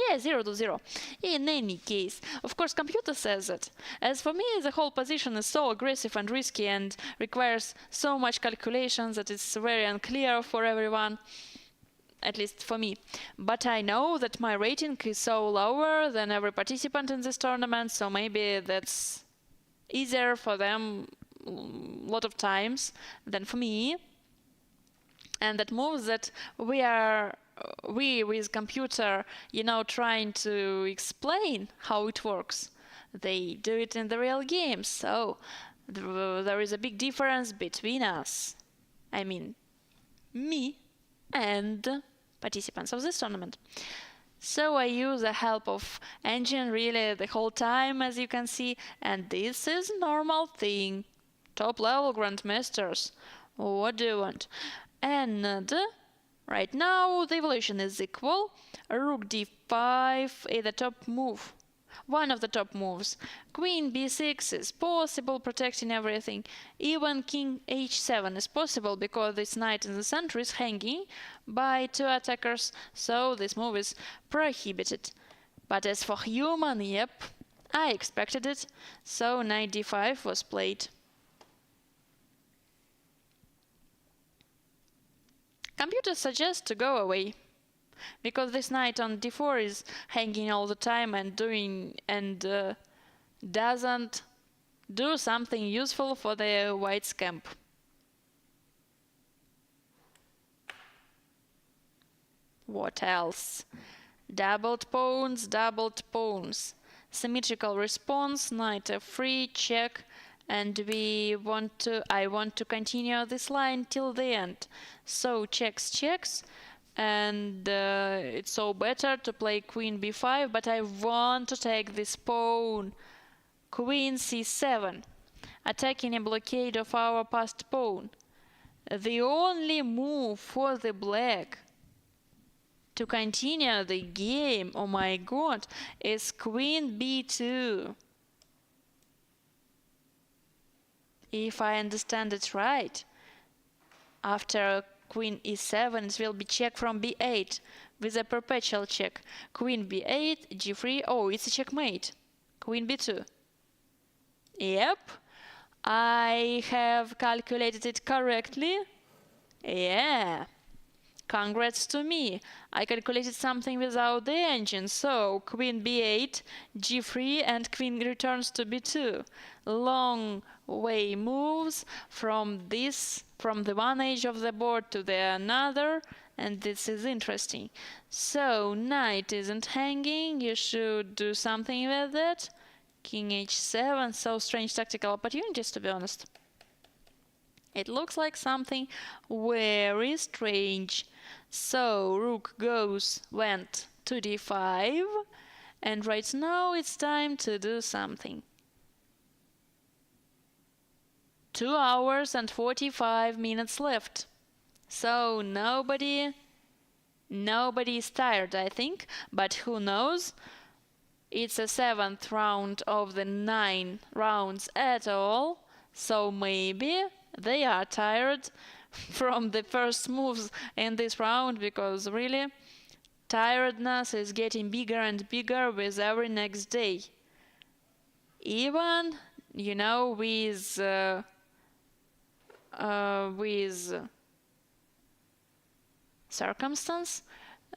Yeah, 0-0. In any case, of course, computer says it. As for me, the whole position is so aggressive and risky and requires so much calculation that it's very unclear for everyone, at least for me. But I know that my rating is so lower than every participant in this tournament, so maybe that's easier for them a lot of times than for me. And that moves that we with computer, trying to explain how it works. They do it in the real game, so there is a big difference between us. I mean, me and participants of this tournament. So I use the help of engine really the whole time, as you can see, and this is normal thing. Top level grandmasters. What do you want? And right now the evolution is equal. Rook d5 is the top move. One of the top moves. Queen b6 is possible, protecting everything. Even king h7 is possible because this knight in the center is hanging by two attackers, so this move is prohibited. But as for human, yep, I expected it, so knight d5 was played. Computer suggests to go away, because this knight on d4 is hanging all the time and doesn't do something useful for the white's camp. What else? Doubled pawns. Symmetrical response, knight f3, check. And I want to continue this line till the end. So checks, and it's so better to play queen b5, but I want to take this pawn. Queen c7, attacking a blockade of our passed pawn. The only move for the black to continue the game, oh my god, is queen b2. If I understand it right, after queen e7 it will be check from b8 with a perpetual check. Queen b8, g3, oh, it's a checkmate. Queen b2. Yep, I have calculated it correctly. Yeah, congrats to me. I calculated something without the engine. So queen b8, g3, and queen returns to b2. Long way moves from the one edge of the board to the another, and this is interesting. So knight isn't hanging. You should do something with it. King h7, so strange tactical opportunities, to be honest. It looks like something very strange. So rook went to d5, and right now it's time to do something. 2 hours and 45 minutes left. So nobody is tired, I think, but who knows? It's a 7th round of the 9 rounds at all, so maybe they are tired from the first moves in this round, because really tiredness is getting bigger and bigger with every next day. Even, you know, with circumstance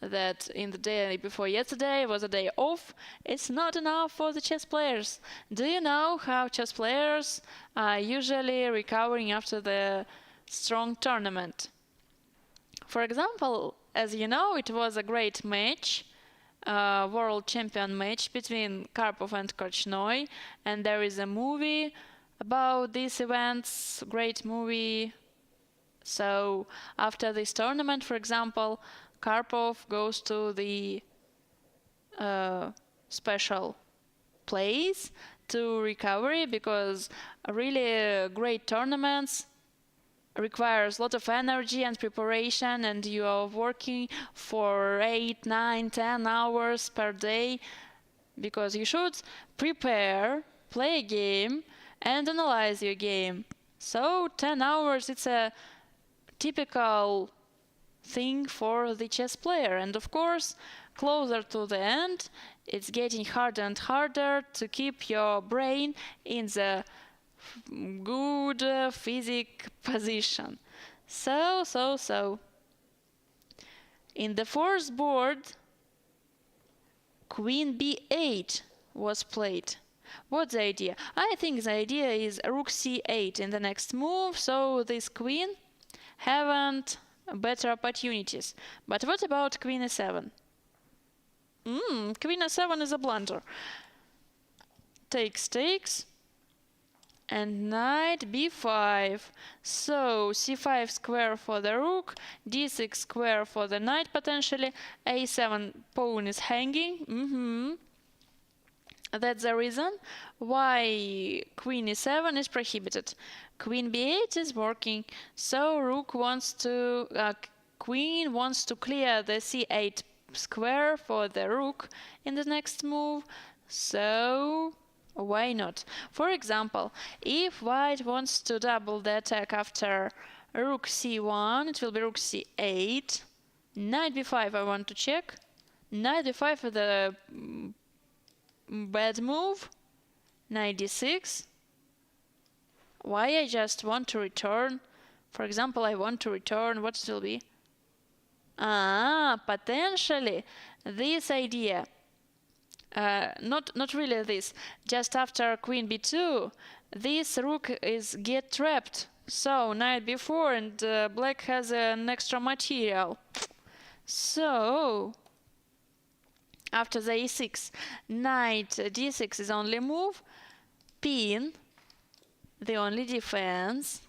that in the day before yesterday was a day off, it's not enough for the chess players. Do you know how chess players are usually recovering after the strong tournament? For example, as you know, it was a great match, world champion match between Karpov and Korchnoi, and there is a movie about these events, great movie. So after this tournament, for example, Karpov goes to the special place to recovery, because really great tournaments requires a lot of energy and preparation, and you are working for 8, 9, 10 hours per day, because you should prepare, play a game, and analyze your game. So 10 hours, it's a typical thing for the chess player. And of course, closer to the end, it's getting harder and harder to keep your brain in the good physic position. So in the fourth board, queen b8 was played. What's the idea? I think the idea is rook c8 in the next move, so this queen haven't better opportunities. But what about queen e7? Queen e7 is a blunder. Takes, and knight b5. So c5 square for the rook, d6 square for the knight potentially, a7 pawn is hanging. That's the reason why queen e7 is prohibited. Queen b8 is working, so queen wants to clear the c8 square for the rook in the next move, so why not? For example, if white wants to double the attack after rook c1, it will be rook c8, knight b5 I want to check, knight b5 is the bad move, knight d6. Why I just want to return? For example, I want to return, what it will be? Potentially this idea. Not really this. Just after queen b2, this rook get trapped. So knight b4, and black has an extra material. So after the e6, knight d6 is only move, pin, the only defense,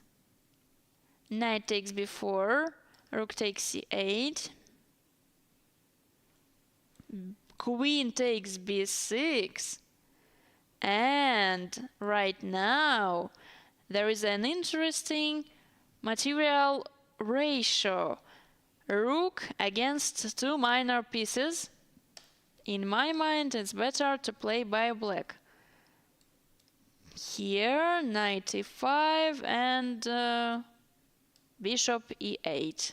knight takes b4, rook takes c8, queen takes b6, and right now there is an interesting material ratio. rook against two minor pieces. In my mind, it's better to play by black. Here, knight e5 and bishop e8.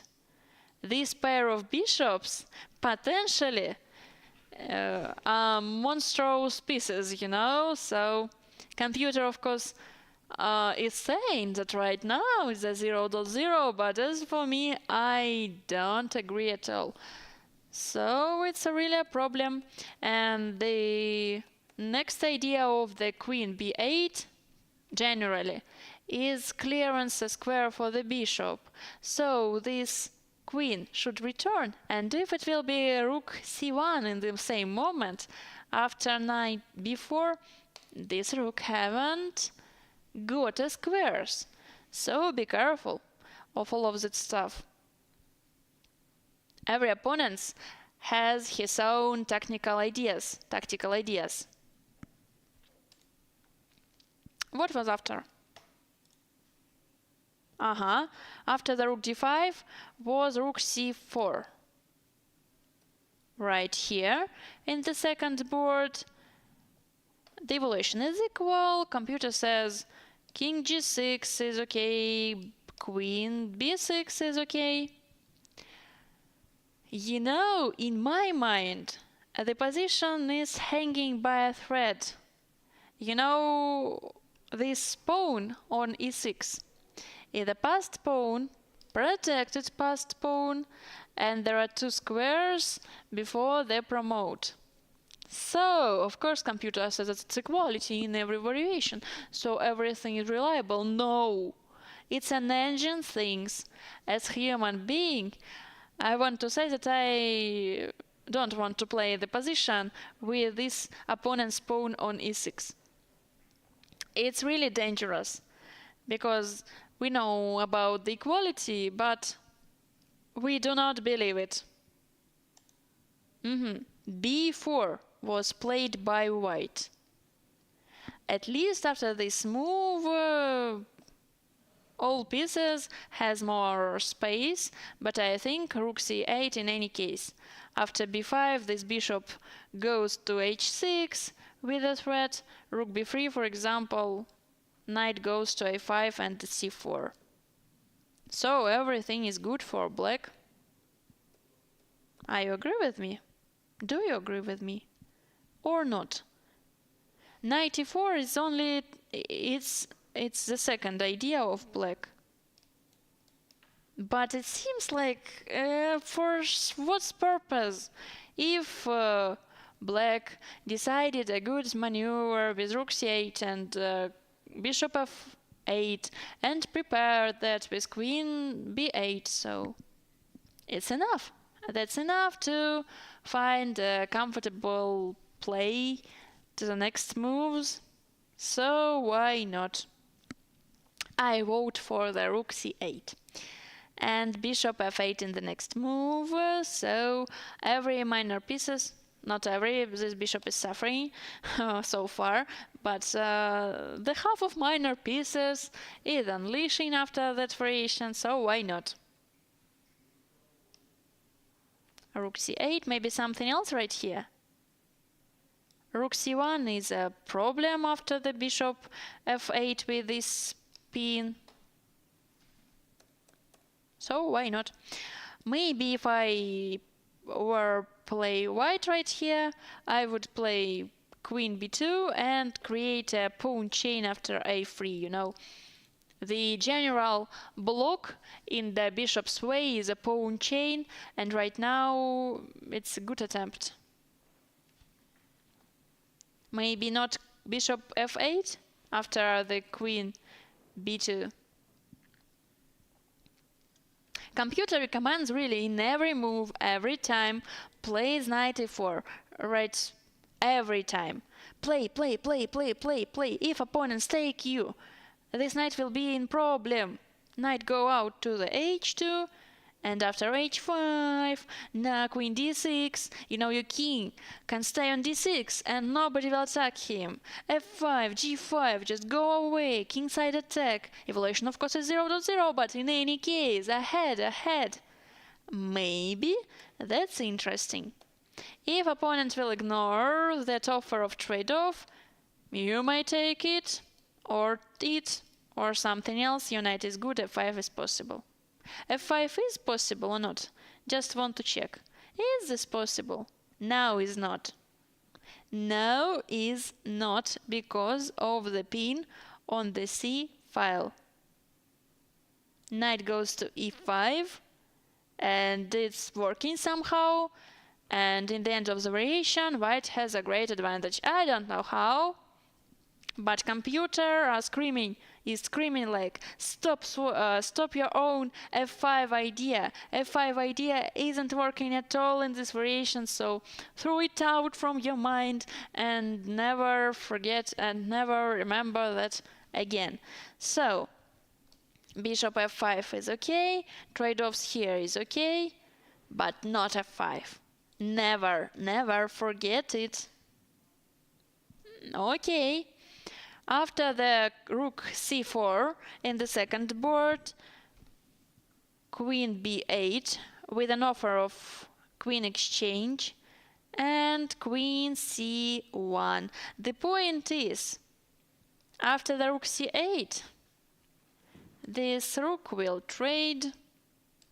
This pair of bishops potentially are monstrous pieces, you know, so computer, of course, is saying that right now is a 0.0, but as for me, I don't agree at all. So it's really a problem. And the next idea of the queen b8 generally is clearance a square for the bishop. So this queen should return, and if it will be rook c1 in the same moment after knight b4, this rook haven't got a squares. So be careful of all of that stuff. Every opponent has his own tactical ideas. What was after? After the rook d5 was rook c4. Right here in the second board, the evolution is equal. Computer says king g6 is okay, queen b6 is okay. You know, in my mind, the position is hanging by a thread. You know, this pawn on e6 is a passed pawn, protected passed pawn, and there are two squares before they promote. So, of course, computer says that it's equality in every variation, so everything is reliable. No, it's an engine things. As human being, I want to say that I don't want to play the position with this opponent's pawn on e6. It's really dangerous, because we know about the equality, but we do not believe it. b4 was played by white. At least after this move, all pieces has more space, but I think rook c8 in any case. After b5, this bishop goes to h6 with a threat. Rook b3, for example, knight goes to a5 and c4. So everything is good for black. Are you agree with me? Do you agree with me? Or not? Knight e4 is only, it's the second idea of black. But it seems like, for what purpose? If black decided a good maneuver with rook c8 and bishop f8 and prepared that with queen b8, so it's enough. That's enough to find a comfortable play to the next moves. So why not? I vote for the rook c8 and bishop f8 in the next move. So every minor pieces, not every, this bishop is suffering so far, but the half of minor pieces is unleashing after that variation, so why not? Rook c8, maybe something else right here. Rook c1 is a problem after the bishop f8 with this pin. So why not? Maybe if I were play white right here, I would play queen b2 and create a pawn chain after a3, you know. The general block in the bishop's way is a pawn chain, and right now it's a good attempt. Maybe not bishop f8 after the queen b2. Computer recommends really in every move, every time, plays knight e4, right? Every time. Play. If opponents take you, this knight will be in problem. Knight go out to the h2, and after h5, now queen d6, you know your king can stay on d6 and nobody will attack him. f5, g5, just go away, kingside attack. Evolution of course is 0.0, but in any case, ahead. Maybe. That's interesting. If opponent will ignore that offer of trade-off, you may take it, or something else. Knight is good, f5 is possible. f5 is possible or not? Just want to check. Is this possible? No, is not. No, is not, because of the pin on the C file. Knight goes to e5, and it's working somehow, and in the end of the variation, white has a great advantage. I don't know how, but computer is screaming like, stop your own f5 idea. F5 idea isn't working at all in this variation, so throw it out from your mind and never forget and never remember that again. So bishop f5 is okay, trade-offs here is okay, but not f5. Never, never forget it. Okay. After the rook c4 in the second board, queen b8 with an offer of queen exchange, and queen c1. The point is, after the rook c8, this rook will trade.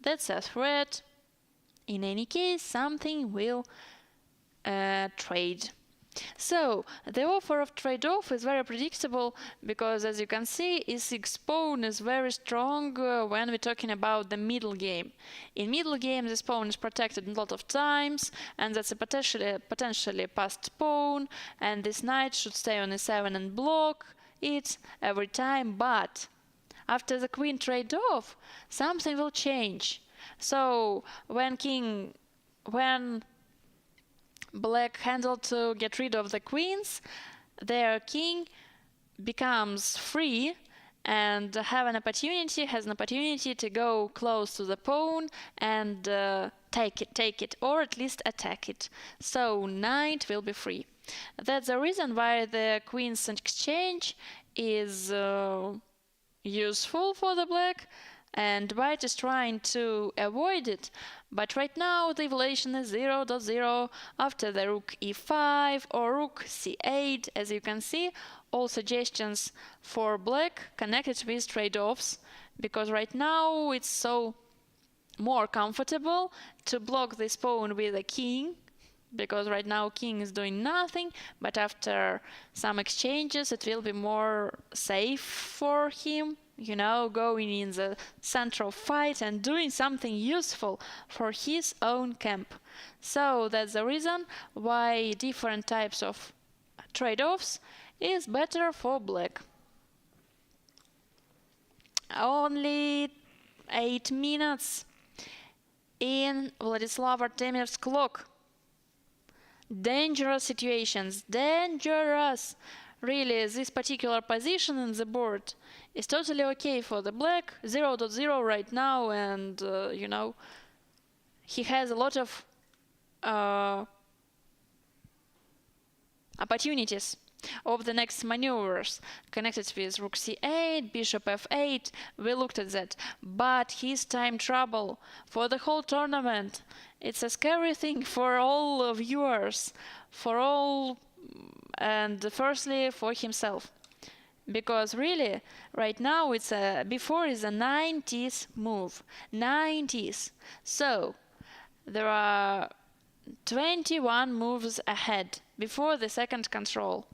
That's a threat. In any case, something will trade. So the offer of trade-off is very predictable, because as you can see, e6 pawn is very strong when we're talking about the middle game. In middle game, this pawn is protected a lot of times, and that's a potentially passed pawn, and this knight should stay on e7 and block it every time. But after the queen trade-off, something will change. So when black handled to get rid of the queens, their king becomes free and has an opportunity to go close to the pawn and take it, or at least attack it. So knight will be free. That's the reason why the queen's exchange is useful for the black, and white is trying to avoid it. But right now the evaluation is 0.0 after the rook e5 or rook c8. As you can see, all suggestions for black connected with trade-offs, because right now it's so more comfortable to block this pawn with a king, because right now king is doing nothing, but after some exchanges it will be more safe for him, going in the central fight and doing something useful for his own camp. So that's the reason why different types of trade-offs is better for black. Only 8 minutes in Vladislav Artemyev's clock. Dangerous situations, dangerous. Really, this particular position in the board is totally okay for the black. 0.0 right now, and he has a lot of opportunities of the next maneuvers connected with rook c8, bishop f8. We looked at that, but his time trouble for the whole tournament. It's a scary thing for all viewers, for all, and firstly for himself, because really right now it's before is a 90s move, 90s. So there are 21 moves ahead before the second control,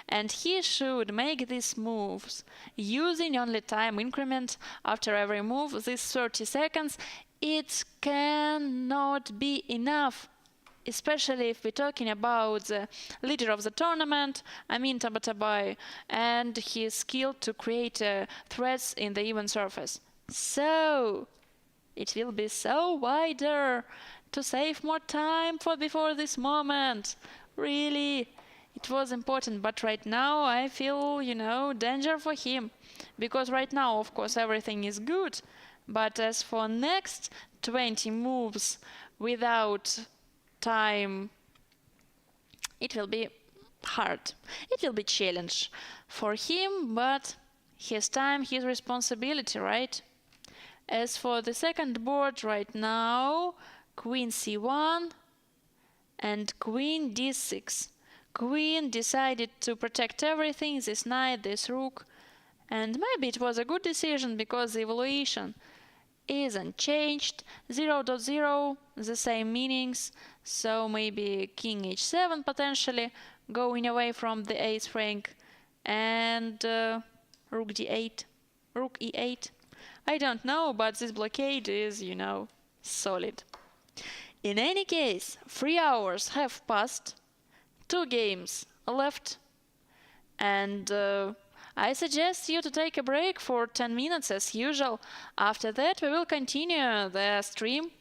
and he should make these moves using only time increment after every move. This 30 seconds, it cannot be enough, especially if we're talking about the leader of the tournament, Amin Tabatabai, and his skill to create threats in the even surface. So it will be so wider to save more time for before this moment. Really, it was important, but right now I feel, danger for him, because right now, of course, everything is good, but as for next 20 moves without time, it will be hard. It will be challenge for him, but his time, his responsibility, right? As for the second board right now, queen c1 and queen d6. Queen decided to protect everything, this knight, this rook, and maybe it was a good decision because the evaluation isn't changed. 0.0, the same meanings, so maybe king h7 potentially, going away from the 8th rank, and rook d8, rook e8. I don't know, but this blockade is, solid. In any case, 3 hours have passed, 2 games left, and I suggest you to take a break for 10 minutes as usual. After that, we will continue the stream.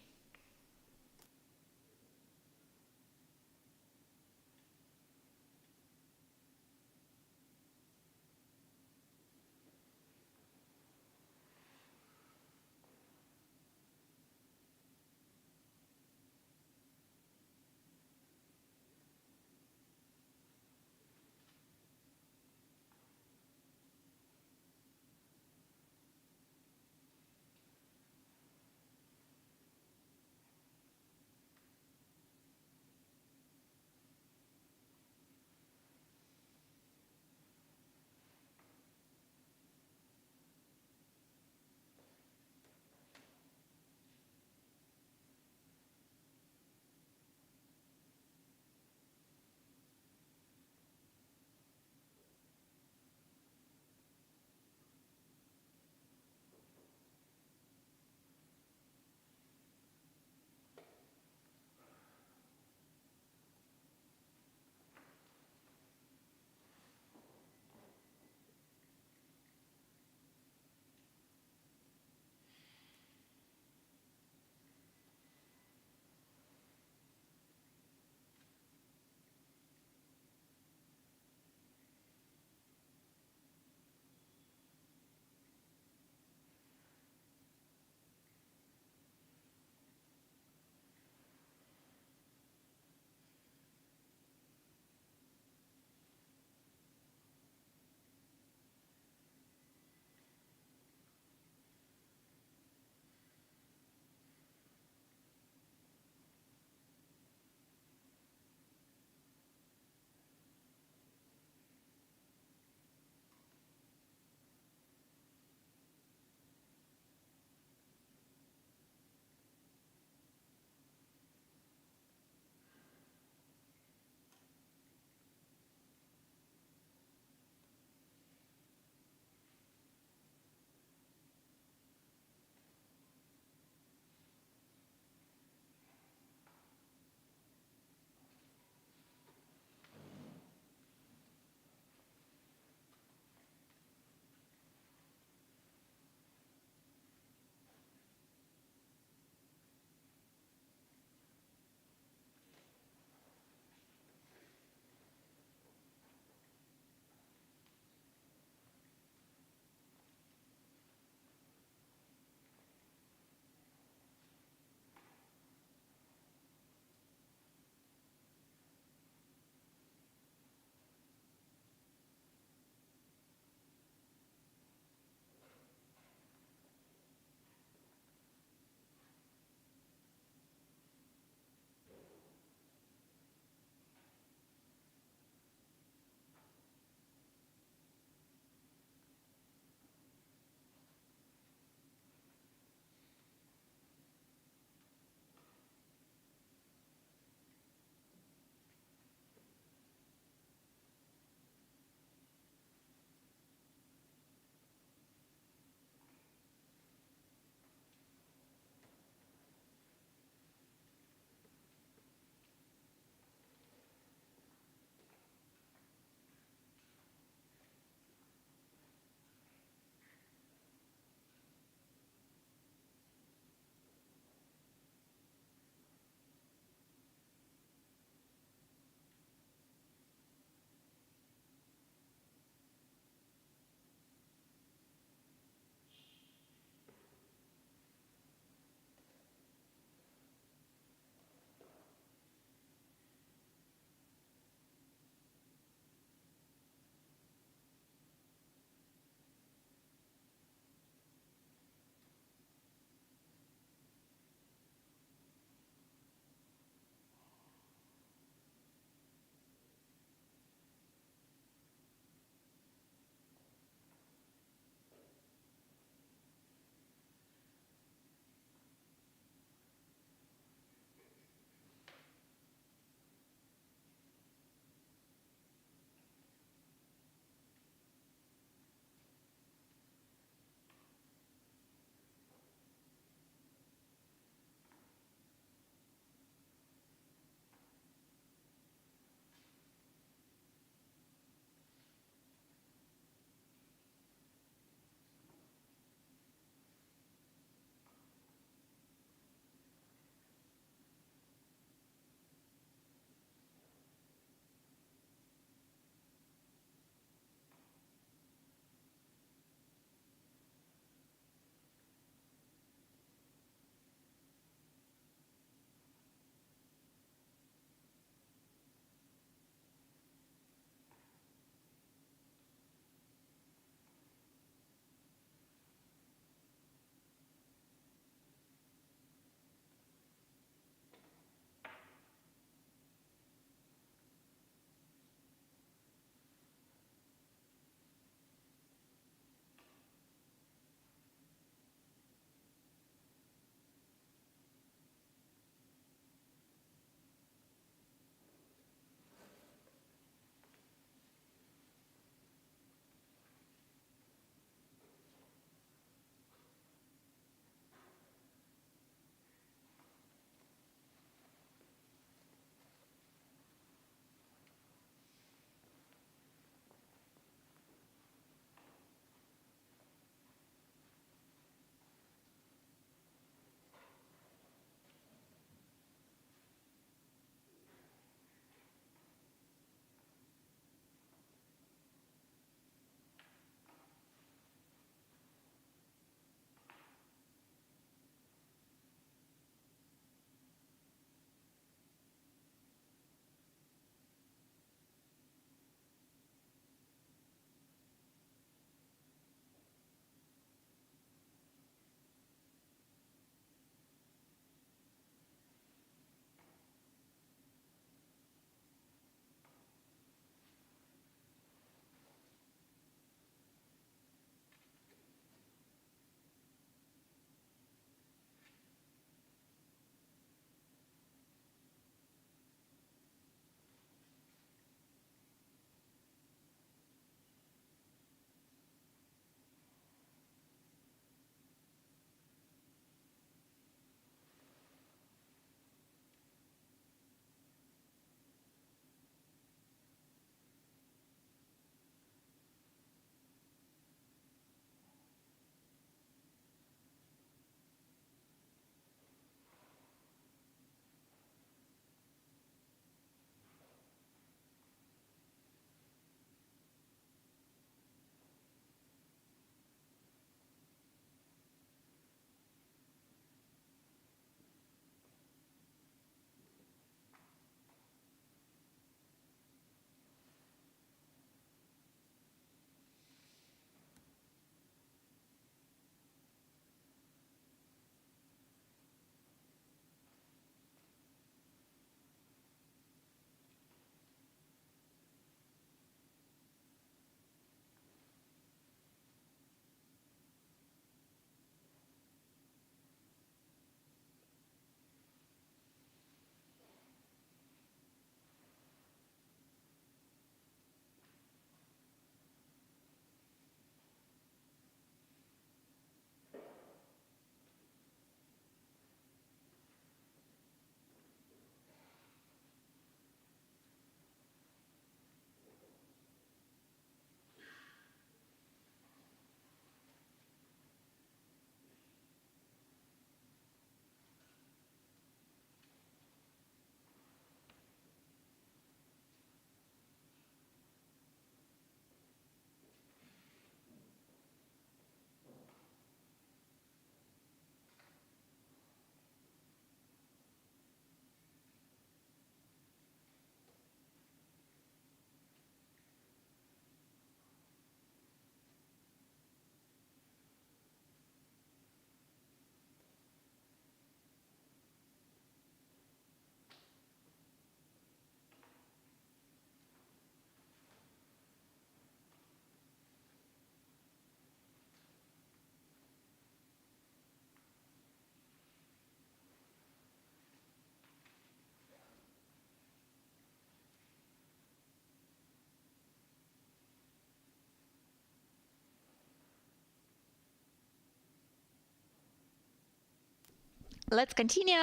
Let's continue.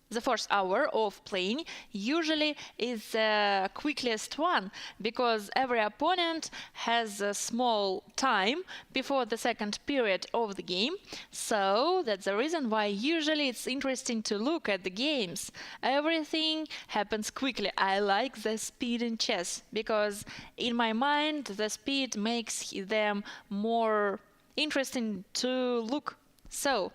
The first hour of playing usually is the quickest one because every opponent has a small time before the second period of the game. So that's the reason why usually it's interesting to look at the games. Everything happens quickly. I like the speed in chess because in my mind the speed makes them more interesting to look. So,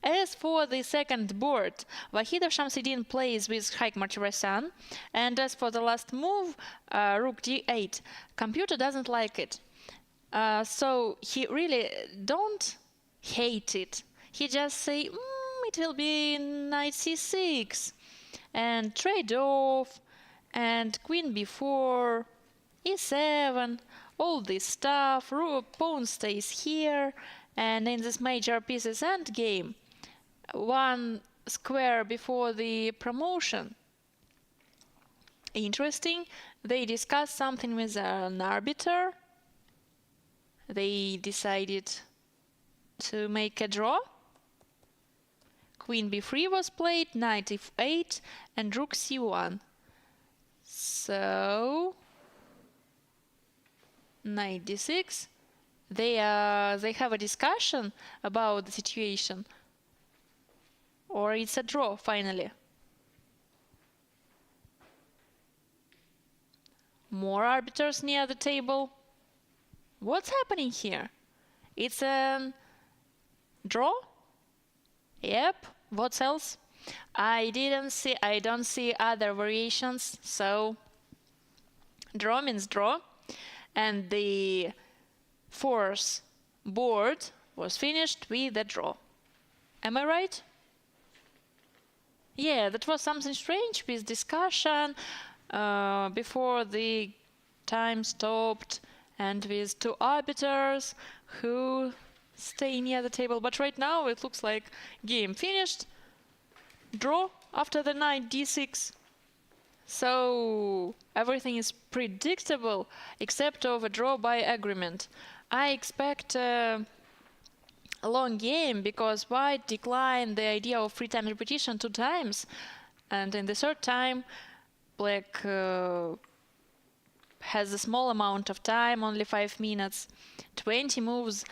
as for the second board, Vahidov Shamsidin plays with Haik Martirosyan, and as for the last move, Rook d8, computer doesn't like it. So he really don't hate it. He just say, it will be knight c6, and trade off, and queen b4, e7, all this stuff, pawn stays here, and in this major pieces endgame, one square before the promotion. Interesting, they discussed something with an arbiter. They decided to make a draw. Queen b3 was played, knight f8, and rook c1. So knight d6. They have a discussion about the situation, or it's a draw finally. More arbiters near the table. What's happening here? It's a draw? Yep. What else? I don't see other variations, so draw means draw, and the fourth board was finished with a draw. Am I right? Yeah, that was something strange with discussion before the time stopped, and with two arbiters who stay near the table. But right now it looks like game finished. Draw after the knight d6. So everything is predictable except of a draw by agreement. I expect a long game because white declined the idea of free time repetition 2 times, and in the third time black has a small amount of time, only 5 minutes, 20 moves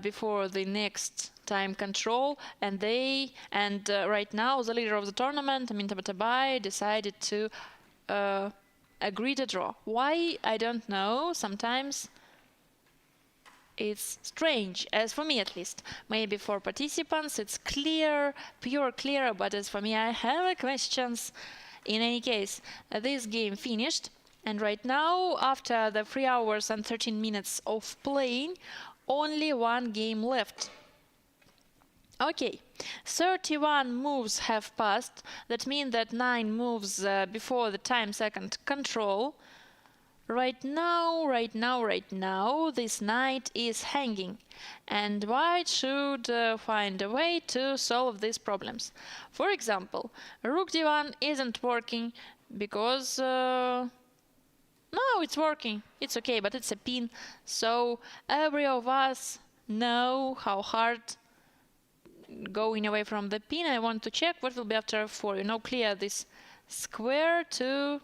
before the next time control, and right now the leader of the tournament, Amin Tabatabai, decided to agree to draw. Why? I don't know. Sometimes it's strange, as for me at least. Maybe for participants it's clear, pure clear, but as for me I have questions. In any case, this game finished, and right now, after the 3 hours and 13 minutes of playing, only one game left. Okay, 31 moves have passed. That means that 9 moves before the time second control. Right now, this knight is hanging, and white should find a way to solve these problems. For example, rook d1 isn't working because no, it's working. It's okay, but it's a pin. So every of us know how hard going away from the pin. I want to check what will be after f4. Clear this square to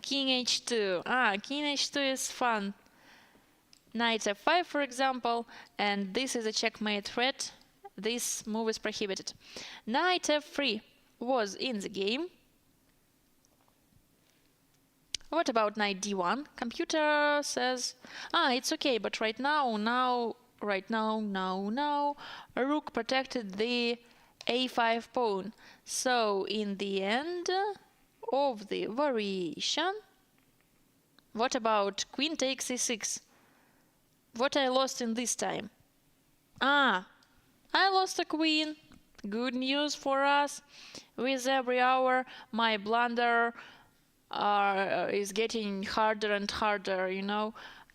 king h2. King h2 is fun. Knight f5, for example, and this is a checkmate threat. This move is prohibited. Knight f3 was in the game. What about knight d1? Computer says, it's okay, but right now, rook protected the a5 pawn. So in the end of the variation, what about queen takes e6? What I lost in this time? I lost a queen. Good news for us. With every hour, my blunder is getting harder and harder,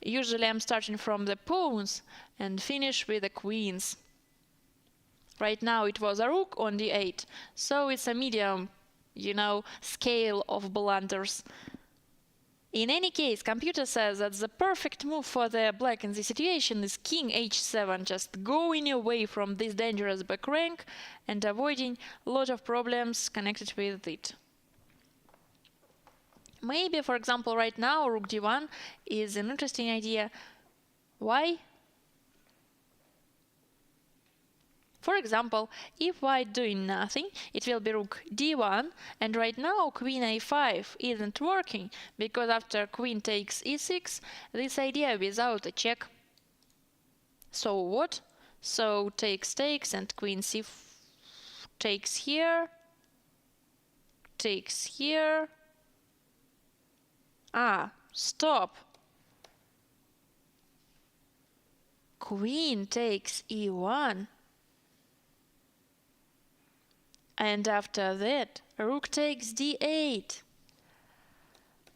Usually I'm starting from the pawns and finish with the queens. Right now it was a rook on d8, so it's a medium, scale of blunders. In any case, computer says that the perfect move for the black in this situation is king h7, just going away from this dangerous back rank and avoiding a lot of problems connected with it. Maybe, for example, right now rook d1 is an interesting idea. Why? For example, if white doing nothing, it will be rook d1, and right now queen a5 isn't working, because after queen takes e6, this idea without a check. So what? So takes and queen c takes here, takes here. Ah, stop. Queen takes e1. And after that, rook takes d8.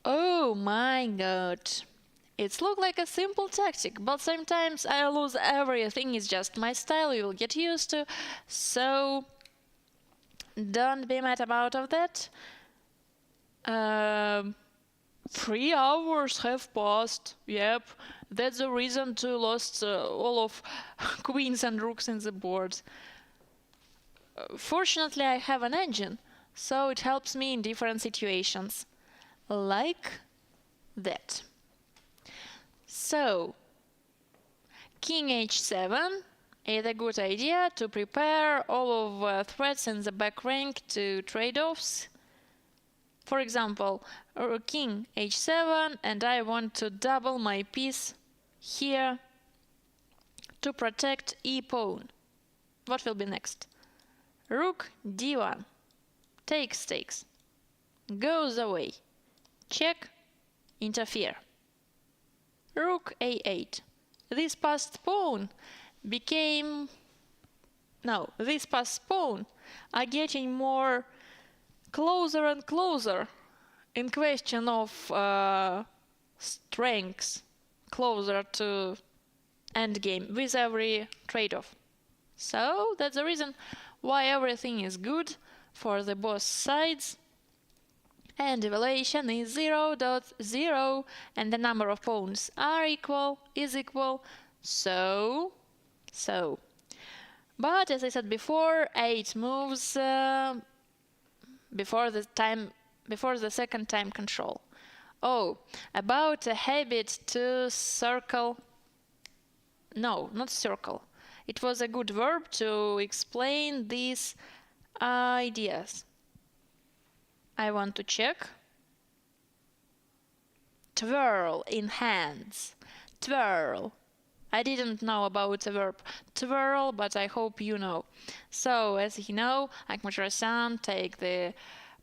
Oh my god. It looks like a simple tactic, but sometimes I lose everything. It's just my style, you will get used to. So don't be mad about of that. 3 hours have passed. Yep, that's the reason to lost all of queens and rooks in the board. Fortunately, I have an engine, so it helps me in different situations, like that. So, king h7 is a good idea to prepare all of threats in the back rank to trade-offs. For example, king h7, and I want to double my piece here to protect e-pawn. What will be next? Rook d1, takes, goes away, check, interfere. Rook a8. This passed pawn became... No, this passed pawn are getting more closer and closer in question of strengths, closer to endgame with every trade-off. So that's the reason why everything is good for the both sides, and evaluation is 0.0, and the number of pawns is equal, so. But as I said before, 8 moves before the second time control. Oh, about a habit to circle. No, not circle. It was a good verb to explain these ideas. I want to check. Twirl in hands. Twirl. I didn't know about the verb twirl, but I hope you know. So, as you know, Ahmed take the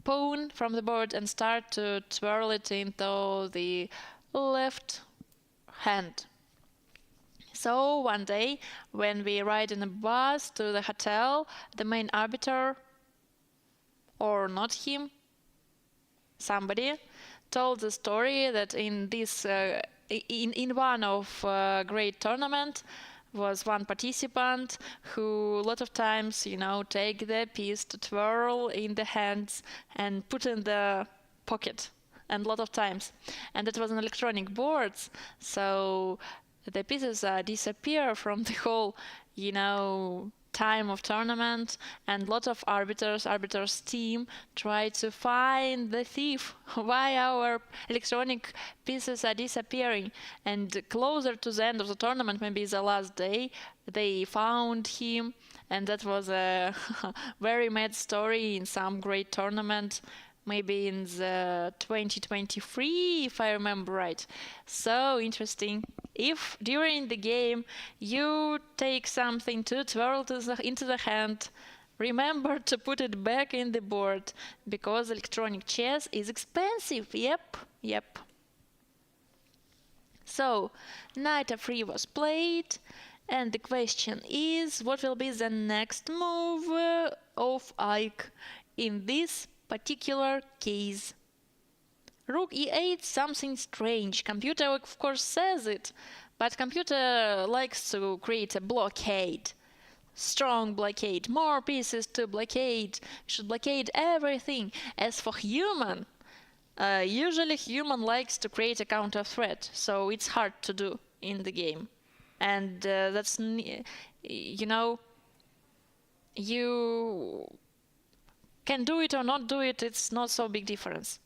pawn from the board and start to twirl it into the left hand. So one day, when we ride in a bus to the hotel, the main arbiter, or not him, somebody, told the story that in this in one of great tournament was one participant who a lot of times, take the piece to twirl in the hands and put in the pocket, and a lot of times, and it was an electronic board, so the pieces disappear from the whole, time of tournament, and a lot of arbiters team try to find the thief, why our electronic pieces are disappearing. And closer to the end of the tournament, maybe the last day, they found him, and that was a very mad story in some great tournament, maybe in the 2023, if I remember right. So interesting. If during the game you take something to twirl into the hand, remember to put it back in the board, because electronic chess is expensive. Yep. So, knight f3 was played, and the question is, what will be the next move of Ike in this particular case? Rook e8, something strange. Computer of course says it, but computer likes to create a blockade. Strong blockade, more pieces to blockade, should blockade everything. As for human, Usually human likes to create a counter threat, so it's hard to do in the game. And you know, you can do it or not do it, it's not so big difference.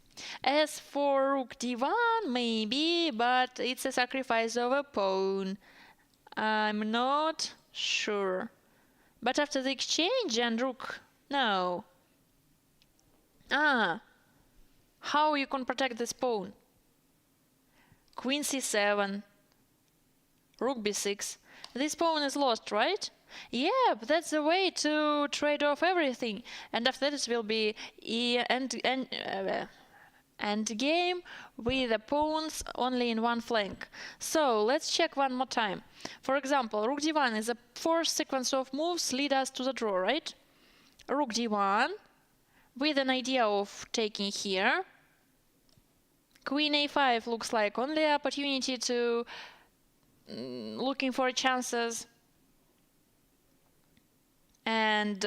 As for rook d1, maybe, but it's a sacrifice of a pawn. I'm not sure. But after the exchange and rook, no. How you can protect this pawn? Queen c7, rook b6. This pawn is lost, right? Yeah, but that's the way to trade off everything. And after that it will be end game with the pawns only in one flank. So let's check one more time. For example, rook d1 is a first sequence of moves lead us to the draw, right? Rook d1 with an idea of taking here. Queen a5 looks like only opportunity to looking for chances. And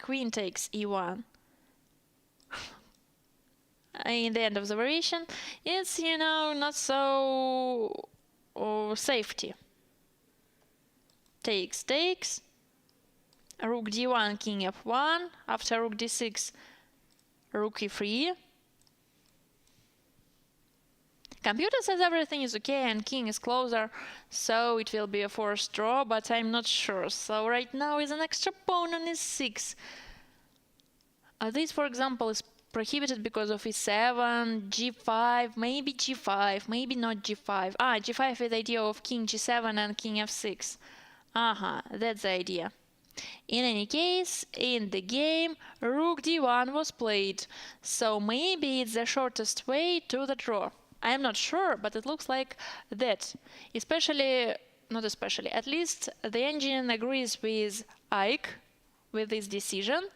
queen takes e1. In the end of the variation, it's, not so safety. Takes. Rook d1, king f1. After rook d6, rook e3. Computer says everything is okay and king is closer, so it will be a forced draw, but I'm not sure. So right now is an extra pawn on e6. This, for example, is prohibited because of e7, g5, maybe g5, maybe not g5. G5 with the idea of king g7 and king f6. That's the idea. In any case, in the game, rook d1 was played, so maybe it's the shortest way to the draw. I am not sure, but it looks like that. At least the engine agrees with Ike with this decision.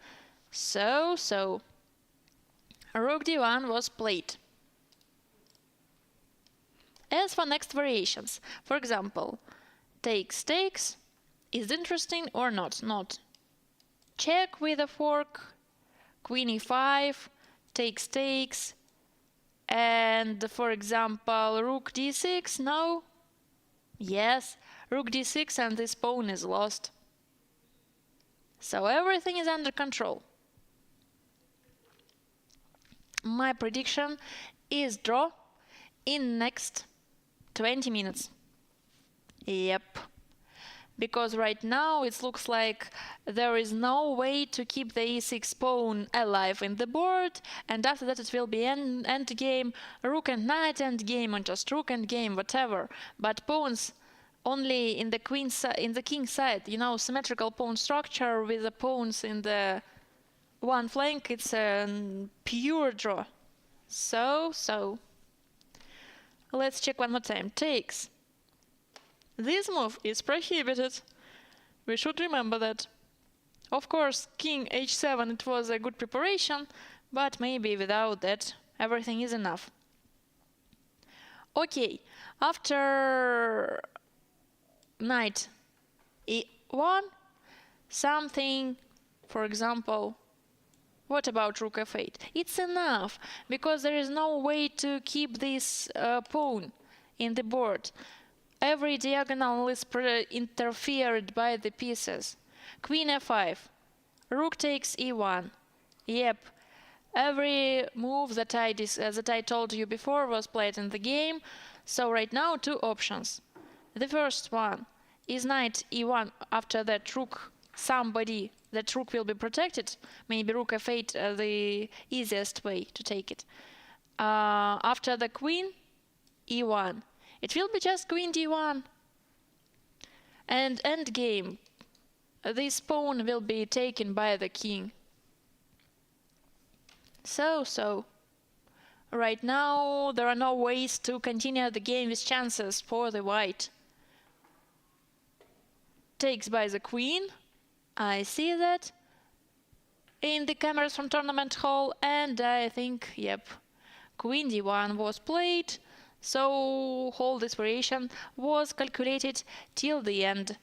So rook d1 was played. As for next variations, for example, takes, is it interesting or not? Not. Check with a fork, queen e5, takes, and for example, rook d6, no? Yes, rook d6 and this pawn is lost. So everything is under control. My prediction is draw in next 20 minutes. Yep. Because right now it looks like there is no way to keep the e6 pawn alive in the board, and after that it will be end game, rook and knight end game, or just rook end game, whatever. But pawns only in the king side, symmetrical pawn structure with the pawns in the one flank, it's a pure draw. So let's check one more time. Takes. This move is prohibited. We should remember that. Of course, king h7, it was a good preparation, but maybe without that, everything is enough. Okay, after knight e1, something, for example, what about rook f8? It's enough, because there is no way to keep this pawn in the board. Every diagonal is interfered by the pieces. Queen f5, rook takes e1. Yep, every move that I told you before was played in the game. So right now, two options. The first one is knight e1. After that, rook will be protected. Maybe rook f8, the easiest way to take it. After the queen e1. It will be just queen d1. And endgame, this pawn will be taken by the king. So. Right now, there are no ways to continue the game with chances for the white. Takes by the queen. I see that in the cameras from tournament hall, and I think, yep, queen d1 was played. So whole this variation was calculated till the end.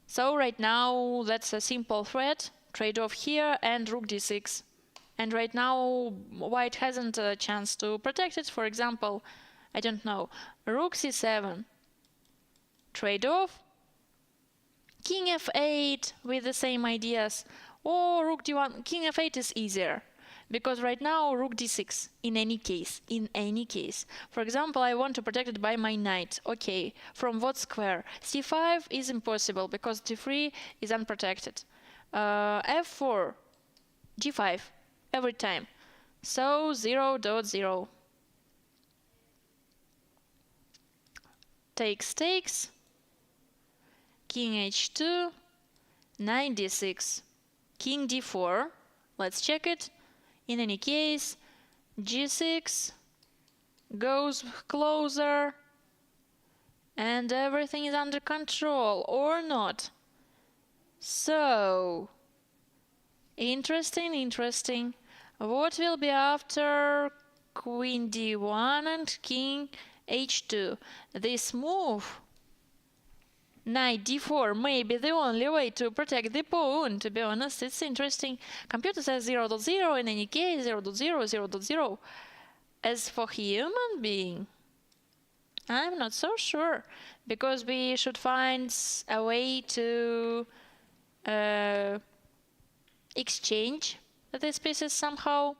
So right now that's a simple threat, trade off here and rook d6. and right now white hasn't a chance to protect it. For example, I don't know, rook c7, trade off, king f8 with the same ideas, or rook d1. King f8 is easier, because right now rook d6, in any case. For example, I want to protect it by my knight. Okay, from what square? c5 is impossible, because d3 is unprotected. f4, g5, every time. So 0.0. Takes, king h2, knight d6, king d4. Let's check it. In any case, g6 goes closer, and everything is under control, or not. So, interesting. What will be after queen d1 and king h2? This move, knight d4, may be the only way to protect the pawn. To be honest, it's interesting. Computer says 0.0, in any case 0.0. As for human being, I'm not so sure, because we should find a way to exchange these pieces somehow.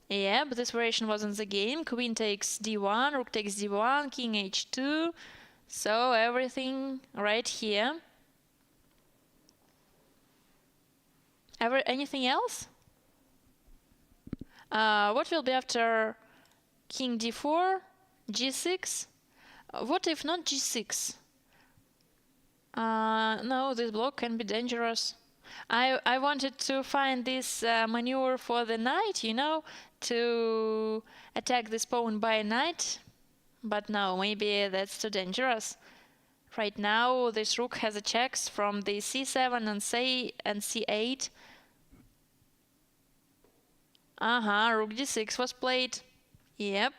Yeah, but this variation wasn't the game. Queen takes d1, rook takes d1, king h2. So everything right here. Anything else? What will be after king d4, g6? What if not g6? No, this block can be dangerous. I wanted to find this maneuver for the knight, to attack this pawn by knight. But no, maybe that's too dangerous. Right now, this rook has a checks from the c7 and c8. Rook d6 was played. Yep.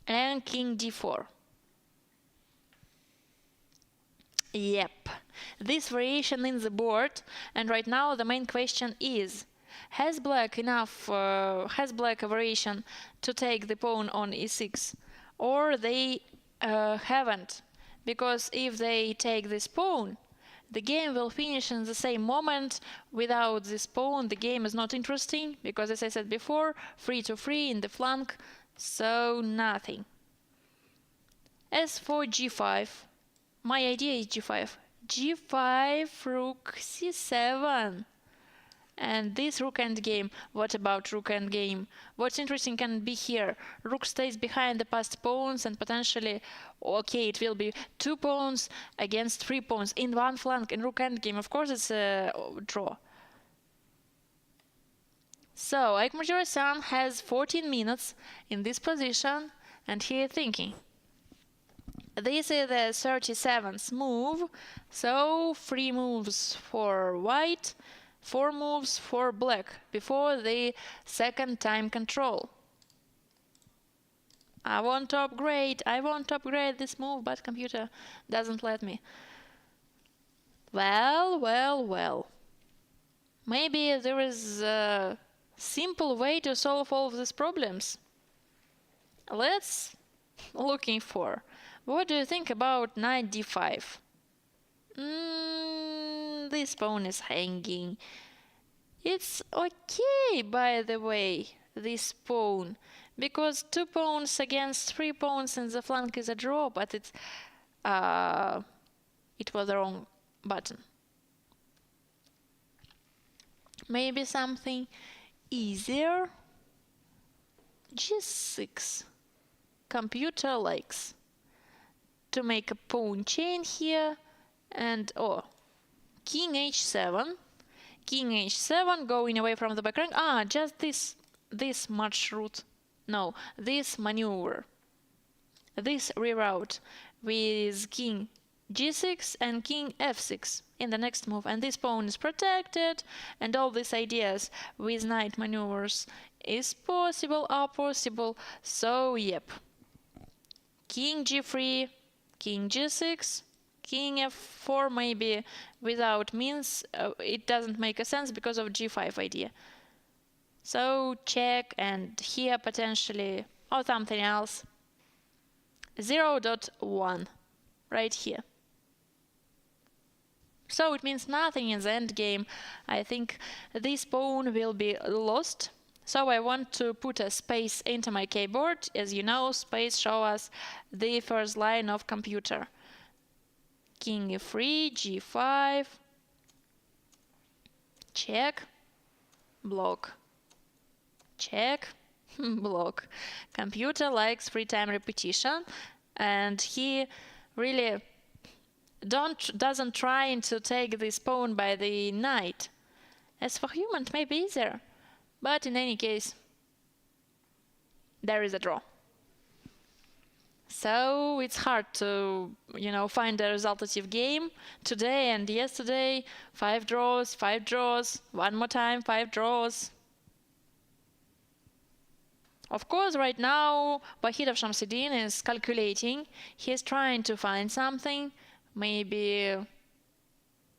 And king d4. Yep. This variation in the board, and right now the main question is, has black a variation to take the pawn on e6, or they haven't? Because if they take this pawn, the game will finish in the same moment. Without this pawn, the game is not interesting, because as I said before, 3-3 in the flank, so nothing. As for g5, my idea is g5. g5, rook c7. And this rook endgame. What about rook endgame? What's interesting can be here. Rook stays behind the passed pawns, and potentially, okay, it will be 2 pawns against 3 pawns in one flank in rook endgame. Of course, it's a draw. So, Aikmajora-san has 14 minutes in this position, and he is thinking. This is the 37th move, so 3 moves for white, 4 moves for black before the second time control. I want to upgrade this move, but computer doesn't let me. Well. Maybe there is a simple way to solve all of these problems. Let's looking for. What do you think about knight d5? This pawn is hanging. It's okay, by the way, this pawn, because 2 pawns against 3 pawns in the flank is a draw, but it was the wrong button. Maybe something easier? g6. Computer likes to make a pawn chain here, and king h7, going away from the back rank. Just this march-route, no, this maneuver, this reroute with king g6 and king f6 in the next move, and this pawn is protected, and all these ideas with knight maneuvers are possible. So yep, king g3, king g6, King f4 maybe without means it doesn't make a sense because of g5 idea. So check, and here potentially, or something else. 0.1 right here. So it means nothing in the endgame. I think this pawn will be lost. So I want to put a space into my keyboard. As you know, space shows us the first line of computer. King e3, g5, check, block, check, block. Computer likes free-time repetition, and he really doesn't try to take this pawn by the knight. As for human, it may be easier, but in any case, there is a draw. So it's hard to, find a resultative game. Today and yesterday, 5 draws, 5 draws, one more time, 5 draws. Of course, right now, Vahidov Shamsuddin is calculating. He's trying to find something. Maybe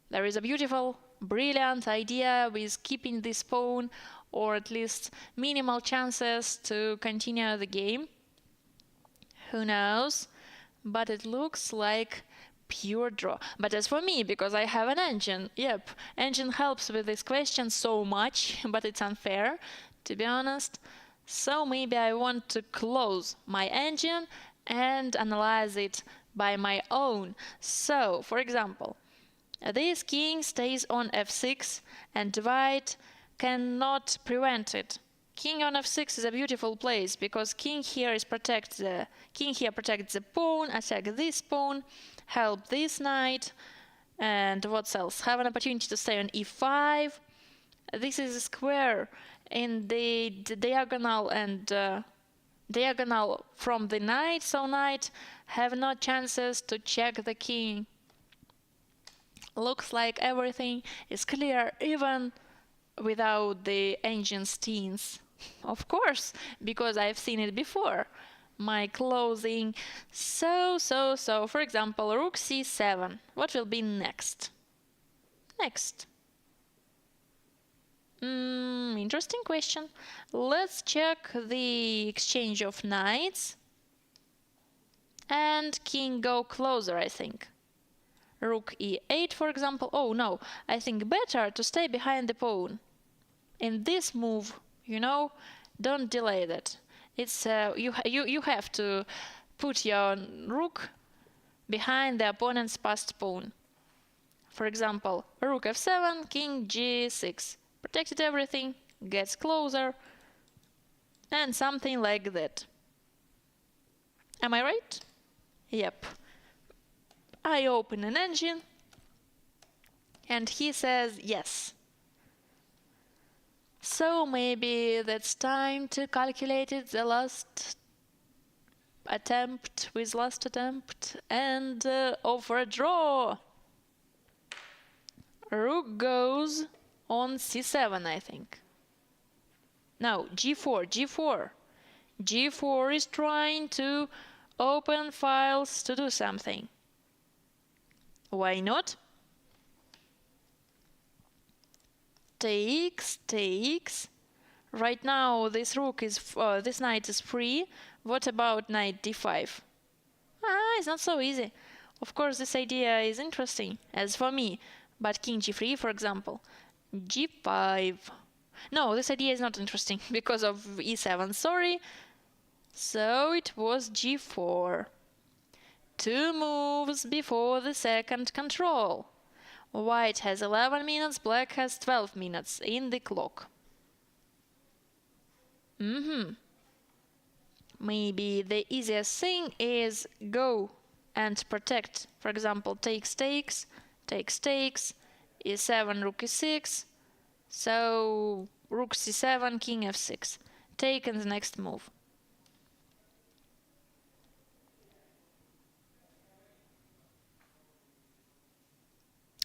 there is a beautiful, brilliant idea with keeping this pawn, or at least minimal chances to continue the game. Who knows? But it looks like pure draw. But as for me, because I have an engine, engine helps with this question so much, but it's unfair, to be honest. So maybe I want to close my engine and analyze it by my own. So, for example, this king stays on f6 and white cannot prevent it. King on f6 is a beautiful place because king here protects the pawn, attack this pawn, help this knight, and what else? Have an opportunity to stay on e5. This is a square in the diagonal and diagonal from the knight, so knight have no chances to check the king. Looks like everything is clear even without the engine steens. Of course, because I've seen it before. My closing. So. For example, rook c7. What will be next? Interesting question. Let's check the exchange of knights. And king go closer, I think. Rook e8, for example. Oh no, I think better to stay behind the pawn. In this move, don't delay that. It's you have to put your rook behind the opponent's passed pawn. For example, rook f7, king g6. Protected everything, gets closer, and something like that. Am I right? Yep. I open an engine, and he says yes. So maybe that's time to calculate it, the last attempt, and offer a draw. Rook goes on c7, I think. No, g4. g4 is trying to open files to do something. Why not? Takes. Right now this knight is free. What about knight d5? It's not so easy. Of course, this idea is interesting, as for me. But king g3, for example. g5. No, this idea is not interesting because of e7, sorry. So it was g4. 2 moves before the second control. White has 11 minutes, black has 12 minutes in the clock. Maybe the easiest thing is go and protect. For example, takes, e7, rook e6. So rook c7, king f6. Take in the next move.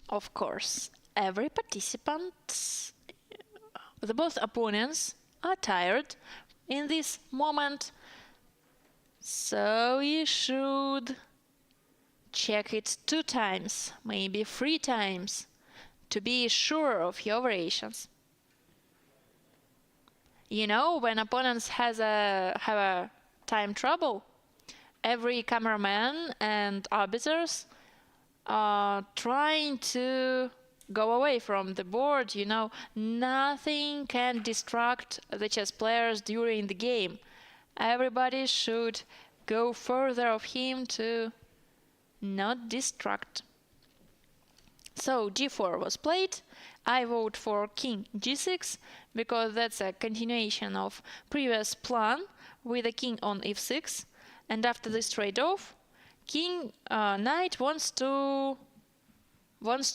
Of course, every participant, both opponents are tired in this moment, so you should check it 2 times, maybe 3 times, to be sure of your variations. You know, when opponents have a time trouble, every cameraman and arbiters are trying to go away from the board. You know, nothing can distract the chess players during the game. Everybody should go further of him to not distract. So g4 was played. I vote for king g6 because that's a continuation of previous plan with a king on f6, and after this trade-off, knight wants to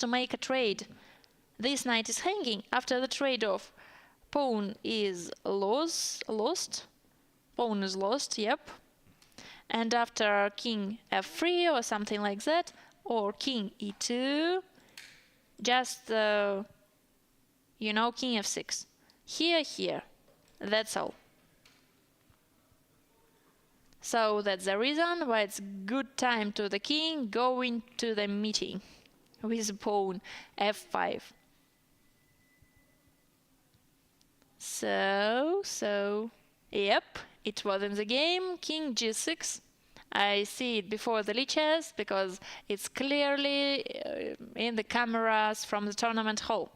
make a trade. This knight is hanging. After the trade-off, pawn is lost. Pawn is lost, yep. And after king f3 or something like that, or king e2, just you know, king f6. Here. That's all. So that's the reason why it's good time to the king go into the meeting with pawn f5. So, yep, it was in the game, king g6. I see it before the lichess because it's clearly in the cameras from the tournament hall.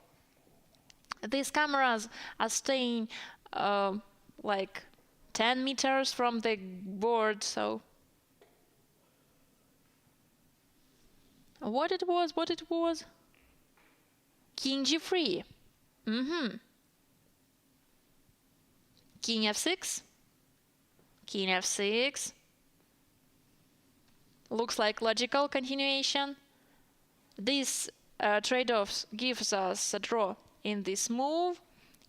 These cameras are staying like 10 meters from the board, so what it was? King g3. King f6. King f6. Looks like logical continuation. This trade-offs gives us a draw in this move.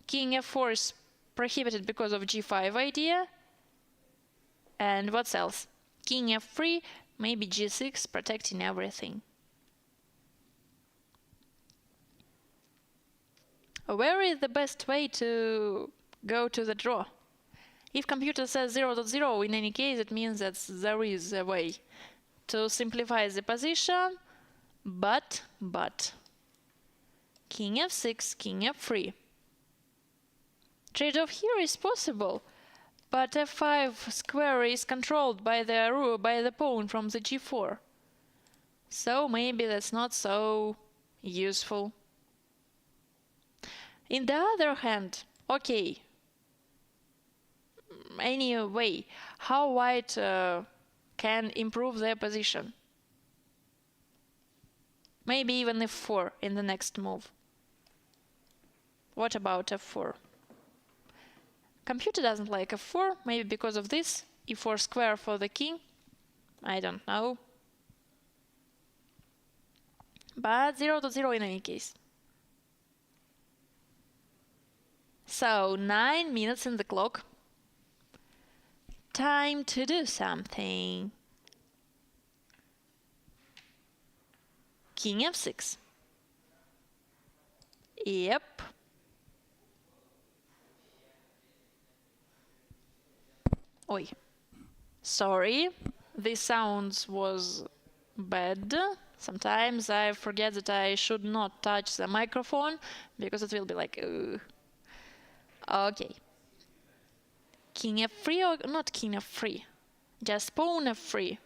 King f4 is prohibited because of g5 idea. And what else? King f3, maybe g6, protecting everything. Where is the best way to go to the draw? If computer says 0.0, in any case, it means that there is a way to simplify the position, but king f6, king f3. Trade-off here is possible, but f5 square is controlled by the pawn from the g4. So maybe that's not so useful. In the other hand, okay. Anyway, how white can improve their position? Maybe even f4 in the next move. What about f4? Computer doesn't like f4, maybe because of this. e4 square for the king. I don't know. But 0.0 in any case. So 9 minutes in the clock. Time to do something. King f6. Yep. Oi. Sorry, this sound was bad. Sometimes I forget that I should not touch the microphone because it will be like, Okay. King f3 or not king f3? Just pawn f3.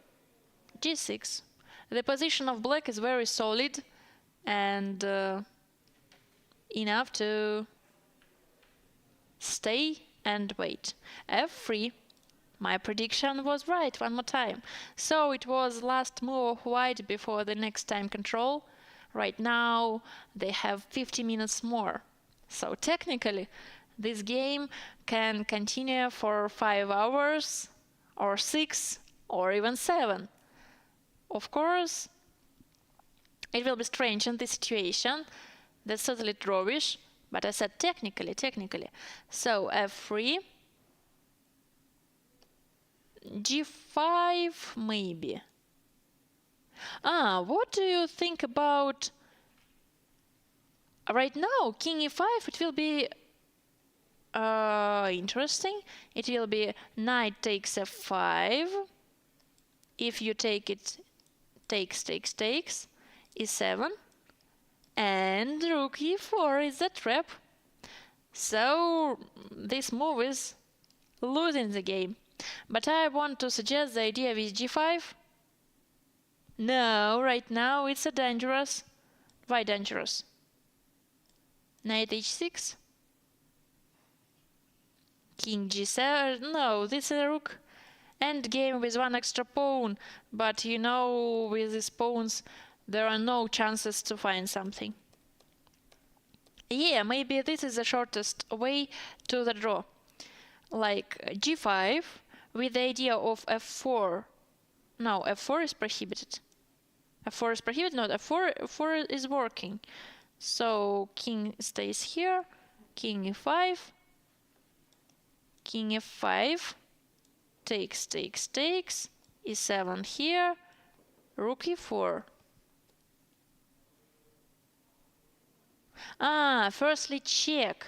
g6. The position of black is very solid and enough to stay and wait. f3. My prediction was right one more time. So it was last move of white before the next time control. Right now they have 50 minutes more. So technically this game can continue for 5 hours or 6 or even 7. Of course, it will be strange in this situation. That's totally drawish, but I said technically. So f3, g5 maybe. What do you think about right now? King e5, it will be interesting. It will be knight takes f5. If you take it takes, e7, and rook e4 is a trap. So this move is losing the game. But I want to suggest the idea with g5. No, right now it's a dangerous. Why dangerous? Knight h6. King g7. No, this is a rook endgame with one extra pawn. But you know, with these pawns, there are no chances to find something. Yeah, maybe this is the shortest way to the draw. Like g5 with the idea of f4. No, f4 is prohibited. f4 is prohibited, not f4 is working. So king stays here, king e5, king f5, takes, e7 here, rook e4. Firstly check.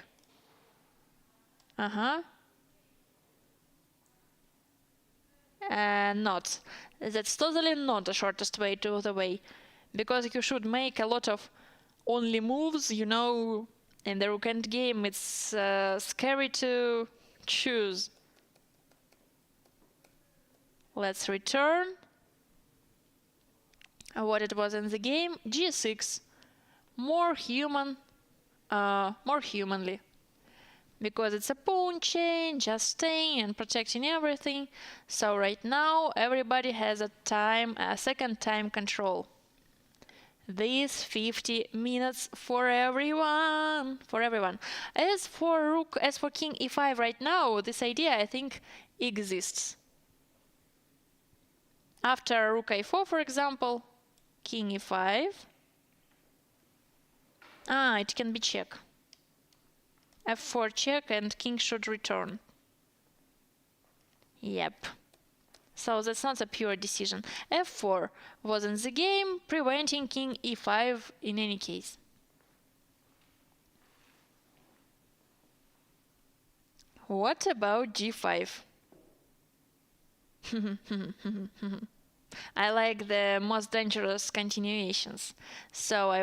Not. That's totally not the shortest way to the way, because you should make a lot of only moves, you know, in the rook endgame it's scary to choose. Let's return what it was in the game. g6, more humanly, because it's a pawn chain, just staying and protecting everything. So right now everybody has a second time control. These 50 minutes for everyone. As for king e5 right now, this idea I think exists. After rook a4, for example, king e5. It can be check. f4 check and king should return. Yep. So that's not a pure decision. f4 was in the game, preventing king e5 in any case. What about g5? I like the most dangerous continuations. So I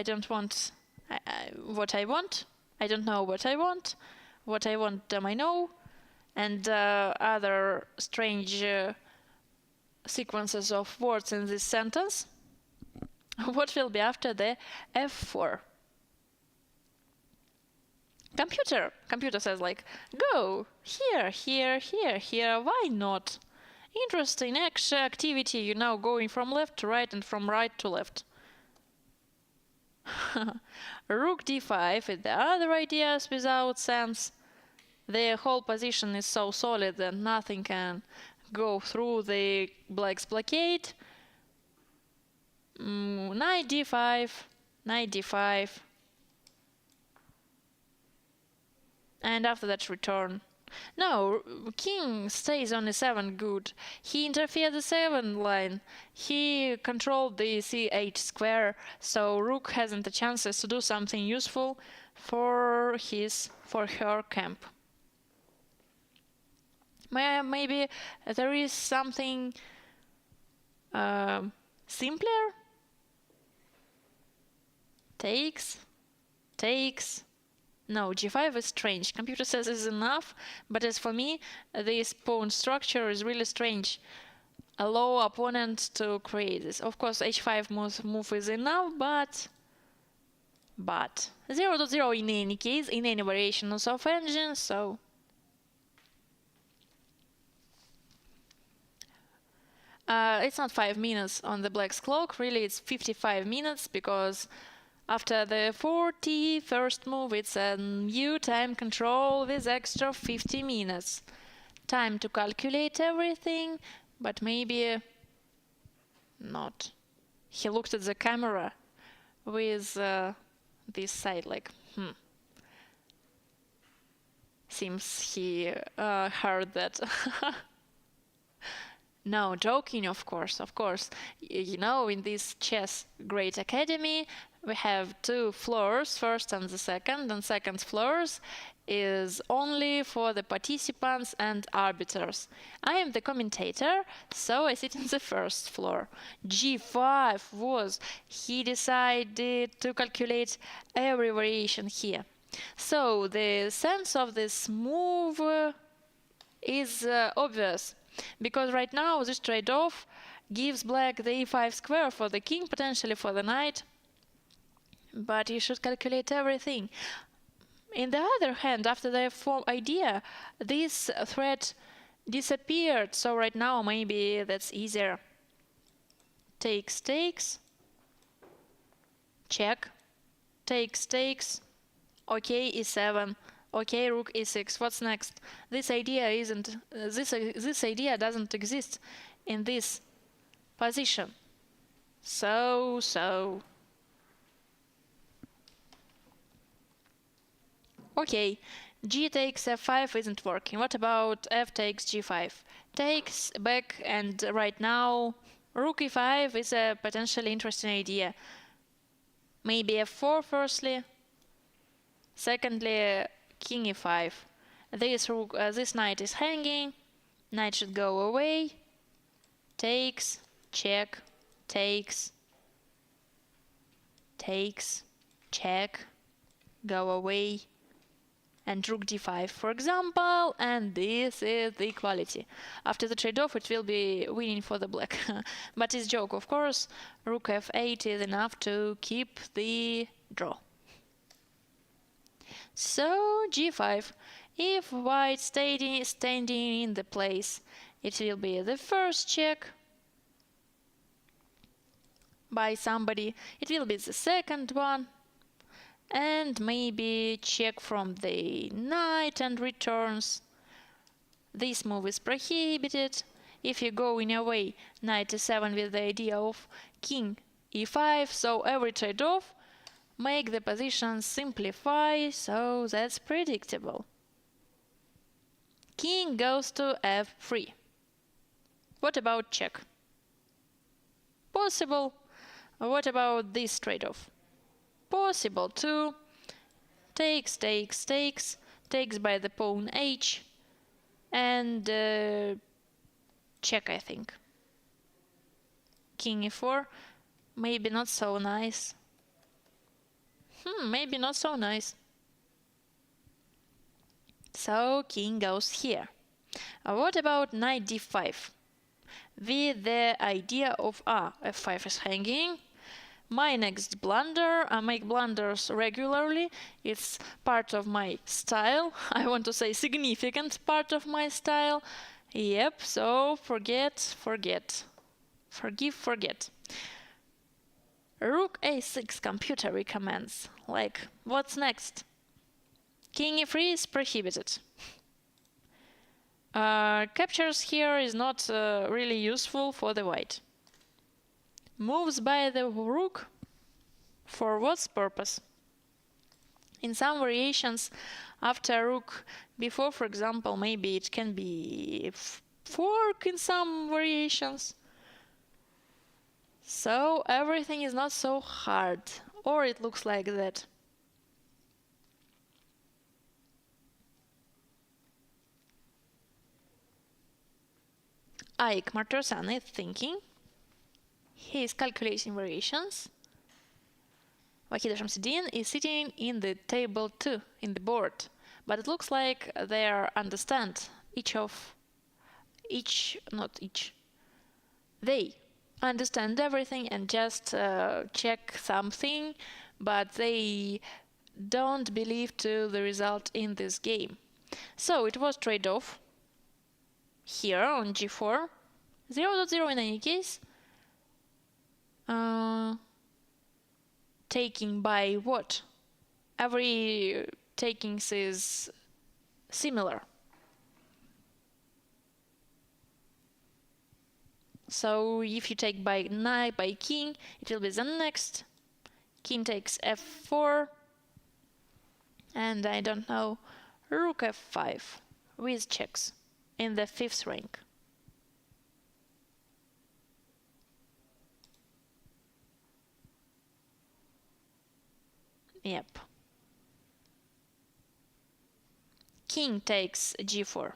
don't want what I want. I don't know what I want. What I want, I know. And other strange sequences of words in this sentence. What will be after the f4? Computer says like, go here, why not? Interesting activity, you know, going from left to right and from right to left. Rook d5 with the other ideas without sense. The whole position is so solid that nothing can go through the black's blockade. Knight d5, and after that return. No, king stays on e7 good. He interfered the 7 line. He controlled the c8 square, so rook hasn't the chances to do something useful for her camp. Maybe there is something simpler? Takes. No, g5 is strange. Computer says is enough, but as for me, this pawn structure is really strange. Allow opponent to create this. Of course, h5 move is enough, but 0-0 in any case, in any variations of engine, so it's not 5 minutes on the black's clock, really it's 55 minutes, because after the 41st move it's a new time control with extra 50 minutes. Time to calculate everything, but maybe not. He looked at the camera with this side like, Seems he heard that. No, joking, of course. You know, in this chess great academy, we have 2 floors, first and the second floors, is only for the participants and arbiters. I am the commentator, so I sit on the first floor. G5 was, he decided to calculate every variation here. So the sense of this move is obvious, because right now this trade-off gives black the e5 square for the king, potentially for the knight, but you should calculate everything. In the other hand, after the f4 idea, this threat disappeared, so right now maybe that's easier. Takes, takes, check, takes, takes, okay, e7, okay, rook e6. What's next? This idea isn't this idea doesn't exist in this position. So okay, g takes f5 isn't working. What about f takes g5? Takes back, and right now rook e5 is a potentially interesting idea. Maybe f4 firstly, secondly king e5. This knight is hanging, knight should go away, takes, check, takes, takes, check, go away, and rook d5, for example, and this is the equality. After the trade-off, it will be winning for the black. But it's joke, of course. Rook f8 is enough to keep the draw. So g5. If white standing in the place, it will be the first check by somebody. It will be the second one, and maybe check from the knight and returns. This move is prohibited. If you go in a way, knight e7 with the idea of king e5, so every trade-off make the position simplify, so that's predictable. King goes to f3. What about check? Possible. What about this trade-off? Possible too. Takes, takes, takes, takes by the pawn h, and check, I think. King e4, maybe not so nice. Maybe not so nice. So king goes here. What about knight d5? With the idea of f5 is hanging. My next blunder, I make blunders regularly, it's part of my style, I want to say significant part of my style. Yep, so forgive, forget. Rook a6 computer recommends, like, what's next? King e3 is prohibited. Captures here is not really useful for the white. Moves by the rook, for what purpose? In some variations, after rook before, for example, maybe it can be fork in some variations. So everything is not so hard, or it looks like that. Ike Martirosyan is thinking. He is calculating variations. Vahida Shamsuddin is sitting in the table too, in the board. But it looks like they understand they understand everything and just check something, but they don't believe to the result in this game. So it was trade-off here on g4. 0.0 in any case. Taking by what? Every takings is similar. So if you take by knight, by king, it will be the next. King takes f4. And I don't know, rook f5 with checks in the fifth rank. Yep. King takes g4.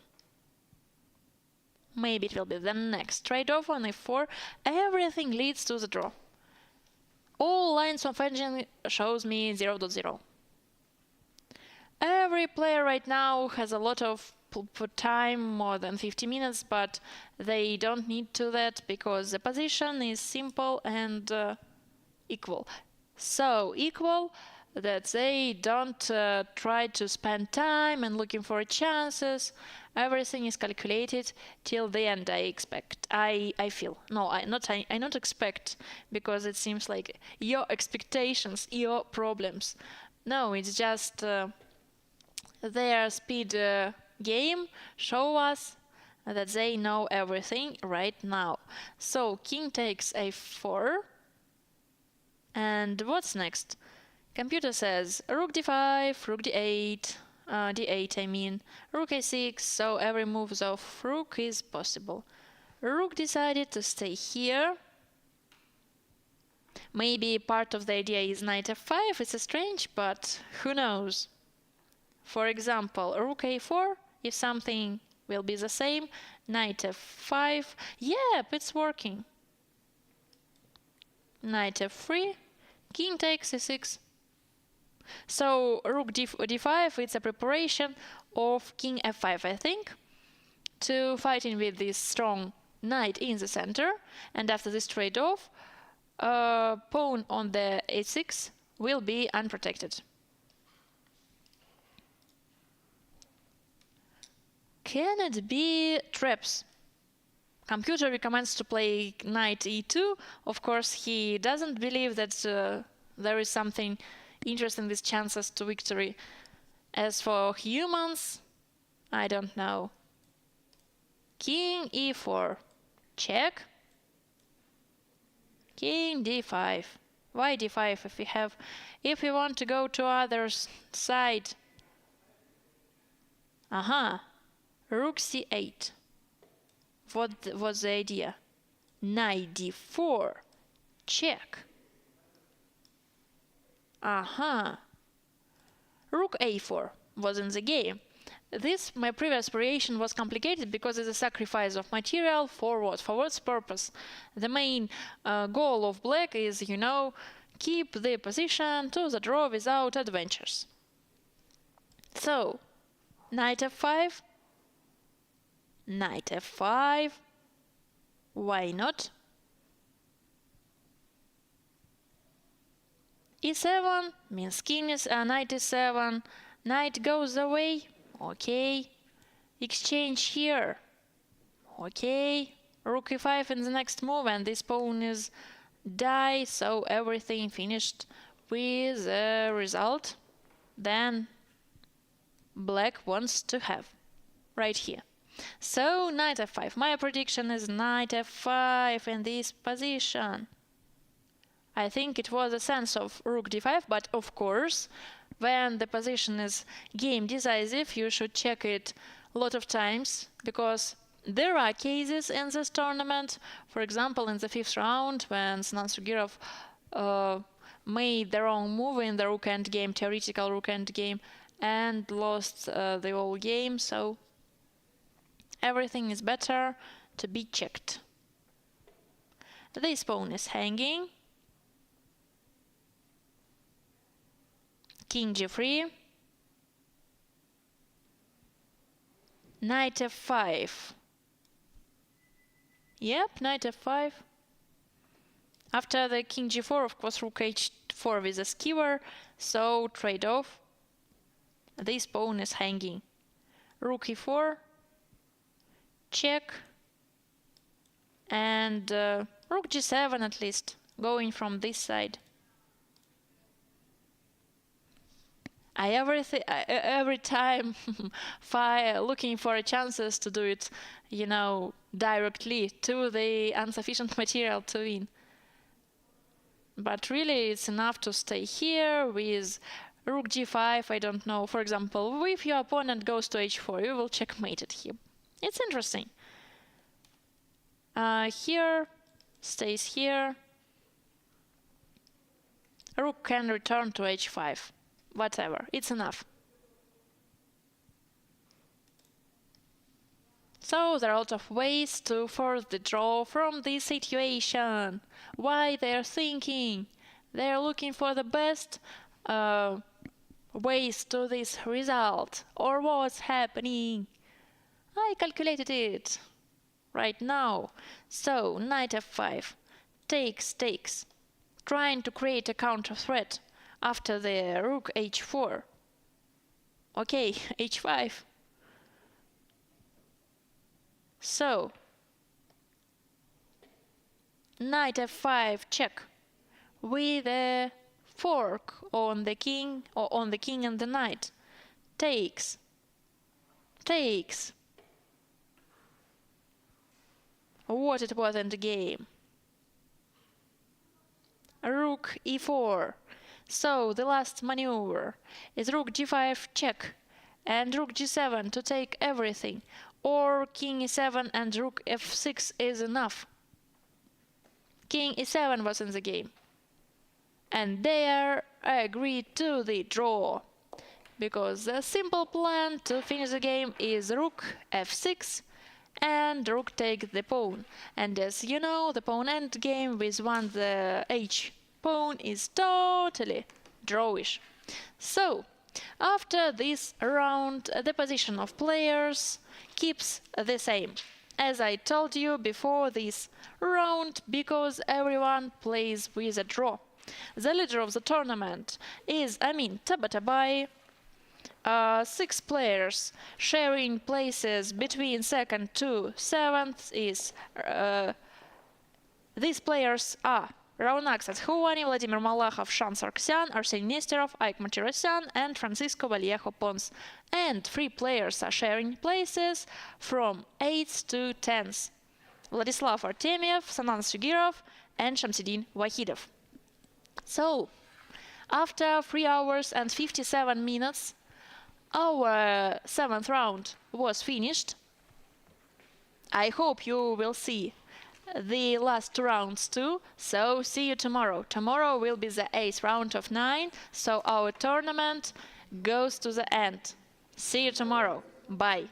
Maybe it will be the next trade-off on e4. Everything leads to the draw. All lines of engine shows me 0.0. Every player right now has a lot of time, more than 50 minutes, but they don't need to that because the position is simple and equal. So equal that they don't try to spend time and looking for chances. Everything is calculated till the end, I expect. I feel. No, I not expect, because it seems like your expectations, your problems. No, it's just their speed game show us that they know everything right now. So king takes a4. And what's next? Computer says rook d5, rook d8, d8 I mean, rook a6, so every move of rook is possible. Rook decided to stay here. Maybe part of the idea is knight f5, it's strange, but who knows. For example, rook a4, if something will be the same, knight f5, yep, it's working. Knight f3, king takes e6. So rook d5, it's a preparation of king f5, I think, to fighting with this strong knight in the center. And after this trade-off, pawn on the a6 will be unprotected. Can it be traps? Computer recommends to play knight e2. Of course, he doesn't believe that there is something interesting with chances to victory. As for humans, I don't know. King e4, check. King d5. Why d5 if we want to go to other side? Aha, rook c8. What was the idea? Knight d4, check. Aha, rook a4 was in the game. This, my previous variation, was complicated because it's a sacrifice of material for what? For what purpose? The main goal of black is, you know, keep the position to the draw without adventures. So, knight f5, knight f5, why not? e7 means king is knight e7, knight goes away, okay. Exchange here, okay. Rook e5 in the next move, and this pawn is die, so everything finished with a result then black wants to have right here. So knight f5. My prediction is knight f5 in this position. I think it was a sense of rook d5, but of course, when the position is game decisive, you should check it a lot of times, because there are cases in this tournament. For example, in the 5th round, when Sinan Sugirov made the wrong move in the rook endgame, theoretical rook endgame, and lost the whole game, so everything is better to be checked. This pawn is hanging. King g3. Knight f5. Yep, knight f5. After the king g4, of course, rook h4 with a skewer, so trade off. This pawn is hanging. Rook e4, check, and rook g7 at least, going from this side. I every time looking for chances to do it, you know, directly to the insufficient material to win. But really, it's enough to stay here with rook g5. I don't know. For example, if your opponent goes to h4, you will checkmate him. It's interesting. Here stays here. Rook can return to h5. Whatever, it's enough. So there are a lot of ways to force the draw from this situation. Why they're thinking? They're looking for the best ways to this result. Or what's happening? I calculated it right now. So knight f5 takes, trying to create a counter threat after the rook h4. Okay, h5. So knight f5 check with a fork on the king, or on the king and the knight. Takes. What it was in the game. Rook e4. So the last maneuver is rook g5 check and rook g7 to take everything, or king e7 and rook f6 is enough. King e7 was in the game, and there I agreed to the draw, because the simple plan to finish the game is rook f6 and rook take the pawn. And as you know, the pawn endgame with one the h pawn is totally drawish. So after this round, the position of players keeps the same, as I told you before this round, because everyone plays with a draw. The leader of the tournament is Amin Tabatabai. 6 players sharing places between 2nd to 7th is these players are Raunak Satskhuvani, Vladimir Malakhov, Shan Sargsyan, Arseniy Nesterov, Aik Martirosyan and Francisco Vallejo Pons. And 3 players are sharing places from 8th to 10th. Vladislav Artemiev, Sanan Sugirov and Shamsidin Wahidov. So, after 3 hours and 57 minutes, our 7th round was finished. I hope you will see the last 2 rounds too, so see you tomorrow. Tomorrow will be the 8th round of 9, so our tournament goes to the end. See you tomorrow. Bye.